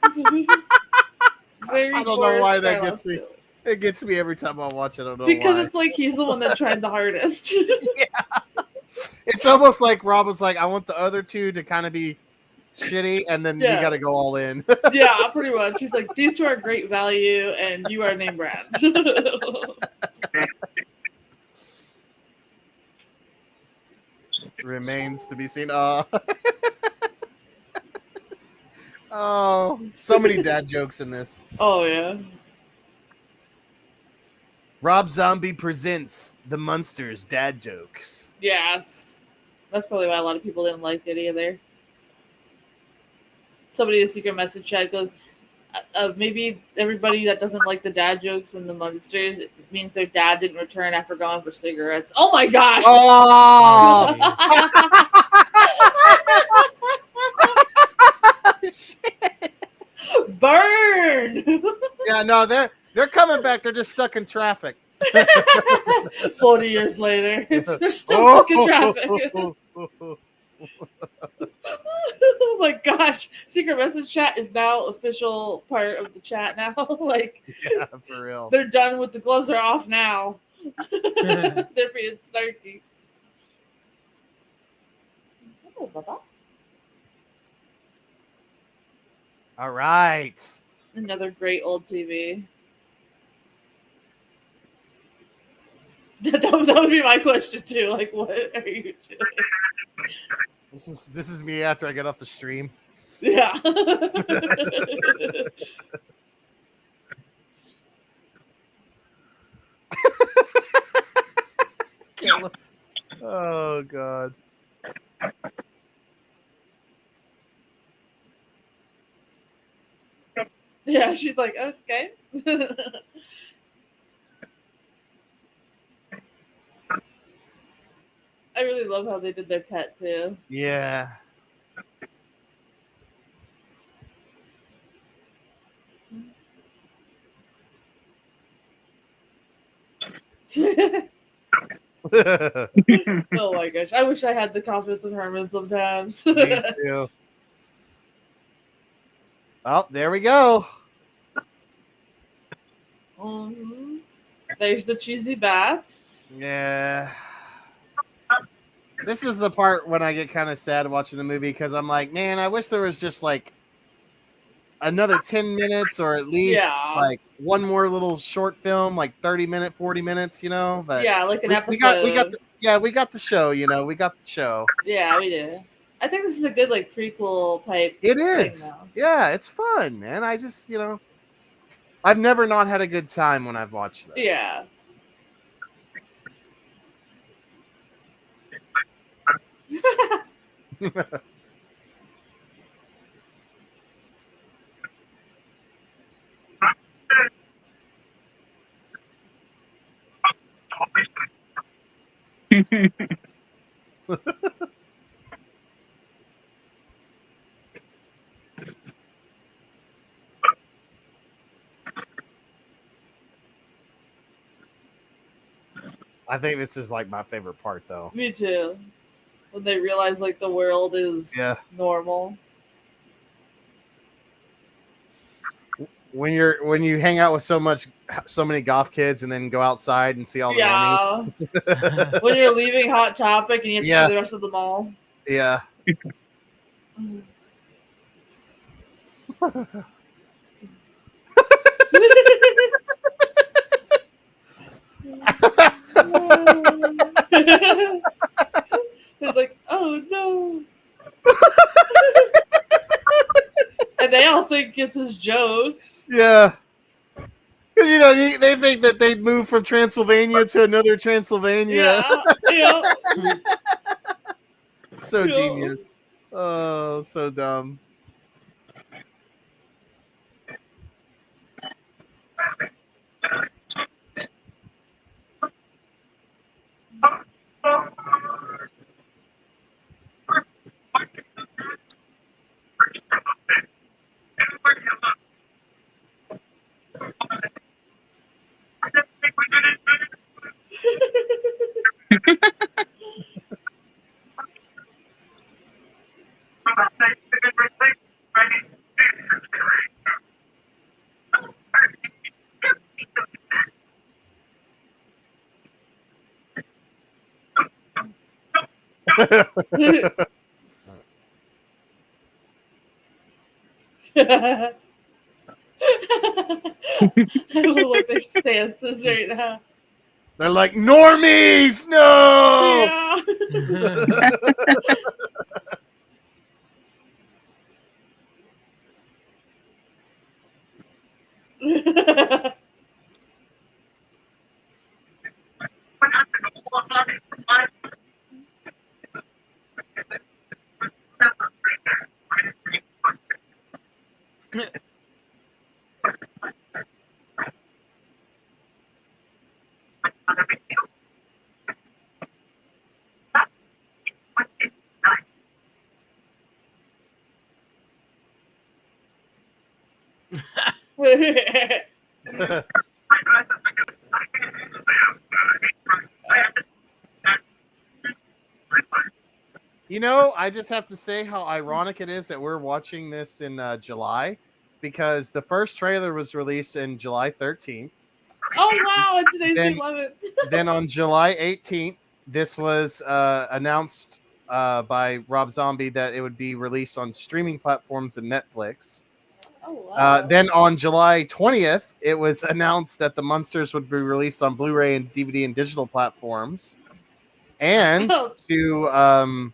Very I don't know Boris why that Karloff gets me. feeling. It gets me every time I watch it. I don't know Because why. it's like he's the one that tried the hardest. It's almost like Rob was like, I want the other two to kind of be shitty, and then Yeah. you got to go all in. Yeah, pretty much. He's like, these two are great value, and you are name brand. Remains to be seen. Oh. Oh, so many dad jokes in this. Oh, yeah. Rob Zombie presents the Munsters dad jokes. Yes. That's probably why a lot of people didn't like it either. Somebody in the secret message chat goes, maybe everybody that doesn't like the dad jokes and the Munsters, it means their dad didn't return after going for cigarettes. Oh my gosh! Oh, Burn! yeah, no, They're coming back. They're just stuck in traffic. 40 years later, they're still stuck in traffic. Oh my gosh. Secret message chat is now official part of the chat now. Like, Yeah, for real. they're done with the gloves are off now. They're being snarky. Oh, Baba. All right. Another great old TV. That would be my question too. Like, what are you doing? This is me after I get off the stream. Yeah. Oh god. Yeah, she's like, okay. I really love how they did their pet too. Yeah. Oh my gosh. I wish I had the confidence of Herman sometimes. Me too. Oh, there we go. Mhm. There's the cheesy bats. Yeah. This is the part when I get kind of sad watching the movie because I'm like, man, I wish there was just like another 10 minutes or at least Yeah. like one more little short film, like 30 minutes, 40 minutes, you know? But Yeah, like an episode. we got the show, you know, we got the show. Yeah, we do. I think this is a good like prequel type. It thing, is. though. Yeah, it's fun, man. I just, you know, I've never not had a good time when I've watched this. Yeah. I think this is like my favorite part though. Me too. When they realize like the world is normal. When you hang out with so many goth kids and then go outside and see all the normies. When you're leaving Hot Topic and you have to see the rest of the mall. Yeah. It's like, oh no. And they all think it's his jokes. Yeah. Because, you know, they think that they'd move from Transylvania to another Transylvania. Yeah. So genius. Oh, so dumb. I look like their stances right now. They're like, normies, no! Yeah. You know, I just have to say how ironic it is that we're watching this in July, because the first trailer was released in July 13th. Oh wow! And today's Then- the 11th. Then on July 18th, this was announced by Rob Zombie that it would be released on streaming platforms and Netflix. Oh wow! Then on July 20th, it was announced that the Munsters would be released on Blu-ray and DVD and digital platforms. And to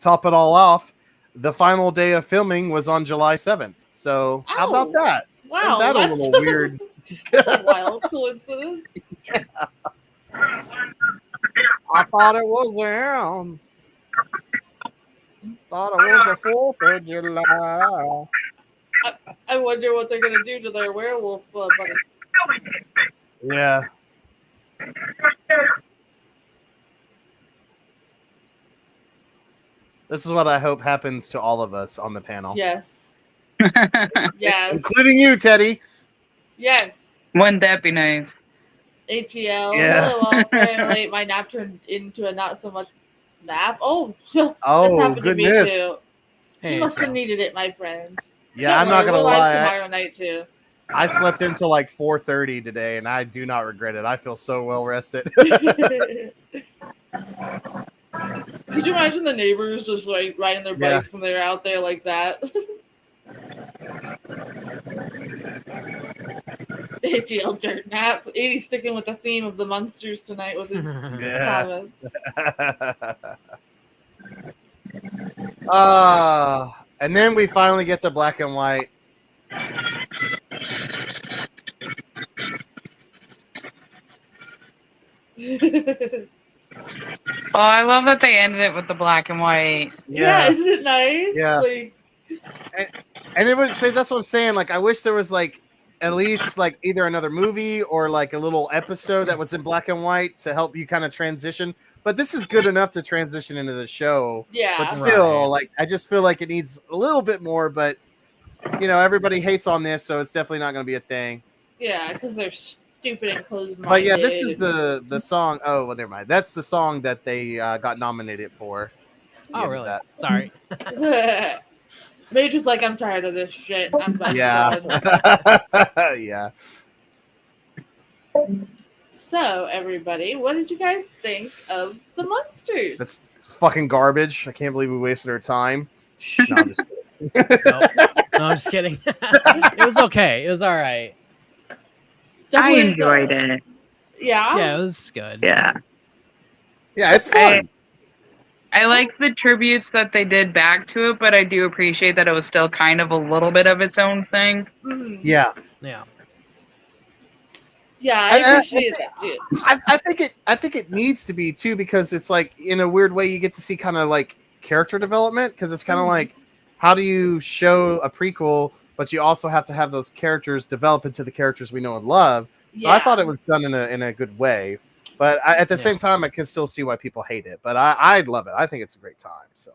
top it all off, the final day of filming was on July 7th. So how about that? Wow, Isn't that a that's little weird? a wild coincidence. I thought it was thought it was the 4th of July. I wonder what they're gonna do to their werewolf buddy. Yeah. This is what I hope happens to all of us on the panel. Yes. Yes. Including you, Teddy. Yes. Wouldn't that be nice? ATL. Yeah. Oh, well, sorry I'm late. My nap turned into a not so much nap. Oh, that's Oh, happened to me goodness. too. Hey, You must have so- needed it, my friend. Yeah, Don't I'm not worry, going to we're live lie. tomorrow night too. I slept until like 4:30 today, and I do not regret it. I feel so well rested. Could you imagine the neighbors just like riding their Yeah. bikes when they're out there like that? ATL dirt nap. 80 sticking with the theme of the Munsters tonight with his Yeah. comments. And then we finally get the black and white. Oh, I love that they ended it with the black and white. Yeah, isn't it nice? Yeah. Like, And it would say, that's what I'm saying. Like, I wish there was like at least like either another movie or like a little episode that was in black and white to help you kind of transition. But this is good enough to transition into the show. yeah. But still, Right. like, I just feel like it needs a little bit more. But you know, everybody hates on this, so it's definitely not going to be a thing. Yeah, because they're stupid and closed-minded. But yeah, this is the song. Oh, well, never mind. That's the song that they got nominated for. Oh, Yeah, really? that. Sorry. Mage was like, I'm tired of this shit. I'm done. Yeah. Yeah. So, everybody, what did you guys think of the Munsters? That's fucking garbage. I can't believe we wasted our time. No, I'm just kidding. No, I'm just kidding. It was okay. It was all right. I Definitely enjoyed it. Yeah. Yeah, it was good. Yeah. Yeah, it's fun. I like the tributes that they did back to it, but I do appreciate that it was still kind of a little bit of its own thing. Mhm. Yeah. Yeah. Yeah, I- I appreciate that too. I think it needs to be too, because it's like, in a weird way, you get to see kind of like character development, because it's kind of like, how do you show a prequel, but you also have to have those characters develop into the characters we know and love. So I thought it was done in a good way, but at the same time, I can still see why people hate it. But I love it. I think it's a great time. So,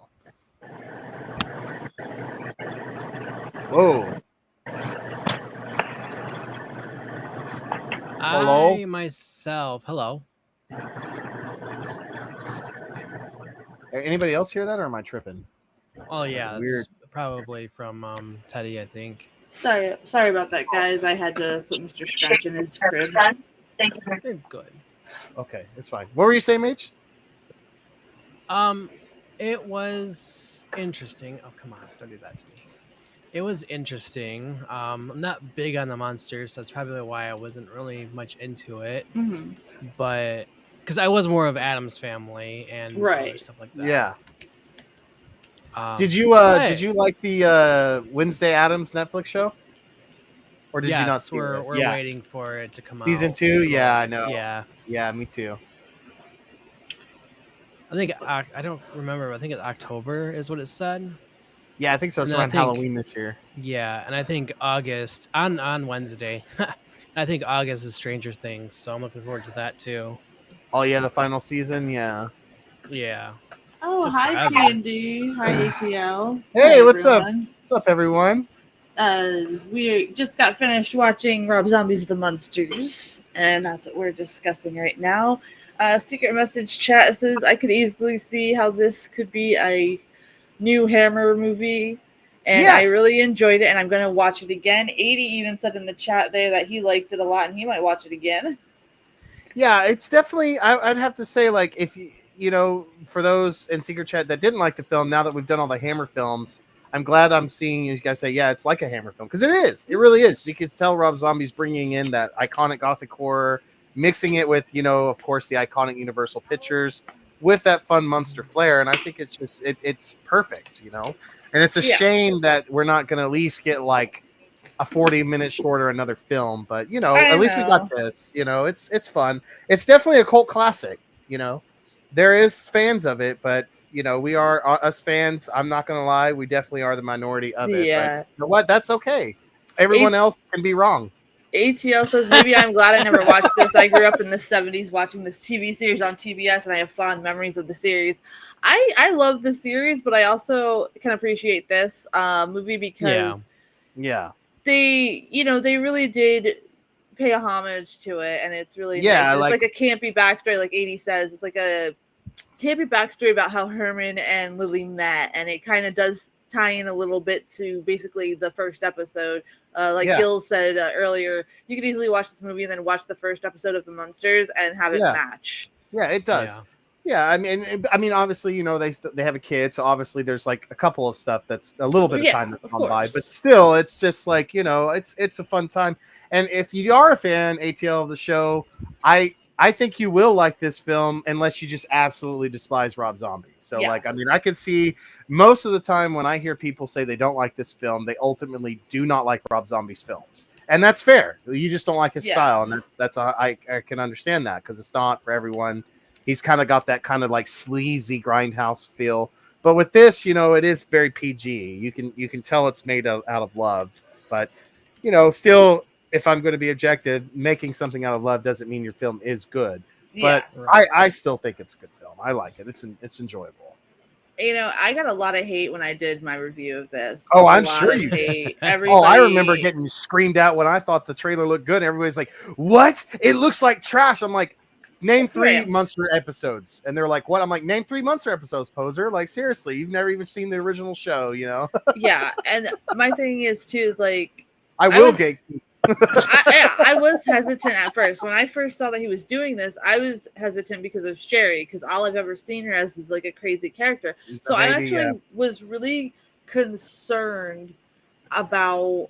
whoa. Hello? I myself. Hello. Anybody else hear that, or am I tripping? Oh yeah, Weird. it's probably from Teddy, I think. Sorry about that, guys. I had to put Mr. Scratch in his crib. They're good. Okay, it's fine. What were you saying, Mage? It was interesting. Oh come on, don't do that to me. It was interesting. I'm not big on the monsters, so that's probably why I wasn't really much into it. Mm-hmm. But because I was more of Adam's Family and other Right. stuff like that. Yeah. Did Did you like the Wednesday Addams Netflix show? Or did you not see we're it? we're Yeah. waiting for it to come out. Season 2? Yeah, I know. Yeah. Yeah, me too. I think I don't remember. But I think it's October is what it said. Yeah, I think so. It's And then I around think- Halloween this year. Yeah, and I think August on Wednesday. I think August is Stranger Things, so I'm looking forward to that too. Oh yeah, the final season. Yeah. Yeah. Oh, Took hi, forever. P&D. Hi, ATL. Hey, Hi, what's up? everyone. What's up, everyone? We just got finished watching Rob Zombie's The Munsters, and that's what we're discussing right now. Secret message chat says I could easily see how this could be a new Hammer movie, and I Yes. really enjoyed it, and I'm going to watch it again. 80 even said in the chat there that he liked it a lot, and he might watch it again. Yeah, it's definitely. I'd have to say, like, if you know, for those in Secret Chat that didn't like the film, now that we've done all the Hammer films, I'm glad I'm seeing you guys say, yeah, it's like a Hammer film, because it is. It really is. You can tell Rob Zombie's bringing in that iconic Gothic horror, mixing it with, you know, of course, the iconic Universal pictures with that fun Munster flair, and I think it's just it's perfect, you know. And it's a shame that we're not going to at least get like a 40-minute short or another film, but you know, at least we got this. You know, it's fun. It's definitely a cult classic. You know, there is fans of it, but you know, we are us fans. I'm not gonna lie, we definitely are the minority of it. Yeah. But you know what? That's okay. Everyone else can be wrong. ATL says, maybe I'm glad I never watched this. I grew up in the 70s watching this TV series on TBS, and I have fond memories of the series. I love the series, but I also can appreciate this movie because they, you know, they really did pay a homage to it, and it's really nice. It's like a campy backstory, like 80 says. It's like a campy backstory about how Herman and Lily met, and it kind of does tie in a little bit to basically the first episode. Gil said earlier, you could easily watch this movie and then watch the first episode of The Munsters and have it match. Yeah, it does. Yeah, I mean, obviously, you know, they have a kid, so obviously there's like a couple of stuff that's a little bit of time that's gone by, but still, it's just like, you know, it's a fun time. And if you are a fan, ATL, of the show, I think you will like this film unless you just absolutely despise Rob Zombie. So, like, I mean, I could see most of the time when I hear people say they don't like this film, they ultimately do not like Rob Zombie's films, and that's fair. You just don't like his style, and I can understand that because it's not for everyone. He's kind of got that kind of like sleazy grindhouse feel, but with this, you know, it is very PG. You can tell it's made out of love, but you know, still, if I'm going to be objective, making something out of love doesn't mean your film is good. But I still think it's a good film. I like it. It's enjoyable. You know, I got a lot of hate when I did my review of this. Oh, I'm sure you did. Oh, I remember getting screamed out when I thought the trailer looked good. Everybody's like, "What? It looks like trash." I'm like, "Name 3 Munster episodes," and they're like, "What?" I'm like, "Name 3 Munster episodes, poser." Like, seriously, you've never even seen the original show, you know? Yeah, and my thing is too is like I will gatekeep. I was hesitant at first. When I first saw that he was doing this, I was hesitant because of Sherry, because all I've ever seen her as is like a crazy character. So I actually was really concerned about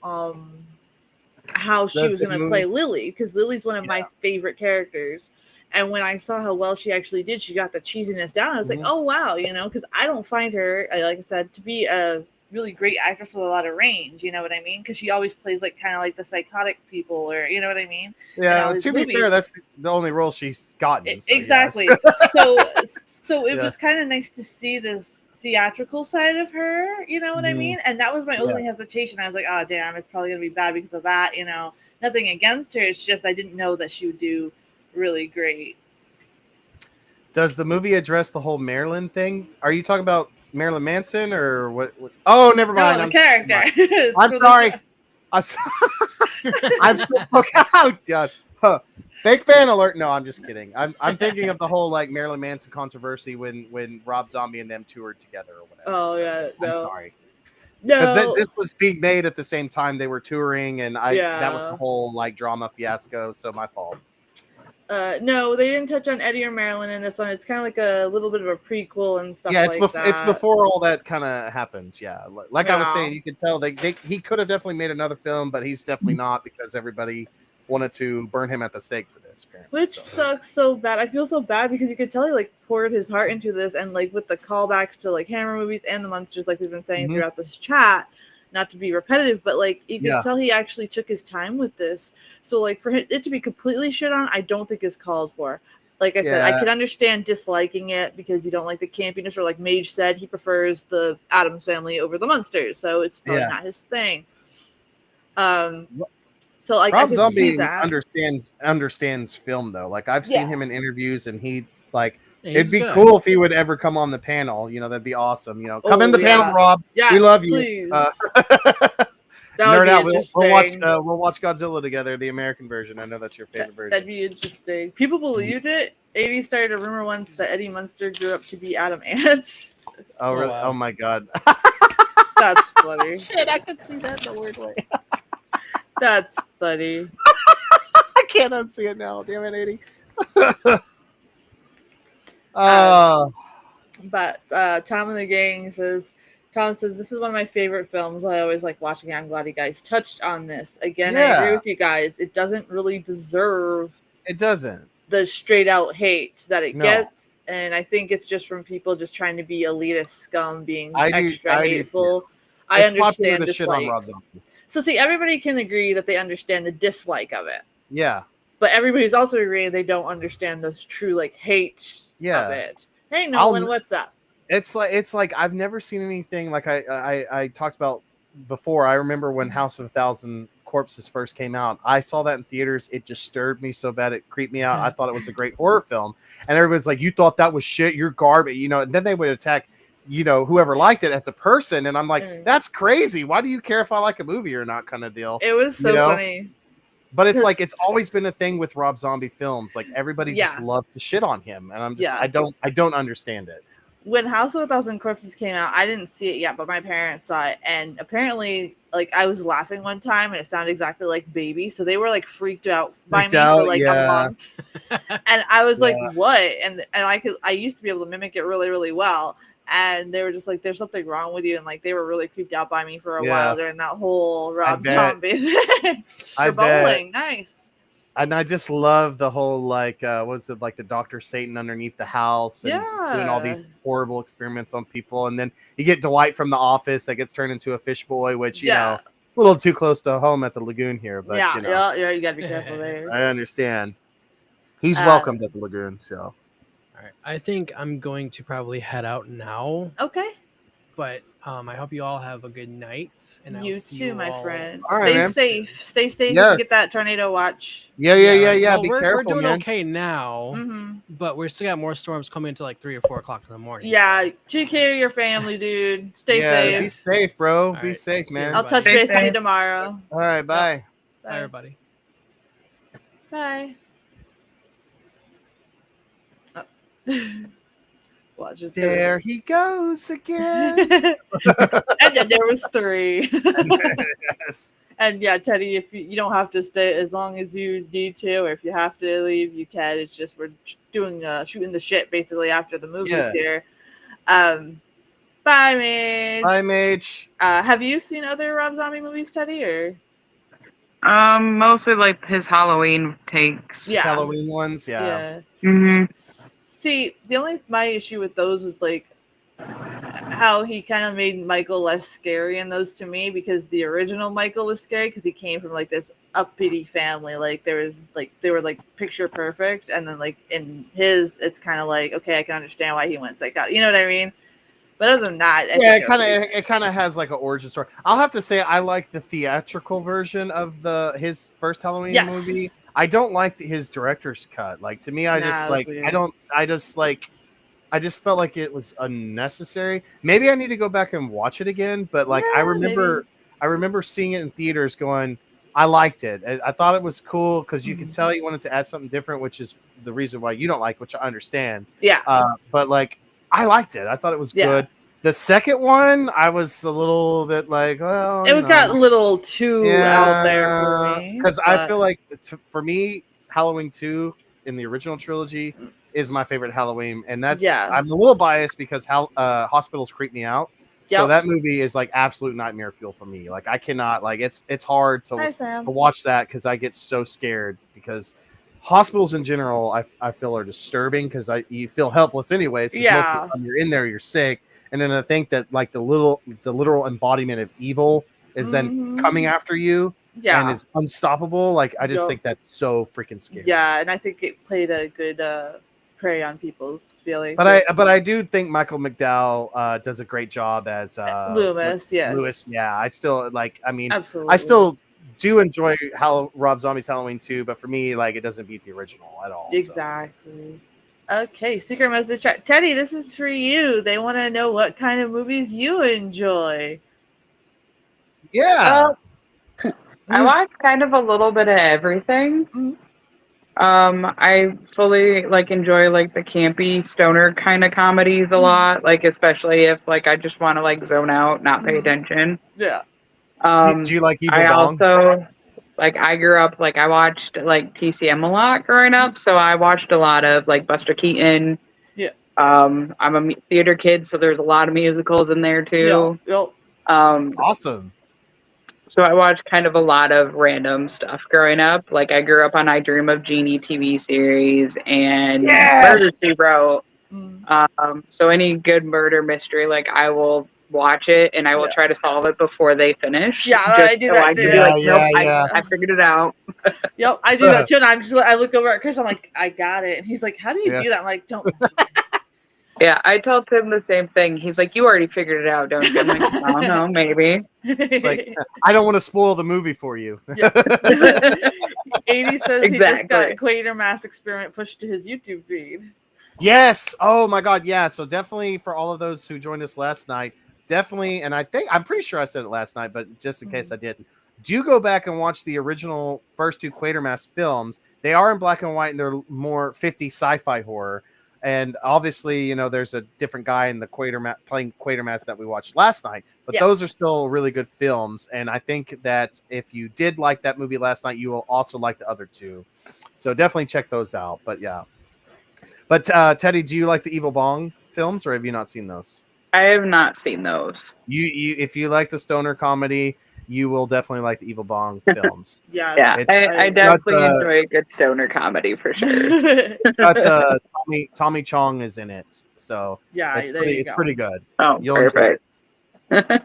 how she was going to play Lily, because Lily's one of my favorite characters. And when I saw how well she actually did, she got the cheesiness down. I was like, oh, wow, you know, because I don't find her, like I said, to be a really great actress with a lot of range, you know what I mean? Because she always plays like kind of like the psychotic people, or you know what I mean? Yeah, to be fair, that's the only role she's gotten. So exactly. So it was kind of nice to see this theatrical side of her, you know what I mean? And that was my only hesitation. I was like, oh damn, it's probably gonna be bad because of that, you know. Nothing against her, it's just I didn't know that she would do really great. Does the movie address the whole Marilyn thing? Are you talking about Marilyn Manson or what? Oh, never mind. No, the character. I'm sorry. I'm so out. God. Huh. Fake fan alert. No, I'm just kidding. I'm thinking of the whole like Marilyn Manson controversy when Rob Zombie and them toured together or whatever. Oh, so, yeah. No. I'm sorry. No. This was being made at the same time they were touring, and that was the whole like drama fiasco. So my fault. No, they didn't touch on Eddie or Marilyn in this one. It's kind of like a little bit of a prequel and stuff. Yeah, that. It's before all that kind of happens. Yeah, like I was saying, you can tell he could have definitely made another film, but he's definitely not, because everybody wanted to burn him at the stake for this. Apparently. Which sucks so bad. I feel so bad because you could tell he like poured his heart into this, and like with the callbacks to like Hammer movies and the Munsters, like we've been saying throughout this chat. Not to be repetitive, but like you can tell he actually took his time with this. So like for it to be completely shit on, I don't think is called for. Like I said, I could understand disliking it because you don't like the campiness, or like Mage said, he prefers the Addams Family over the Munsters, so it's probably not his thing. So like Rob I Zombie see that. understands film though. Like I've seen him in interviews, and he like. It'd be good. cool if he would ever come on the panel. You know, that'd be awesome. You know, come in the panel, Rob. Yes, we love please. you. That would Nerd be out. interesting. We'll watch Godzilla together, the American version. I know that's your favorite version. That'd be interesting. People believed it. 80 started a rumor once that Eddie Munster grew up to be Adam Ant. Oh really? wow. Oh my god. That's funny. Shit, I can see that in a weird way. That's funny. I can't unsee it now. Damn it, 80. But Tom and the gang says, Tom says, this is one of my favorite films. I always like watching it. I'm glad you guys touched on this. Again, I agree Yeah. with you guys. It doesn't really deserve It doesn't. the straight out hate that it No. gets. And I think it's just from people just trying to be elitist scum, being I do hateful. too. I It's popular understand to shit on Rob dislikes. Zombie. So see, everybody can agree that they understand the dislike of it. Yeah. But everybody's also agreeing they don't understand the true like hate Yeah. of it. Hey Nolan, what's up? It's like I've never seen anything like I talked about before. I remember when House of a Thousand Corpses first came out. I saw that in theaters. It disturbed me so bad it creeped me out. I thought it was a great horror film, and everybody's like, "You thought that was shit? You're garbage," you know. And then they would attack, you know, whoever liked it as a person, and I'm like, "That's crazy. Why do you care if I like a movie or not?" Kind of deal. It was so You know? funny. But it's like it's always been a thing with Rob Zombie films. Like everybody just Yeah. loves to shit on him, and I'm just Yeah. I don't understand it. When House of a Thousand Corpses came out, I didn't see it yet, but my parents saw it, and apparently, like I was laughing one time, and it sounded exactly like Baby, so they were like freaked out by Freaked me out, for like yeah. a month, and I was like, Yeah. "What?" And I used to be able to mimic it really, really well, and they were just like, "There's something wrong with you," and like they were really creeped out by me for a Yeah. while during that whole Rob bet. Zombie thing. I For bowling, nice. And I just love the whole like what's it like the Dr. Satan underneath the house and doing all these Yeah. horrible experiments on people, and then you get Dwight from The Office that gets turned into a fish boy, which you know a little too close to home at the lagoon here, but yeah, you know you gotta be careful there. I understand. He's Uh, welcomed at the lagoon, so All right. I think I'm going to probably head out now, Okay. but I hope you all have a good night. And I'll You see too, my all- friend. All right, Stay man. safe. Stay safe. Yes. Get that tornado watch. yeah. well, Be we're careful, doing man. okay now, Mm-hmm. but we're still got more storms coming into like 3 or 4 o'clock in the morning. Yeah, so- take care of your family, dude. Stay Yeah, be safe. safe, bro. All Be right, safe, see you, man. I'll touch Stay base with you safe. tomorrow. All right, bye. Bye, everybody. Bye. Watch this. There he goes again. And then there was 3. Yes. And yeah, Teddy, if you don't have to stay as long as you need to, or if you have to leave, you can. It's just we're doing shooting the shit basically after the movies Yeah. here. Bye, Mitch. Bye, Mage. Have you seen other Rob Zombie movies, Teddy? Or Mostly like his Halloween takes. Yeah. Halloween ones, yeah. Mm-hmm. See, my issue with those was like how he kind of made Michael less scary in those to me, because the original Michael was scary because he came from like this uppity family. Like they were like picture perfect, and then like in his, it's kind of like, okay, I can understand why he went psychotic. You know what I mean? But other than that, I Yeah, think it kind of has like an origin story. I'll have to say I like the theatrical version of his first Halloween Yes. movie. I don't like his director's cut. Like to me, I Nah, just it was weird. I just felt like it was unnecessary. Maybe I need to go back and watch it again. But like Yeah, I remember seeing it in theaters, going, I liked it. I thought it was cool because you could tell he wanted to add something different, which is the reason why you don't like, which I understand. yeah, But like I liked it. I thought it was Yeah. good. The second one, I was a little bit like, well, it got a little too out there for me. Because I but- feel like for me, Halloween 2 in the original trilogy is my favorite Halloween, and that's Yeah. I'm a little biased because hospitals creep me out. So Yep. that movie is like absolute nightmare fuel for me. Like I cannot like it's hard Hi, to Sam. watch that because I get so scared because hospitals in general I feel are disturbing because you feel helpless anyways. 'Cause most of Yeah. the time you're in there, you're sick, and then I think that like the literal embodiment of evil is then Mhm. coming after you Yeah. and is unstoppable. Like I just Yup. think that's so freaking scary. Yeah, and I think it played a good prey on people's feelings. But I do think Michael McDowell does a great job as Loomis, yes. Lewis. Yeah, I still like. I mean, Absolutely. I still do enjoy Rob Zombie's Halloween 2, but for me, like, it doesn't beat the original at all. so. Exactly. Okay, secret message chat. Teddy, this is for you. They want to know what kind of movies you enjoy. Yeah. I watched kind of a little bit of everything. Mhm. I fully like enjoy like the campy stoner kind of comedies a lot, like especially if like I just want to like zone out, not pay attention. Yeah. Do you like Evil I Bong? also like I grew up like I watched like TCM a lot growing up, so I watched a lot of like Buster Keaton. Yeah. I'm a theater kid, so there's a lot of musicals in there too. Yep. Awesome. So I watched kind of a lot of random stuff growing up. Like I grew up on I Dream of Jeannie TV series and Murder Yes! She Wrote. Mm. So any good murder mystery, like I will watch it and I will Yeah. try to solve it before they finish. Yeah, just I do so that I too. can be like, nope, Yeah. I figured it out. Yep, I do that too. And I'm just I look over at Chris. I'm like, I got it. And he's like, how do you Yeah. do that? I'm like, don't. Mess with Yeah, I told Tim the same thing. He's like, you already figured it out, don't you? I'm like, I don't know, maybe. me." It's like, I don't want to spoil the movie for you. Yeah. 80 says he just got Exactly. Quatermass Experiment pushed to his YouTube feed. Yes. Oh my God. Yeah. So definitely for all of those who joined us last night, definitely. And I'm pretty sure I said it last night, but just in case I didn't, do go back and watch the original first two Quatermass films. They are in black and white and they're more 50s sci-fi horror. And obviously, you know, there's a different guy in the playing Quatermass that we watched last night, but those are still really good films. And I think that if you did like that movie last night, you will also like the other two. So definitely check those out. But yeah. But Teddy, do you like the Evil Bong films or have you not seen those? I have not seen those. You if you like the stoner comedy, you will definitely like the Evil Bong films. Yes. Yeah, It's- I it's definitely got, enjoy a good stoner comedy for sure. It's got Tommy Chong is in it, so Yeah, it's there you it's go. pretty good. Oh, You'll enjoy perfect.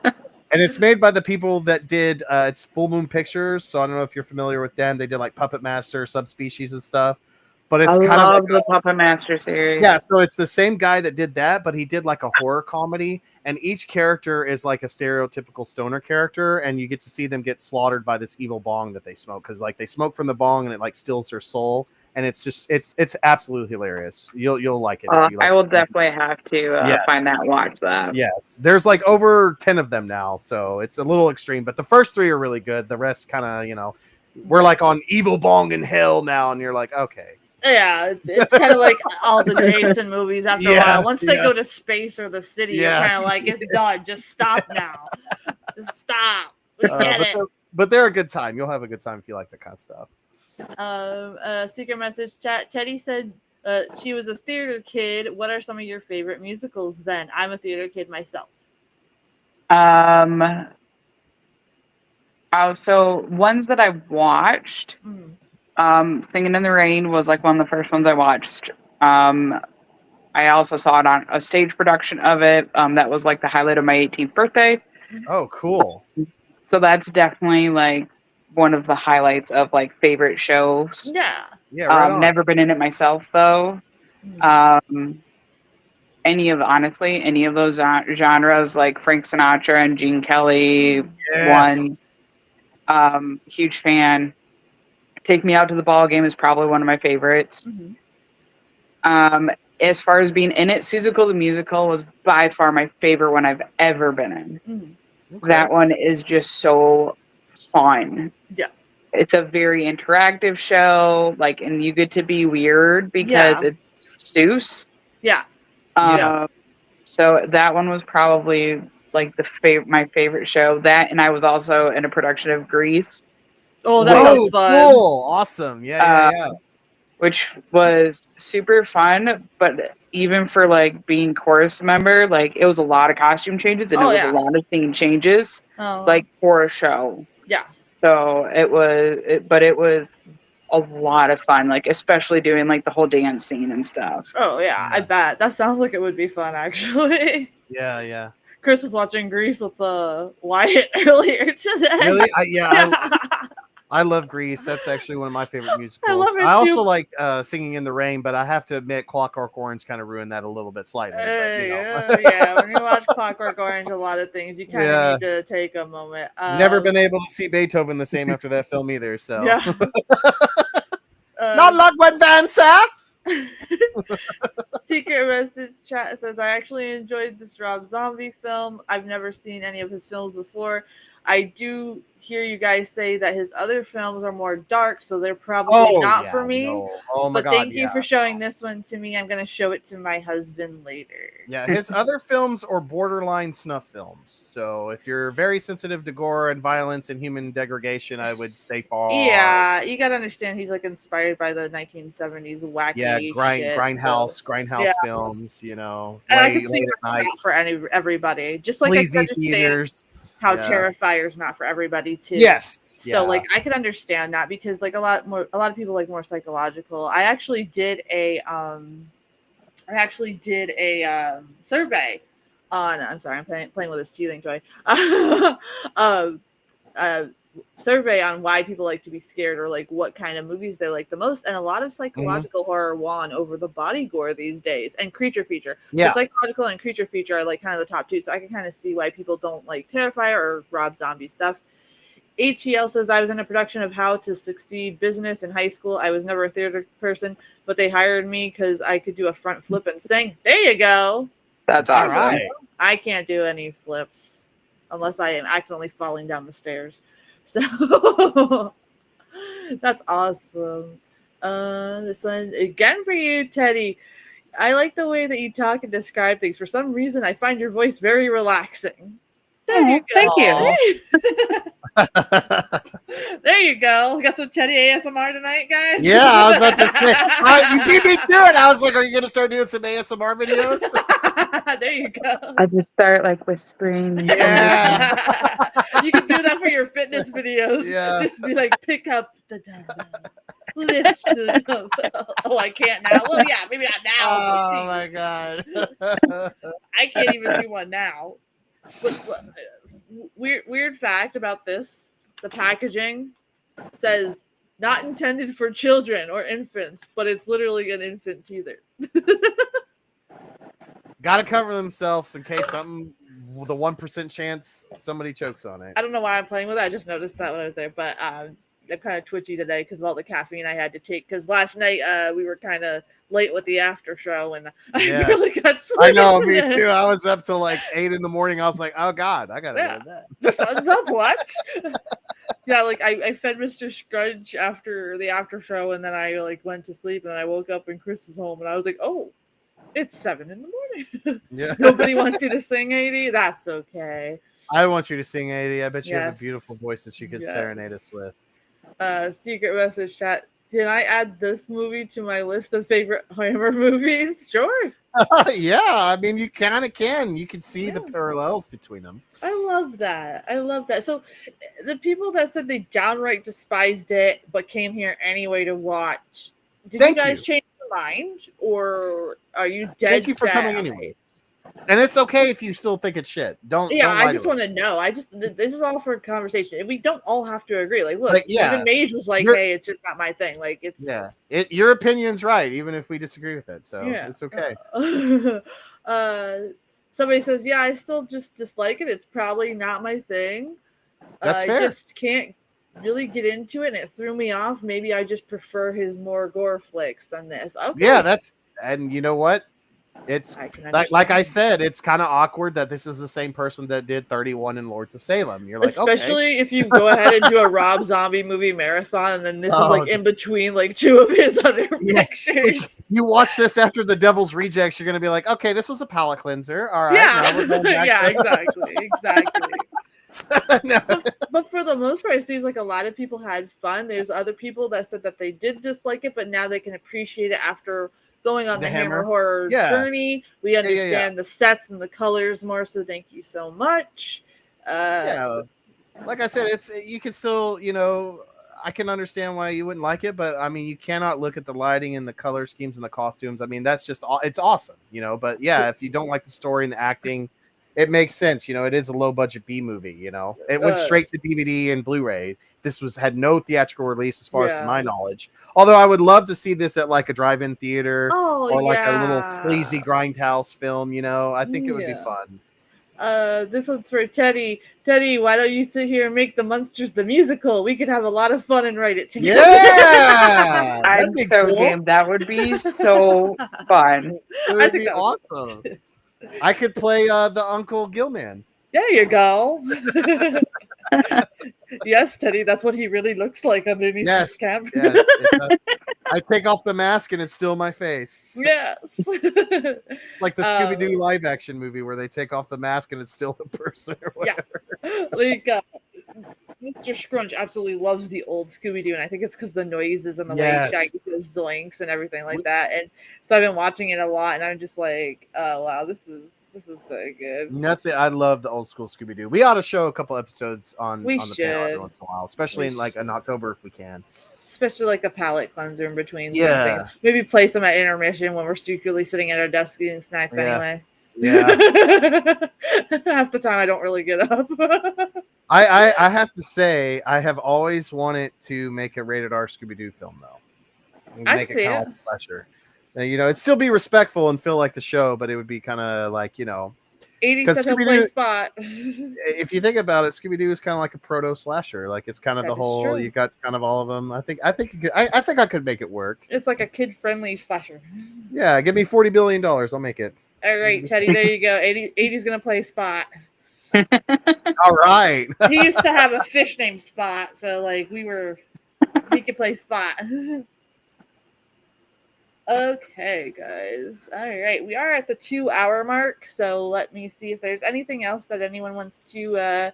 it. And it's made by the people that did it's Full Moon Pictures, so I don't know if you're familiar with them. They did like Puppet Master, Subspecies, and stuff. But it's I kind of love the Puppet Master series. yeah, so it's the same guy that did that, but he did like a horror comedy, and each character is like a stereotypical stoner character, and you get to see them get slaughtered by this evil bong that they smoke because like they smoke from the bong and it like steals their soul, and it's just it's absolutely hilarious. You'll like it. If you like I will it. definitely have to Yes. find that and watch that. Yes, there's like over 10 of them now, so it's a little extreme, but the first 3 are really good. The rest kind of, you know, we're like on evil bong in hell now, and you're like, okay. Yeah, it's kind of like all the Jason movies after a while. Once they go to space or the city, you're kind of like, it's done. Just stop now. Just stop. We get it. But they're a good time. You'll have a good time if you like that kind of stuff. Secret message chat. Teddy said she was a theater kid. What are some of your favorite musicals then? I'm a theater kid myself. So ones that I watched, Singing in the Rain was like one of the first ones I watched. I also saw it on a stage production of it. That was like the highlight of my 18th birthday. Oh, cool. So that's definitely like one of the highlights of like favorite shows. Yeah. Yeah. Right on. Never been in it myself though. Any of those genres like Frank Sinatra and Gene Kelly, one. Huge fan. Take Me Out to the Ball Game is probably one of my favorites. As far as being in it, Seussical the Musical was by far my favorite one I've ever been in. Okay. That one is just so fun. Yeah. It's a very interactive show, like, and you get to be weird because it's Seuss. Yeah. So that one was probably like my favorite show. That, and I was also in a production of Grease. Oh, that was fun. Cool. Awesome. Yeah. Which was super fun, but even for like being chorus member, like it was a lot of costume changes and it was a lot of scene changes, like for a show. Yeah. So it was a lot of fun, like especially doing like the whole dance scene and stuff. Oh yeah, I bet that sounds like it would be fun actually. Yeah. Chris was watching Grease with Wyatt earlier today. Really? I love Grease. That's actually one of my favorite musicals. I love it I also too. like Singing in the Rain, but I have to admit Clockwork Orange kind of ruined that a little bit slightly. But, you know. Yeah, when you watch Clockwork Orange, a lot of things you kind of need to take a moment. Never been able to see Beethoven the same after that film either. So yeah. Not like when dancer. Secret message chat says I actually enjoyed this Rob Zombie film. I've never seen any of his films before. I do hear you guys say that his other films are more dark, so they're probably not for me. No. Oh my But god. thank you for showing this one to me. I'm going to show it to my husband later. Yeah, his other films are borderline snuff films. So if you're very sensitive to gore and violence and human degradation, I would stay far. Yeah, you gotta understand he's like inspired by the 1970s wacky shit, grindhouse films. You know, and I can see late it's at night, not for everybody. Just like I sleazy can understand theaters. how Yeah. Terrifier's not for everybody too. Yes. So like I could understand that because like a lot of people like more psychological. I actually did a survey on. I'm sorry, I'm playing with this teething toy. Survey on why people like to be scared or like what kind of movies they like the most, and a lot of psychological horror won over the body gore these days, and creature feature. So psychological and creature feature are like kind of the top two, so I can kind of see why people don't like Terrifier or Rob Zombie stuff. ATL says, I was in a production of How to Succeed Business in high school. I was never a theater person, but they hired me because I could do a front flip and sing. There you go. That's awesome. Right. I can't do any flips unless I am accidentally falling down the stairs. So that's awesome. This one again for you, Teddy. I like the way that you talk and describe things. For some reason, I find your voice very relaxing. There you go. Thank you. There you go. Got some Teddy ASMR tonight, guys. Yeah, I was about to say. You beat me to it. I was like, "Are you going to start doing some ASMR videos?" There you go. I just start like whispering. Yeah. You can do that for your fitness videos. Yeah. Just be like, pick up the lift. Oh, I can't now. Well, yeah, maybe not now. Oh my god. I can't even do one now. But, weird fact about this: the packaging says not intended for children or infants, but it's literally an infant teether. Got to cover themselves in case something, the 1% chance somebody chokes on it. I don't know why I'm playing with it. I just noticed that when I was there, but I'm kind of twitchy today because of all the caffeine I had to take. Because last night we were kind of late with the after show, and I really got sleep. I know, me too. I was up till like 8 in the morning. I was like, oh god, I gotta go to bed. The sun's up. What? Yeah, like I fed Mr. Scrunch after the after show, and then I like went to sleep, and then I woke up and Chris was home, and I was like, oh, it's 7 in the morning. Yeah. Nobody wants you to sing 80. That's okay. I want you to sing 80. I bet you have a beautiful voice that you could serenade us with. Secret message chat. Can I add this movie to my list of favorite Hammer movies? Sure. Yeah, I mean, you kind of can. You can see the parallels between them. I love that. So the people that said they downright despised it but came here anyway to watch, did you guys change your mind, or are you dead? Thank you for coming anyway. And it's okay if you still think it's shit. Don't. I just want to know. This is all for conversation, and we don't all have to agree. Like, look, even Mage was like, "Hey, it's just not my thing." Like, it's your opinion's right, even if we disagree with it. So it's okay. Somebody says, "Yeah, I still just dislike it. It's probably not my thing. That's fair. I just can't really get into it, and it threw me off. Maybe I just prefer his more gore flicks than this." Okay. Yeah, and you know what? It's like I said, it's kind of awkward that this is the same person that did 31 in Lords of Salem. You're like, especially if you go ahead and do a Rob Zombie movie marathon, and then this is like in between like two of his other pictures. You watch this after The Devil's Rejects, you're gonna be like, okay, this was a palate cleanser. All right, exactly. But for the most part, it seems like a lot of people had fun. There's other people that said that they did dislike it, but now they can appreciate it after going on the Hammer horror journey. We understand the sets and the colors more, so thank you so much. Like I said, you can still, I can understand why you wouldn't like it, but I mean, you cannot look at the lighting and the color schemes and the costumes. I mean, that's just it's awesome, but if you don't like the story and the acting, it makes sense. It is a low budget B movie. It went straight to DVD and Blu-ray. This had no theatrical release as far as to my knowledge. Although I would love to see this at like a drive-in theater or like a little sleazy grindhouse film. I think it would be fun. This one's for Teddy. Teddy, why don't you sit here and make the Munsters the musical? We could have a lot of fun and write it together. Yeah, I'm so game. That would be so fun. It would be awesome. I could play the Uncle Gilman. There you go. Yes, Teddy, that's what he really looks like underneath Yes, this cap. yes. I take off the mask and it's still my face. Yes. Like the Scooby Doo live action movie where they take off the mask and it's still the person or Yeah. whatever. Like Mr. Scrunch absolutely loves the old Scooby Doo, and I think it's because the noises and the way Yes. Shaggy says zoinks and everything like that. And so I've been watching it a lot, and I'm just like, oh wow, this is so good. Nothing. I love the old school Scooby Doo. We ought to show a couple episodes on We the panel every should. once in a while, especially in like in October if we can. Especially like a palate cleanser in between. Yeah. Something. Maybe play some at intermission when we're secretly sitting at our desk eating snacks anyway. Yeah. Half the time I don't really get up. I have to say I have always wanted to make a rated R Scooby Doo film though. I Make can it see kind it. of like a slasher. You know, it'd still be respectful and feel like the show, but it would be kind of like, you know, 80 'Cause cent Scooby-Doo- play spot. if you think about it, Scooby Doo is kind of like a proto slasher. Like it's kind of That the is whole. true. You got kind of all of them. I think I could make it work. It's like a kid friendly slasher. Yeah, give me $40 billion. I'll make it. All right, Teddy, there you go. 80's gonna play Spot. All right. He used to have a fish named Spot, so like he could play Spot. Okay, guys. All right, we are at the 2-hour mark, so let me see if there's anything else that anyone wants to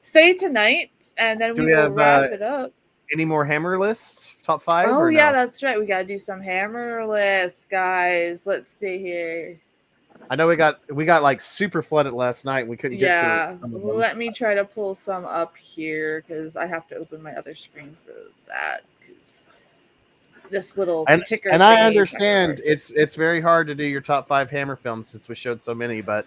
say tonight, and then Do we we will have, wrap it up. Any more hammer lists? Top 5? Oh or yeah, no? that's right. We gotta do some hammer lists, guys. Let's see here. I know we got like super flooded last night. And we couldn't get Yeah, to it. Some of them. let me try to pull some up here because I have to open my other screen for that. Because this little ticker And I thingy is not understand gonna it's very hard to do your top 5 hammer films since we showed so many, but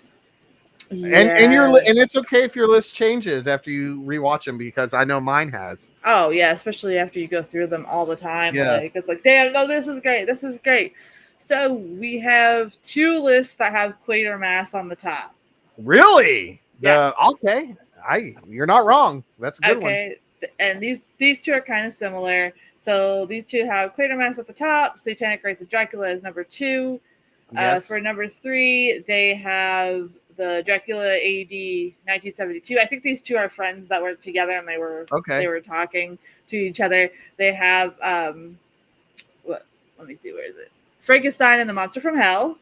work. and it's okay if your list changes after you rewatch them because I know mine has. Oh yeah, especially after you go through them all the time. Yeah. Like it's like, damn, no, this is great. This is great. So we have 2 lists that have Quatermass on the top. Really? Yes. Okay. You're not wrong. That's a good one. Okay, and these 2 are kind of similar. So these 2 have Quatermass at the top. Satanic Rites of Dracula is number 2. Yes. For number 3, they have the Dracula AD 1972. I think these 2 are friends that work together, and they were talking to each other. They have let me see, where is it? Frankenstein and the Monster from Hell.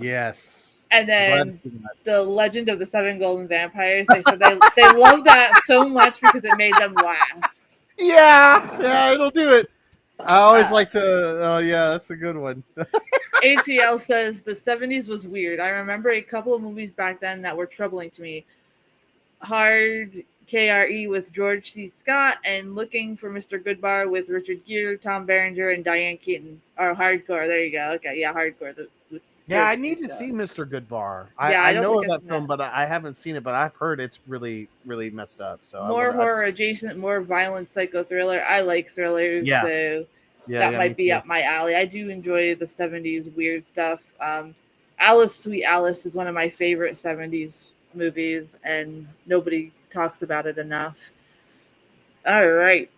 Yes. And Glad then to see that. the Legend of the 7 Golden Vampires. They said they love that so much because it made them laugh. Yeah, it'll do it. I always like to. Oh yeah, that's a good one. ATL says the 70s was weird. I remember a couple of movies back then that were troubling to me. Hard KRE with George C. Scott and Looking for Mr. Goodbar with Richard Gere, Tom Berenger, and Diane Keaton. Or Hardcore. There you go. Okay, yeah, Hardcore. Yeah, I need to see Mr. Goodbar. Yeah, I don't know think of it's that film, but I haven't seen it. But I've heard it's really, really messed up. So more horror adjacent, more violent psycho thriller. I like thrillers, so that might be up my alley. I do enjoy the 70s weird stuff. Alice, Sweet Alice is one of my favorite 70s movies, and nobody talks about it enough. All right,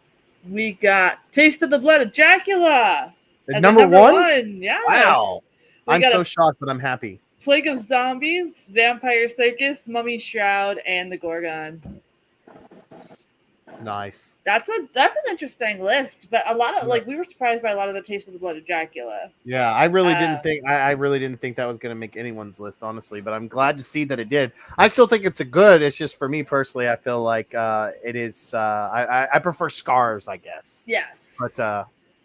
we got Taste of the Blood of Dracula. Number one? Yes. Wow. We I'm got so a shocked, but I'm happy. Plague of Zombies, Vampire Circus, Mummy Shroud, and The Gorgon. Nice. That's an interesting list, but a lot of we were surprised by a lot of the Taste of the Blood of Dracula. Yeah, I really didn't think I really didn't think that was going to make anyone's list, honestly. But I'm glad to see that it did. I still think it's a good. It's just for me personally, I feel like it is. I prefer Scars, I guess. Yes,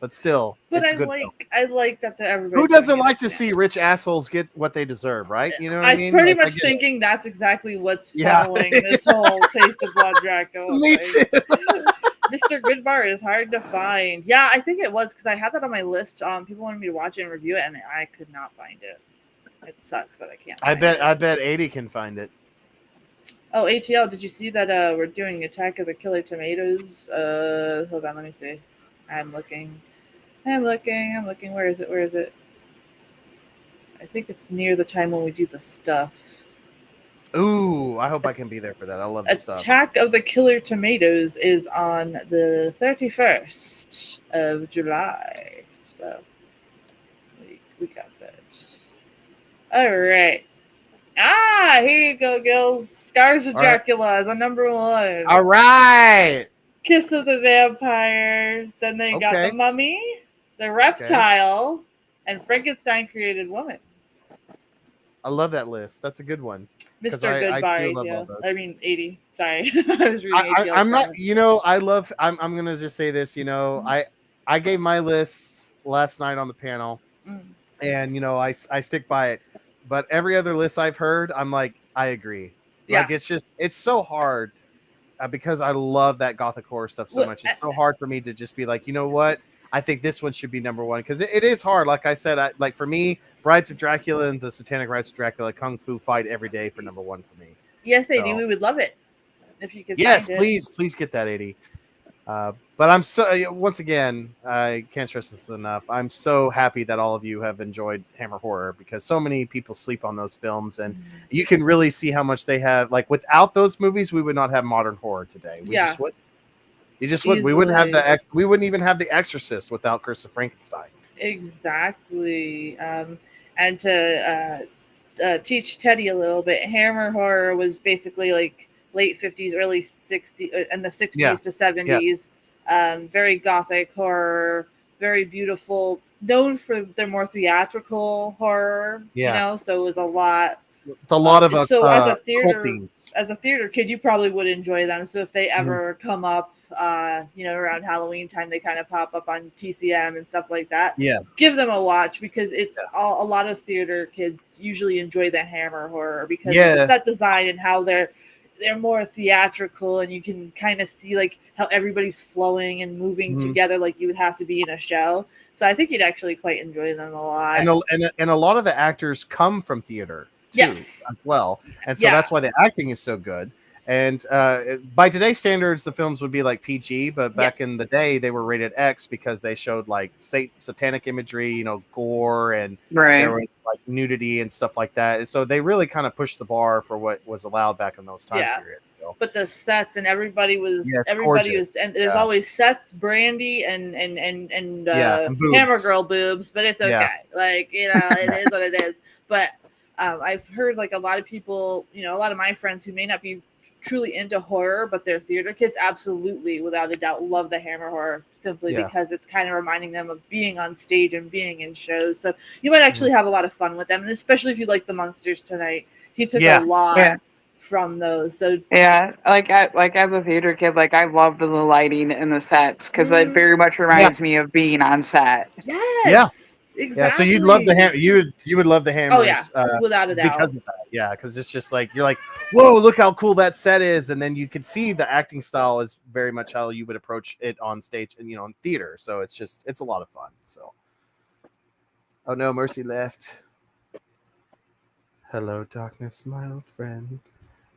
but still, but it's I a good like film. I like that everybody. Who doesn't like to see rich assholes get what they deserve, right? You know what I mean? I'm pretty Like, much thinking that's exactly what's Yeah. following this whole Taste of Blood Dracula. Me thing. too. Mr. Goodbar is hard to find. Yeah, I think it was because I had that on my list. People wanted me to watch it and review it, and I could not find it. It sucks that I can't. I bet 80 can find it. Oh, ATL, did you see that we're doing Attack of the Killer Tomatoes? Hold on, let me see. I'm looking. Where is it? I think it's near the time when we do the stuff. Ooh, I hope I can be there for that. I love the stuff. Attack of the Killer Tomatoes is on the 31st of July. So we got that. All right. Here you go, Gills. Scars of All right. Dracula is on number 1. All right. Kiss of the Vampire. Then they got Okay. The Mummy, The Reptile, and Frankenstein Created Woman. I love that list. That's a good one. 'Cause Mr. I Goodbye. too love Yeah. all those. I mean, 80. Sorry. I was reading 80. I'm not, I'm gonna just say this, I gave my lists last night on the panel, and I stick by it. But every other list I've heard, I'm like, I agree. Yeah. Like it's so hard because I love that gothic horror stuff so much. It's so hard for me to just be like, you know what? I think this one should be number 1 because it is hard. Like I said, like for me, Brides of Dracula and the Satanic Rites of Dracula, Kung Fu fight every day for number 1 for me. Yes, AD, we would love it if you could. Yes, find it. please get that 80. But I'm so once again, I can't stress this enough. I'm so happy that all of you have enjoyed Hammer Horror because so many people sleep on those films, and you can really see how much they have. Like without those movies, we would not have modern horror today. We just would. You just would. We wouldn't have we wouldn't even have The Exorcist without Curse of Frankenstein. Exactly. And to teach Teddy a little bit, Hammer Horror was basically like late 50s, early 60s, and the 60s to 70s. Very gothic horror, very beautiful, known for their more theatrical horror. So it was a lot. It's a lot of so as a theater kid, you probably would enjoy them. So if they ever come up, around Halloween time, they kind of pop up on TCM and stuff like that. Yeah, give them a watch because it's a lot of theater kids usually enjoy the Hammer Horror because of the set design and how they're more theatrical, and you can kind of see like how everybody's flowing and moving together like you would have to be in a show. So I think you'd actually quite enjoy them a lot. And a lot of the actors come from theater too, as well, and so that's why the acting is so good. And by today's standards, the films would be like PG, but back in the day, they were rated X because they showed like satanic imagery, gore, and there was like nudity and stuff like that. And so they really kind of pushed the bar for what was allowed back in those time periods. So. But the sets and everybody was, gorgeous. And there's always sets, Brandy and Hammer Girl boobs, but it's okay. Yeah. Like, it is what it is. But I've heard like a lot of people, a lot of my friends who may not be truly into horror, but they're theater kids, absolutely, without a doubt, love the Hammer Horror simply because it's kind of reminding them of being on stage and being in shows. So you might actually have a lot of fun with them, and especially if you like the Munsters tonight. He took a lot from those. So like as a theater kid, like I loved the lighting and the sets because it very much reminds me of being on set. Exactly. Yeah, so you'd love the you would love the Hammers. Oh yeah, without a doubt. Because of that, because it's just like you're like, whoa, look how cool that set is, and then you can see the acting style is very much how you would approach it on stage, and in theater. So it's a lot of fun. So, oh no, Mercy left. Hello, darkness, my old friend.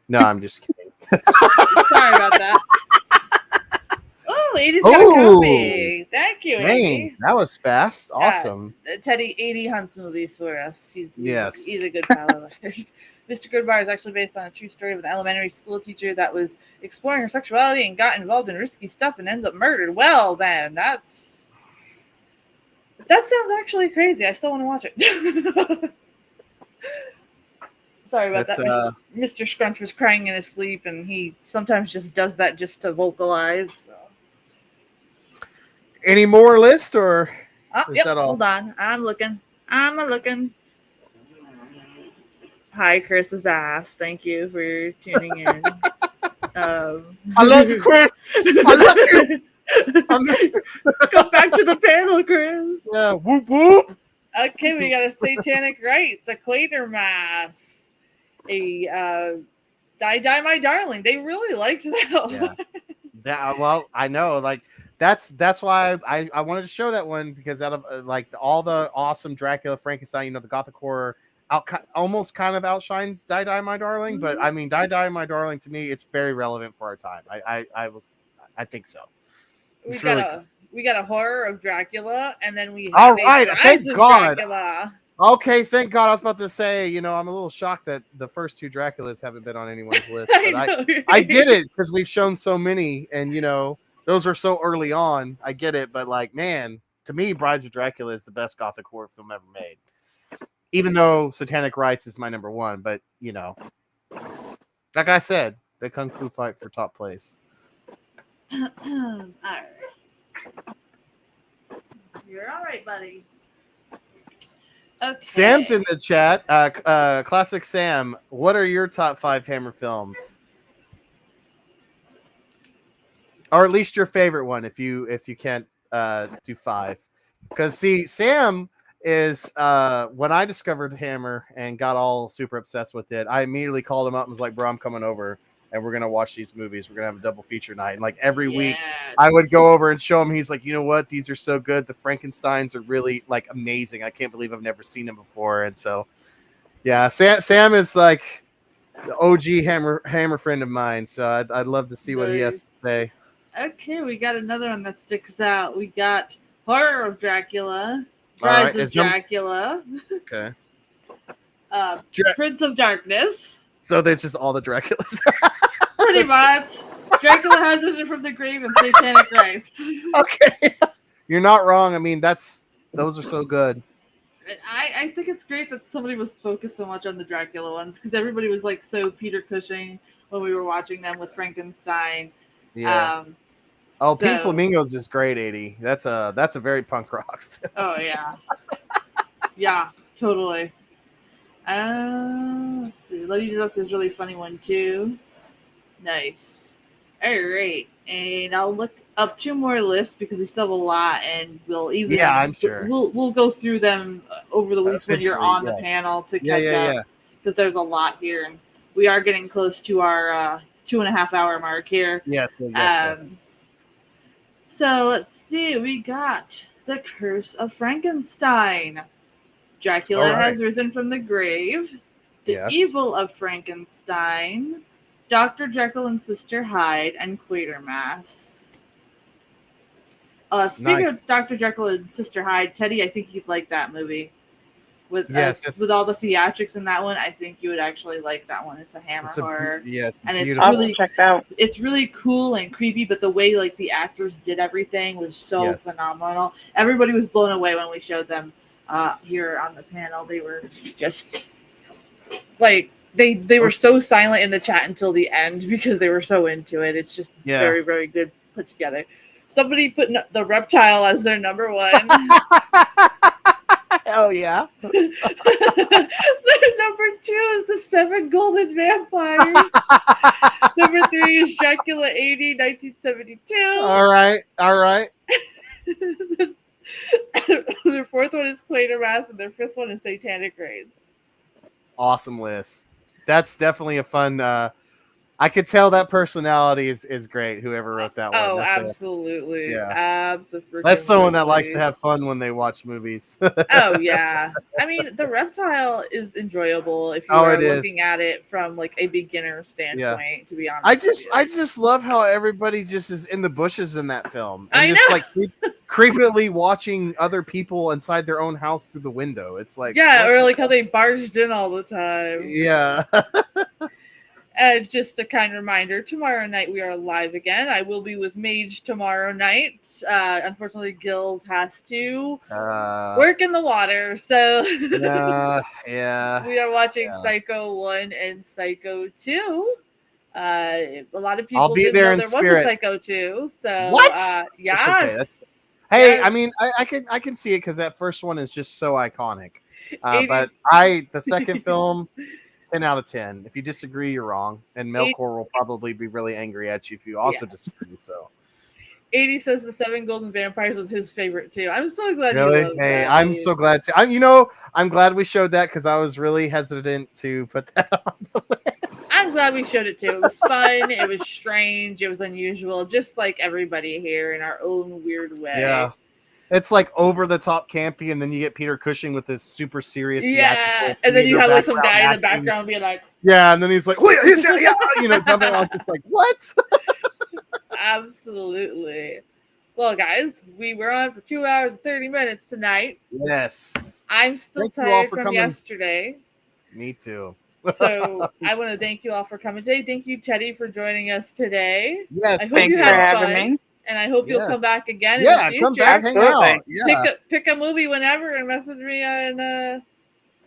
No, I'm just kidding. Sorry about that. Oh, 80's got a copy. Thank you, Dang, 80. that was fast. Awesome. Teddy 80 hunts movies for us. He's a good pal of ours. Mr. Goodbar is actually based on a true story of an elementary school teacher that was exploring her sexuality and got involved in risky stuff and ends up murdered. Well, then, that sounds actually crazy. I still want to watch it. Sorry about that. Mr. Scrunch was crying in his sleep, and he sometimes just does that just to vocalize. So. Any more list, or is that all? Hold on. I'm looking. Hi, Chris's ass. Thank you for tuning in. I love you, Chris. I love you. Come back to the panel, Chris. Yeah, whoop whoop. Okay, we got a Satanic Rites, a Quatermass, a Die My Darling. They really liked that one. Well, I know, like that's why I wanted to show that one, because out of like all the awesome Dracula, Frankenstein, the gothic horror almost kind of outshines Die My Darling. But I mean, Die My Darling, to me, it's very relevant for our time. I think so. We got a horror of Dracula, and then we have all right. Thank God. Dracula. Okay, thank God. I was about to say, I'm a little shocked that the first two Draculas haven't been on anyone's list. But I get it, because we've shown so many, and those are so early on. I get it, but like, man, to me, Brides of Dracula is the best gothic horror film ever made. Even though Satanic Rites is my number one, but you know, like I said, the Kung Fu fight for top place. All right. You're all right, buddy. Okay. Sam's in the chat. Classic Sam, what are your top 5 Hammer films? Or at least your favorite one, if you can't do 5. Because see, Sam is when I discovered Hammer and got all super obsessed with it, I immediately called him up and was like, bro, I'm coming over and we're gonna watch these movies. We're gonna have a double feature night. And like every week I would go over and show him. He's like, you know what? These are so good. The Frankensteins are really like amazing. I can't believe I've never seen them before. And so yeah, Sam is like the OG Hammer friend of mine. So I'd love to see what he has to say. Okay, we got another one that sticks out. We got Horror of Dracula, Rise of Dracula, Okay. Prince of Darkness. So there's just all the Draculas. Pretty much. Dracula has risen from the grave and Satanic Rites. Okay. You're not wrong. I mean, those are so good. And I think it's great that somebody was focused so much on the Dracula ones because everybody was like so Peter Cushing when we were watching them with Frankenstein. Yeah. Pink Flamingos is great, 80. That's a very punk rock film. Oh yeah. Yeah, totally. Let's see. Love You to Death is a really funny one too. Nice. All right, and I'll look up 2 more lists because we still have a lot, and we'll even I'm sure we'll go through them over the weeks when you're on the panel to catch up because there's a lot here, and we are getting close to our 2.5 hour mark here. Yes. So let's see. We got The Curse of Frankenstein. Dracula has risen from the grave. The Evil of Frankenstein. Dr. Jekyll and Sister Hyde, and Quatermass. Speaking of Dr. Jekyll and Sister Hyde, Teddy, I think you'd like that movie. With all the theatrics in that one, I think you would actually like that one. It's a Hammer horror. Yes, and it's I'll really check out. It's really cool and creepy, but the way like the actors did everything was so phenomenal. Everybody was blown away when we showed them here on the panel. They were just like they were so silent in the chat until the end because they were so into it. It's just very, very good put together. Somebody put the Reptile as their number 1. Hell yeah. Their number 2 is the 7 Golden Vampires. Number 3 is Dracula 80, 1972. All right. Their 4th one is Quatermass, and their 5th one is Satanic Rites. Awesome list. That's definitely a fun. I could tell that personality is great. Whoever wrote that one. Oh, absolutely. Absolutely. That's someone that likes to have fun when they watch movies. Oh yeah. I mean, the Reptile is enjoyable if you are looking at it from like a beginner standpoint. To be honest, I just love how everybody just is in the bushes in that film, and I just know. like creepily watching other people inside their own house through the window. It's like or like how they barged in all the time. Yeah. And just a kind reminder, tomorrow night we are live again. I will be with Mage tomorrow night. Unfortunately, Gills has to work in the water. So we are watching Psycho 1 and Psycho 2. A lot of people I'll be didn't there know in there spirit. Was a Psycho 2. So What? yes. Hey, I mean, I can see it because that first one is just so iconic. But the second film, 10 out of 10. If you disagree, you're wrong. And Melkor will probably be really angry at you if you also disagree. So 80 says the 7 Golden Vampires was his favorite too. I'm so glad. Really? Hey, I'm so glad to. I'm glad we showed that because I was really hesitant to put that on the list. I'm glad we showed it too. It was fun. It was strange. It was unusual, just like everybody here in our own weird way. Yeah. It's like over the top campy, and then you get Peter Cushing with this super serious theatrical. And then you have like some guy in the background being like, and then he's like, jumping on, just like, what? Absolutely. Well, guys, we were on for 2 hours and 30 minutes tonight. Yes. I'm still tired from yesterday. Me too. So I want to thank you all for coming today. Thank you, Teddy, for joining us today. Yes, thanks for having me. And I hope you'll come back again in the future. Come back, hang out. Yeah. Pick a movie whenever and message me on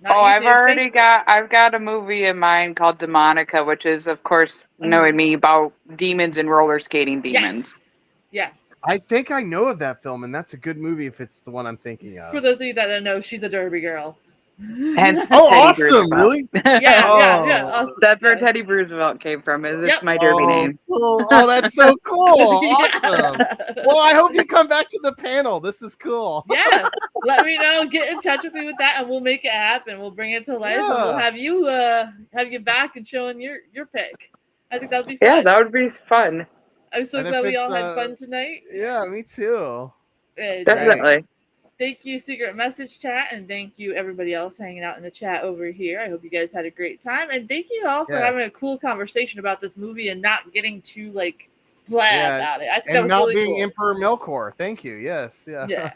Not Oh, I've YouTube, already Facebook. I've got a movie in mind called Demonica, which is, of course, knowing me, about demons and roller skating demons. Yes. I think I know of that film, and that's a good movie if it's the one I'm thinking For of. those of you that don't know, she's a Derby girl. Hence Oh, Teddy awesome! Roosevelt. Really? Yeah. Oh. Awesome. That's where Yeah. Teddy Roosevelt came from. Is Yep. it's my derby Oh, name. cool. Oh, that's so cool. Awesome. Yeah. Well, I hope you come back to the panel. This is cool. Yeah. Let me know. Get in touch with me with that, and we'll make it happen. We'll bring it to life, and we'll Yeah. have you back and showing your pick. I think that would be Yeah, fun. that would be fun. I'm so And if glad we it's, all had fun tonight. Yeah, me too. And, Definitely. thank you, Secret Message Chat, and thank you everybody else hanging out in the chat over here. I hope you guys had a great time, and thank you all for having a cool conversation about this movie and not getting too like blah about it. I think that And was not really being cool. Emperor Melkor. Thank you. Yes. Yeah. Yeah.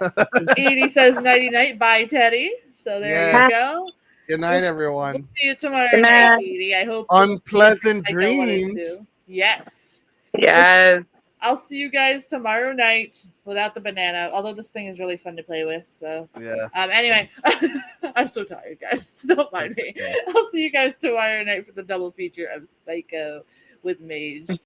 Edie says nighty night. Bye, Teddy. So there Yes. you go. Good night, We'll everyone. see you tomorrow Good night, night. Edie. I hope Unpleasant Psycho 1 and dreams. 2. Yes. Yes. I'll see you guys tomorrow night without the banana. Although this thing is really fun to play with. So Yeah. anyway, I'm so tired, guys. Don't mind me. Okay. I'll see you guys tomorrow night for the double feature of Psycho with Mage.